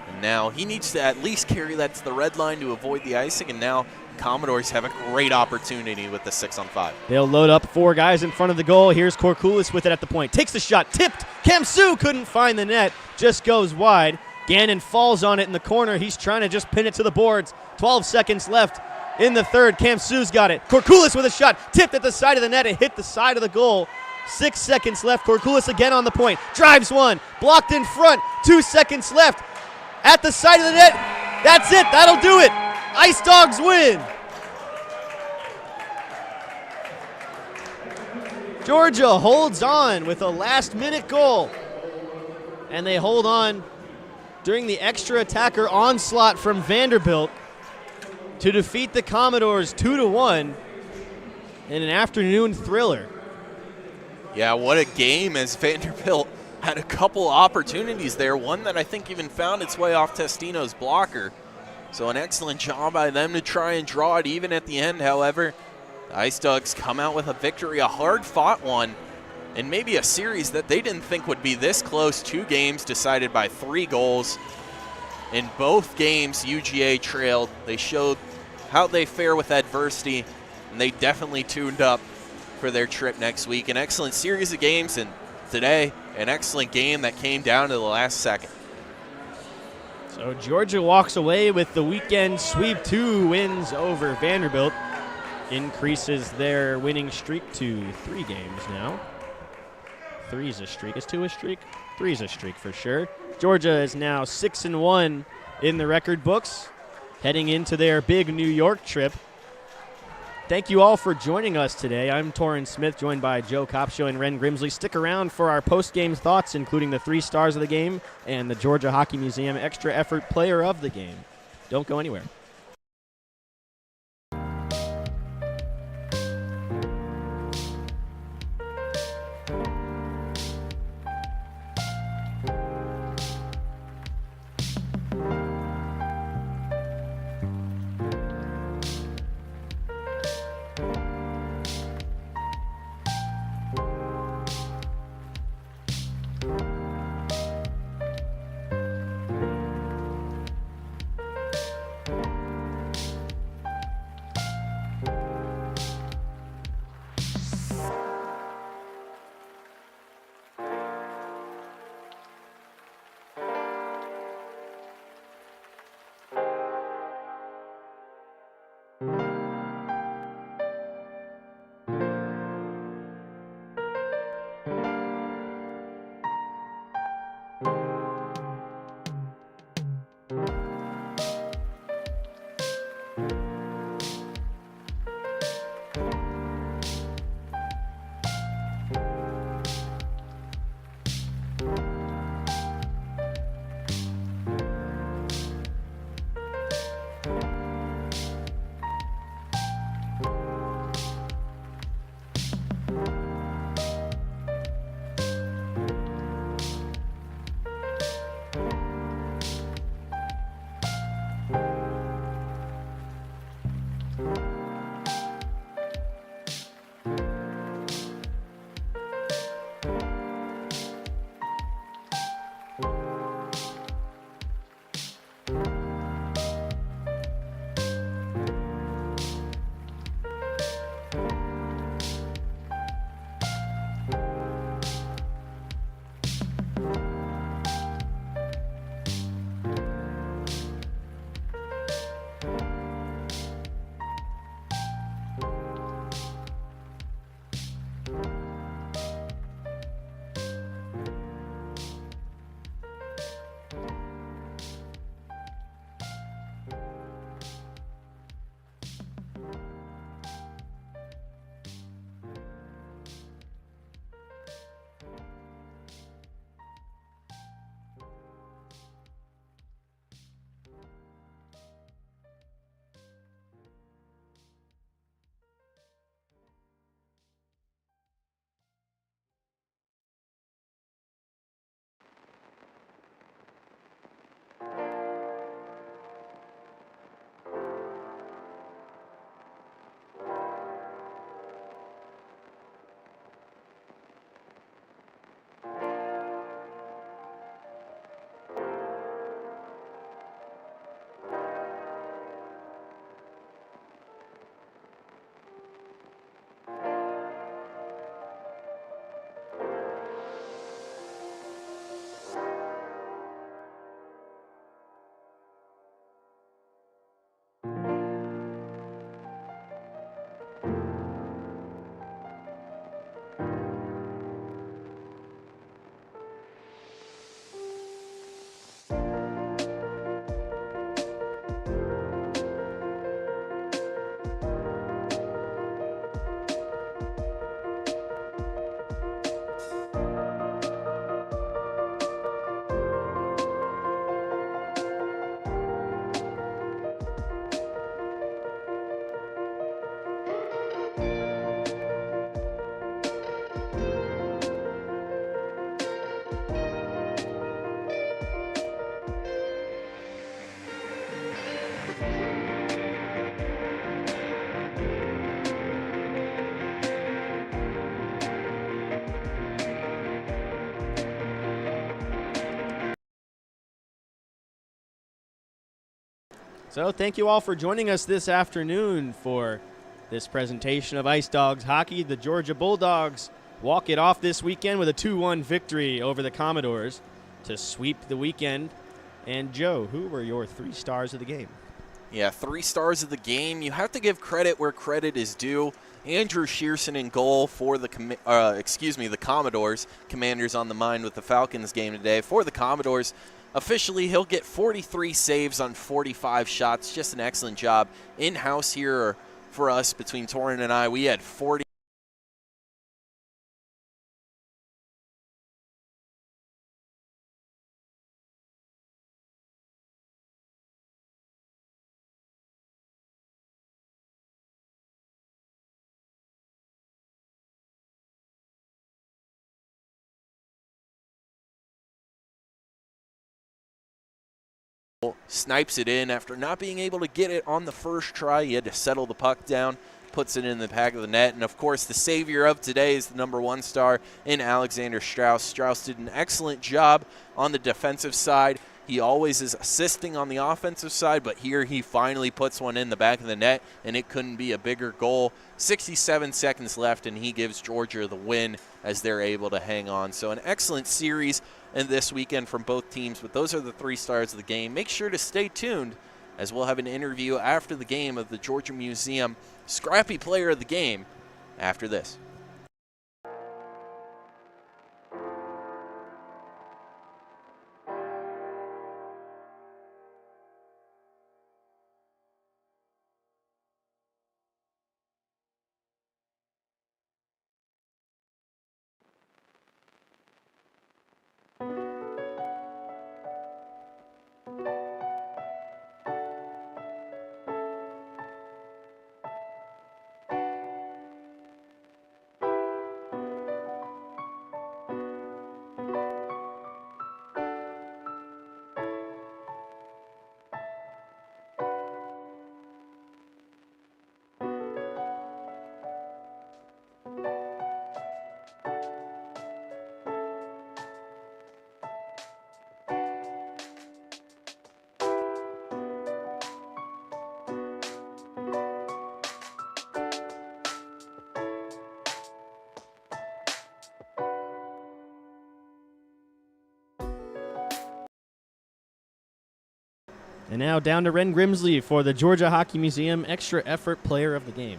And now he needs to at least carry that to the red line to avoid the icing, and now Commodores have a great opportunity with the 6-on-5. They'll load up 4 guys in front of the goal. Here's Korkulis with it at the point. Takes the shot, tipped. Kamsu couldn't find the net, just goes wide. Gannon falls on it in the corner. He's trying to just pin it to the boards. 12 seconds left in the third. Kamsu's got it. Korkulis with a shot, tipped at the side of the net. It hit the side of the goal. 6 seconds left. Korkulis again on the point. Drives one, blocked in front. 2 seconds left. At the side of the net. That's it. That'll do it. Ice Dawgs win. Georgia holds on with a last-minute goal. And they hold on during the extra attacker onslaught from Vanderbilt to defeat the Commodores 2-1 in an afternoon thriller. Yeah, what a game, as Vanderbilt had a couple opportunities there. One that I think even found its way off Testino's blocker. So an excellent job by them to try and draw it even at the end. However, the Ice Dawgs come out with a victory, a hard-fought one, and maybe a series that they didn't think would be this close. 2 games decided by 3 goals. In both games, UGA trailed. They showed how they fare with adversity, and they definitely tuned up for their trip next week. An excellent series of games, and today, an excellent game that came down to the last second. So Georgia walks away with the weekend sweep. 2 wins over Vanderbilt. Increases their winning streak to 3 games now. 3 is a streak. Is 2 a streak? 3 is a streak for sure. Georgia is now 6-1 in the record books, heading into their big New York trip. Thank you all for joining us today. I'm Torin Smith, joined by Joe Kopsho and Ren Grimsley. Stick around for our post-game thoughts, including the 3 stars of the game and the Georgia Hockey Museum Extra Effort Player of the Game. Don't go anywhere. So thank you all for joining us this afternoon for this presentation of Ice Dawgs hockey. The Georgia Bulldogs walk it off this weekend with a 2-1 victory over the Commodores to sweep the weekend. And Joe, who were your 3 stars of the game? Yeah, 3 stars of the game. You have to give credit where credit is due. Andrew Shearson in goal for the Commodores. Commanders on the mind with the Falcons game today. For the Commodores, officially he'll get 43 saves on 45 shots. Just an excellent job. In-house here for us between Torin and I, we had 40. Snipes it in after not being able to get it on the first try. He had to settle the puck down, puts it in the back of the net. And, of course, the savior of today is the number 1 star in Alexander Strauss. Strauss did an excellent job on the defensive side. He always is assisting on the offensive side, but here he finally puts one in the back of the net, and it couldn't be a bigger goal. 67 seconds left, and he gives Georgia the win as they're able to hang on. So an excellent series in this weekend from both teams, but those are the 3 stars of the game. Make sure to stay tuned as we'll have an interview after the game of the Georgia Museum Scrappy Player of the Game after this. And now down to Ren Grimsley for the Georgia Hockey Museum Extra Effort Player of the Game.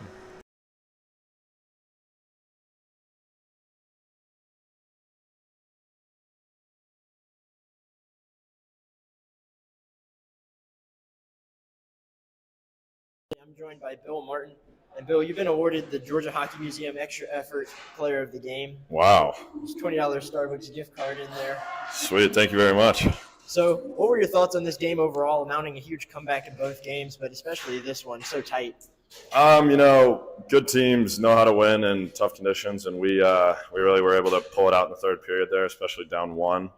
I'm joined by Bill Martin. And Bill, you've been awarded the Georgia Hockey Museum Extra Effort Player of the Game. Wow. There's $20 Starbucks gift card in there. Sweet. Thank you very much. So what were your thoughts on this game overall, mounting a huge comeback in both games, but especially this one, so tight? Good teams know how to win in tough conditions, and we really were able to pull it out in the third period there, especially down 1.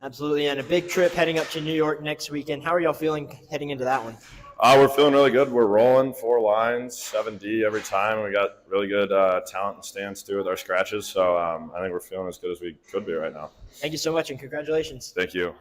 Absolutely, and a big trip heading up to New York next weekend. How are y'all feeling heading into that one? We're feeling really good. We're rolling 4 lines, 7D every time. We got really good talent and stands too with our scratches, so I think we're feeling as good as we could be right now. Thank you so much, and congratulations. Thank you.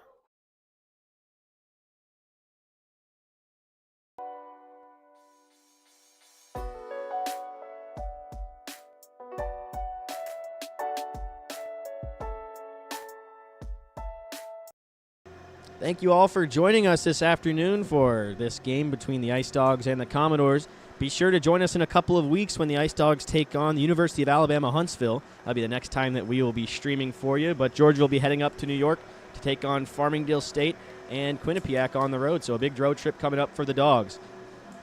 Thank you all for joining us this afternoon for this game between the Ice Dawgs and the Commodores. Be sure to join us in a couple of weeks when the Ice Dawgs take on the University of Alabama Huntsville. That'll be the next time that we will be streaming for you. But Georgia will be heading up to New York to take on Farmingdale State and Quinnipiac on the road. So a big road trip coming up for the Dogs.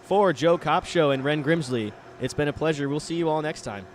For Joe Kopsho and Ren Grimsley, it's been a pleasure. We'll see you all next time.